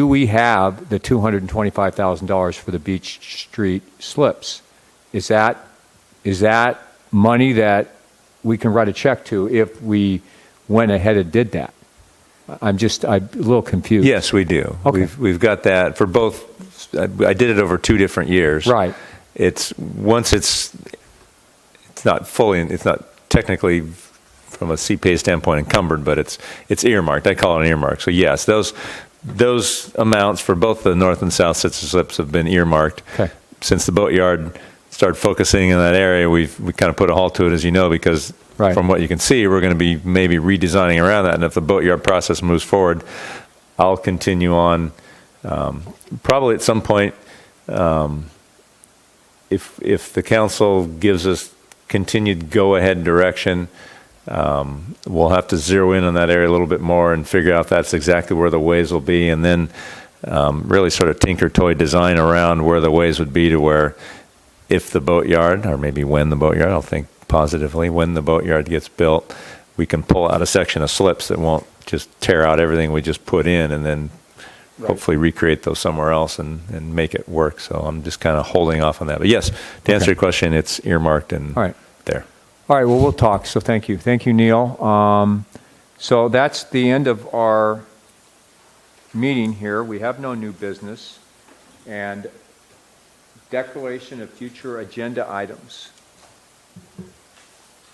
we have the $225,000 for the Beach Street slips? Is that money that we can write a check to if we went ahead and did that? I'm a little confused. Yes, we do. Okay. We've got that for both. I did it over 2 different years. Right. It's not technically from a CPA standpoint encumbered, but it's earmarked. I call it an earmark. So yes, those amounts for both the north and south sets of slips have been earmarked. Okay. Since the boatyard started focusing in that area, we kind of put a halt to it, as you know, because Right. from what you can see, we're going to be maybe redesigning around that. And if the boatyard process moves forward, I'll continue on. Probably at some point, if the council gives us continued go-ahead direction, we'll have to zero in on that area a little bit more and figure out that's exactly where the ways will be, and then really sort of tinker toy design around where the ways would be to where if the boatyard, or maybe when the boatyard, I'll think positively, when the boatyard gets built, we can pull out a section of slips that won't just tear out everything we just put in and then hopefully recreate those somewhere else and make it work. So I'm just kind of holding off on that. But yes, to answer your question, it's earmarked and All right. there. All right, well, we'll talk. So thank you. Thank you, Neil. So that's the end of our meeting here. We have no new business. And declaration of future agenda items.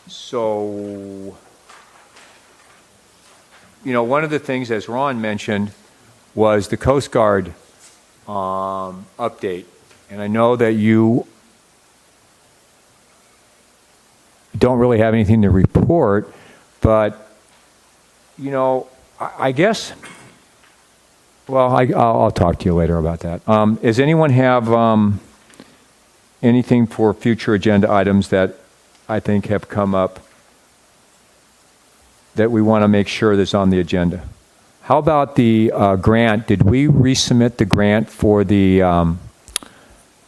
So, you know, one of the things, as Ron mentioned, was the Coast Guard update. And I know that you don't really have anything to report, but, you know, I guess, well, I'll talk to you later about that. Does anyone have anything for future agenda items that I think have come up that we want to make sure that's on the agenda? How about the grant? Did we resubmit the grant for the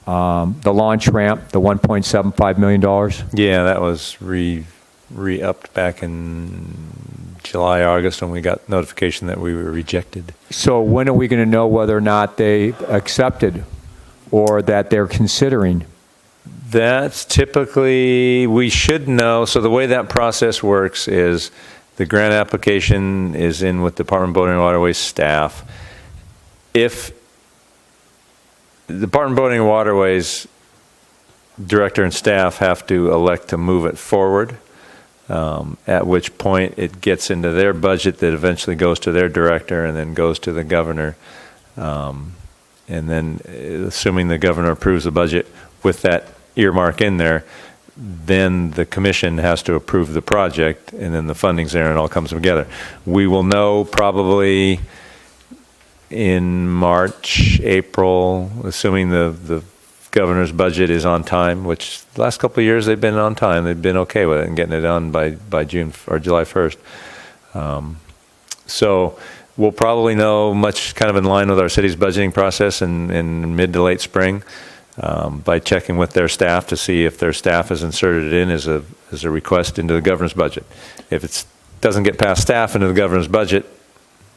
launch ramp, the $1.75 million? Yeah, that was re-upped back in July, August, when we got notification that we were rejected. So when are we going to know whether or not they accepted or that they're considering? That's typically, we should know, so the way that process works is the grant application is in with Department of Boating and Waterways staff. If the Department of Boating and Waterways director and staff have to elect to move it forward, at which point it gets into their budget that eventually goes to their director and then goes to the governor. And then, assuming the governor approves the budget with that earmark in there, then the commission has to approve the project, and then the funding's there and it all comes together. We will know probably in March, April, assuming the governor's budget is on time, which the last couple of years they've been on time. They've been okay with it and getting it done by June or July 1st. So we'll probably know much kind of in line with our city's budgeting process in mid to late spring by checking with their staff to see if their staff has inserted it in as a request into the governor's budget. If it doesn't get past staff into the governor's budget,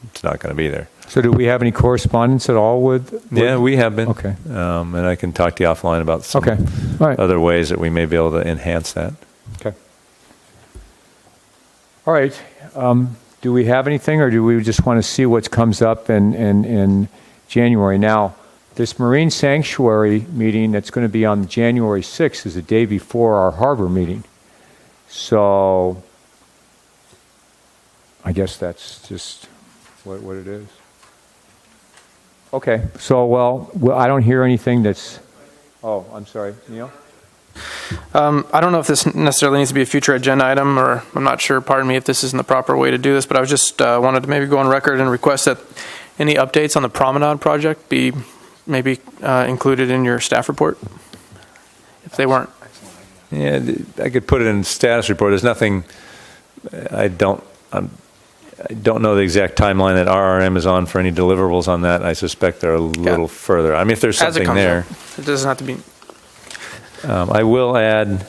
it's not going to be there. So do we have any correspondence at all with? Yeah, we have been. Okay. And I can talk to you offline about some Okay. All right. other ways that we may be able to enhance that. Okay. All right. Do we have anything, or do we just want to see what comes up in January? Now, this Marine Sanctuary meeting that's going to be on January 6th is the day before our harbor meeting. So I guess that's just what it is. Okay. So, well, I don't hear anything that's... Oh, I'm sorry. Neil? I don't know if this necessarily needs to be a future agenda item, or I'm not sure, pardon me, if this isn't the proper way to do this, but I was just wanted to maybe go on record and request that any updates on the Promenade project be maybe included in your staff report, if they weren't. Yeah, I could put it in status report. There's nothing, I don't know the exact timeline that RRM is on for any deliverables on that. I suspect they're a little further. I mean, if there's As it something comes there. up. It doesn't have to be. I will add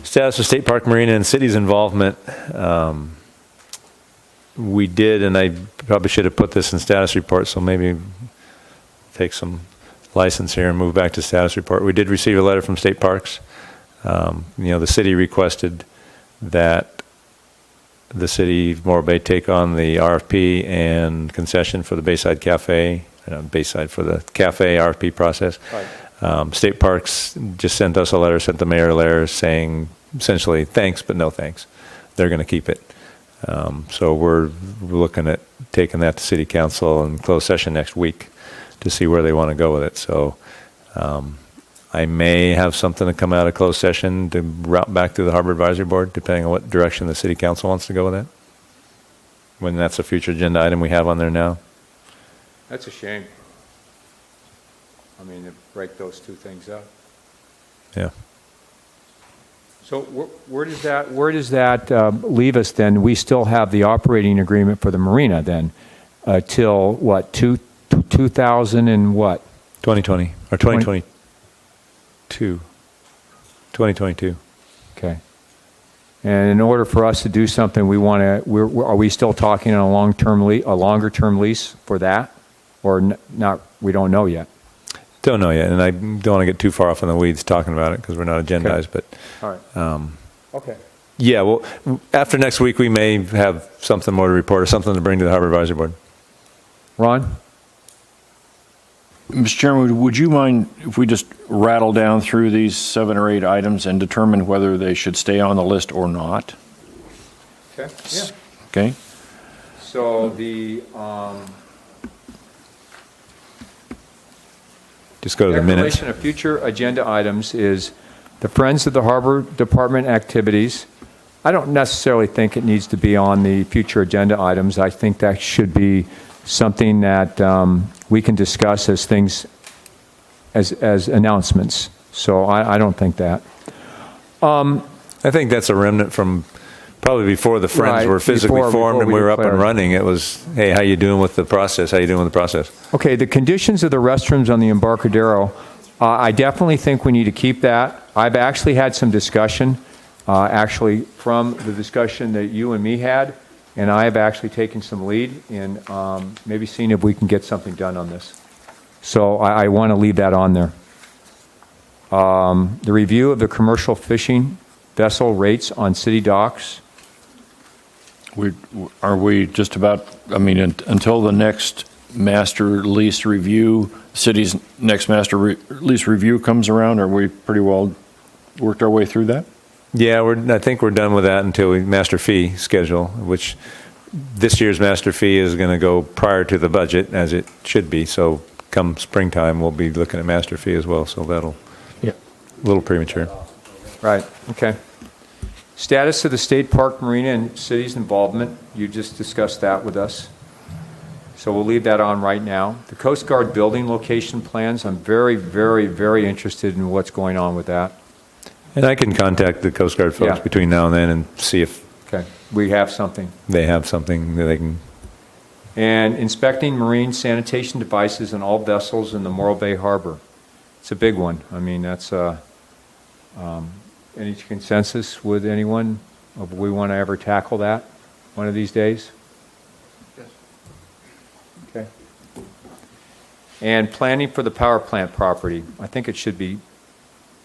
status of State Park Marina and city's involvement. We did, and I probably should have put this in status report, so maybe take some license here and move back to status report. We did receive a letter from State Parks. The city requested that the city of Morro Bay take on the RFP and concession for the Bayside Cafe, Bayside for the cafe RFP process. Right. State Parks just sent us a letter, sent the mayor a letter saying essentially thanks, but no thanks. They're going to keep it. So we're looking at taking that to City Council in closed session next week to see where they want to go with it. So I may have something to come out of closed session to route back to the Harbor Advisory Board, depending on what direction the City Council wants to go with it. When that's a future agenda item we have on there now. That's a shame. I mean, to break those two things up. Yeah. So where does that leave us then? We still have the operating agreement for the marina then, till what, 2000 and what? 2020 or 2022. 2022. Okay. And in order for us to do something, we want to. Are we still talking on a longer-term lease for that, or not? We don't know yet. Don't know yet, and I don't want to get too far off in the weeds talking about it because we're not agendized. Okay. But All right. Okay. yeah, well, after next week we may have something more to report or something to bring to the Harbor Advisory Board. Ron? Mr. Chairman, would you mind if we just rattle down through these 7 or 8 items and determine whether they should stay on the list or not? Okay. Yeah. Okay? So the Just go to the minutes. declaration of future agenda items is the Friends of the Harbor Department activities. I don't necessarily think it needs to be on the future agenda items. I think that should be something that we can discuss as things, as announcements. So I don't think that. I think that's a remnant from probably before the Friends Right, were physically before formed and we we were up and declared. running. It was, hey, how you doing with the process? How you doing with the process? Okay, the conditions of the restrooms on the Embarcadero, I definitely think we need to keep that. I've actually had some discussion, actually from the discussion that you and me had, and I have actually taken some lead in maybe seeing if we can get something done on this. So I want to leave that on there. The review of the commercial fishing vessel rates on city docks. Are we just about, until the next master lease review, city's next master lease review comes around, are we pretty well worked our way through that? Yeah, I think we're done with that until we master fee schedule, which this year's master fee is going to go prior to the budget, as it should be. So come springtime, we'll be looking at master fee as well. So that'll, Yeah. a little premature. Right, okay. Status of the state park marina and city's involvement, you just discussed that with us. So we'll leave that on right now. The Coast Guard building location plans, I'm very, very, very interested in what's going on with that. And I can contact the Coast Guard folks Yeah. between now and then and see if Okay, we have something. they have something that they can. And inspecting marine sanitation devices in all vessels in the Morro Bay Harbor. It's a big one. I mean, that's, any consensus with anyone? Of we want to ever tackle that one of these days? Yes. Okay. And planning for the power plant property. I think it should be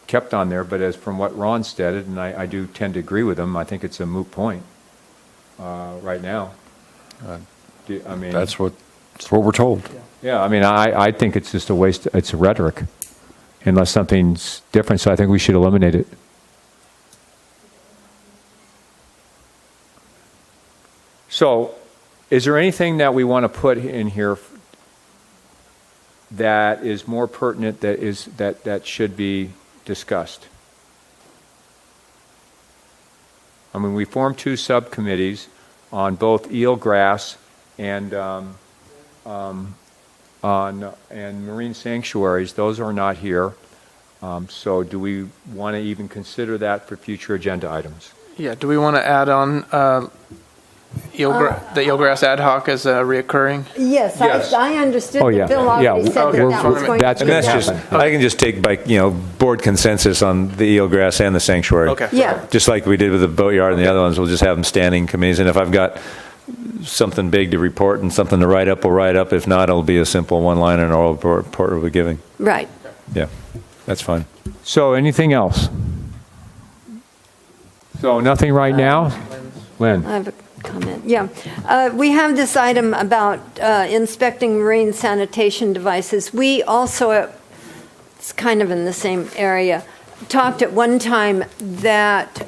kept on there, but as from what Ron stated, and I do tend to agree with him, I think it's a moot point right now. I mean, That's what we're told. yeah, I mean, I think it's just a waste, it's a rhetoric, unless something's different, so I think we should eliminate it. So, is there anything that we want to put in here that is more pertinent, that should be discussed? I mean, we formed 2 subcommittees on both eelgrass and and marine sanctuaries. Those are not here. So do we want to even consider that for future agenda items? Yeah, do we want to add on the eelgrass ad hoc as a reoccurring? Yes, Yes. I understood Oh, that yeah. Bill Yeah, already said we're- that was going to that's be gonna And that's happen. just, I can just take by, board consensus on the eelgrass and the sanctuary. Okay. Yeah. Just like we did with the boatyard and the other ones, we'll just have them standing committees. And if I've got something big to report and something to write up, we'll write up. If not, it'll be a simple one-liner and oral report we'll be giving. Right. Yeah, that's fine. So anything else? So nothing right now? Lynn? I have a comment. Yeah. We have this item about inspecting marine sanitation devices. We also, it's kind of in the same area, talked at one time that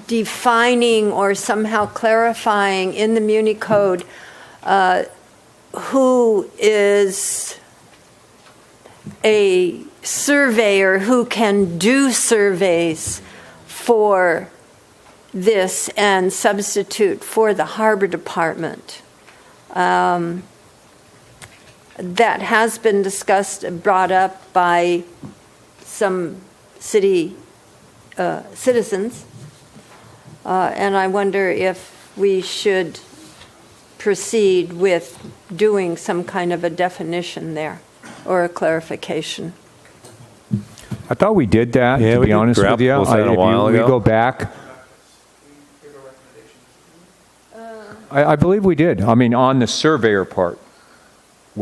defining or somehow clarifying in the Muni Code who is a surveyor who can do surveys for this and substitute for the harbor department. That has been discussed and brought up by some city citizens. And I wonder if we should proceed with doing some kind of a definition there or a clarification. I thought we did that, Yeah, to we be did honest with you. grapple with that a while We ago. go back. I believe we did. I mean, on the surveyor part.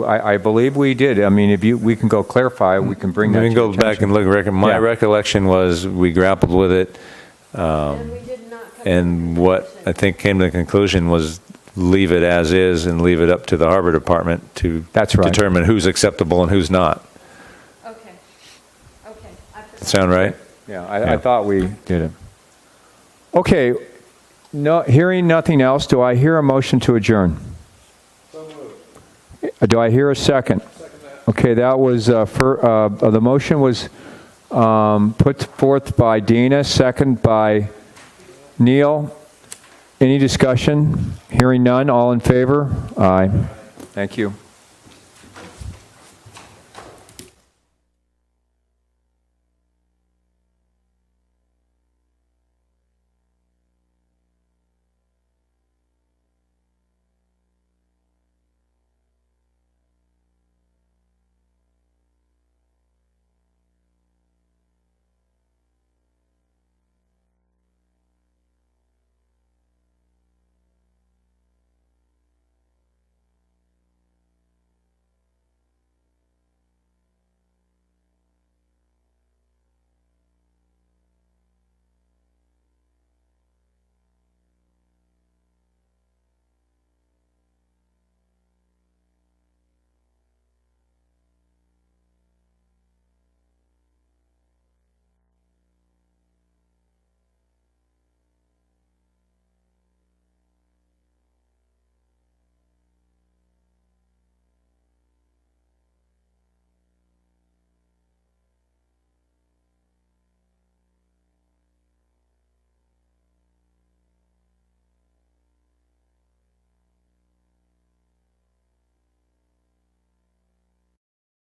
I believe we did. I mean, we can go clarify, we can bring that We to can your go back and attention. look. My Yeah. recollection was we grappled with it. And what I think came to the conclusion was leave it as is and leave it up to the harbor department to That's right. determine who's acceptable and who's not. Okay. Okay. Sound right? Yeah, I thought we did it. Okay, no, hearing nothing else, do I hear a motion to adjourn? Do I hear a second? Okay, that was, the motion was put forth by Dina, second by Neil. Any discussion? Hearing none, all in favor? Aye. Thank you.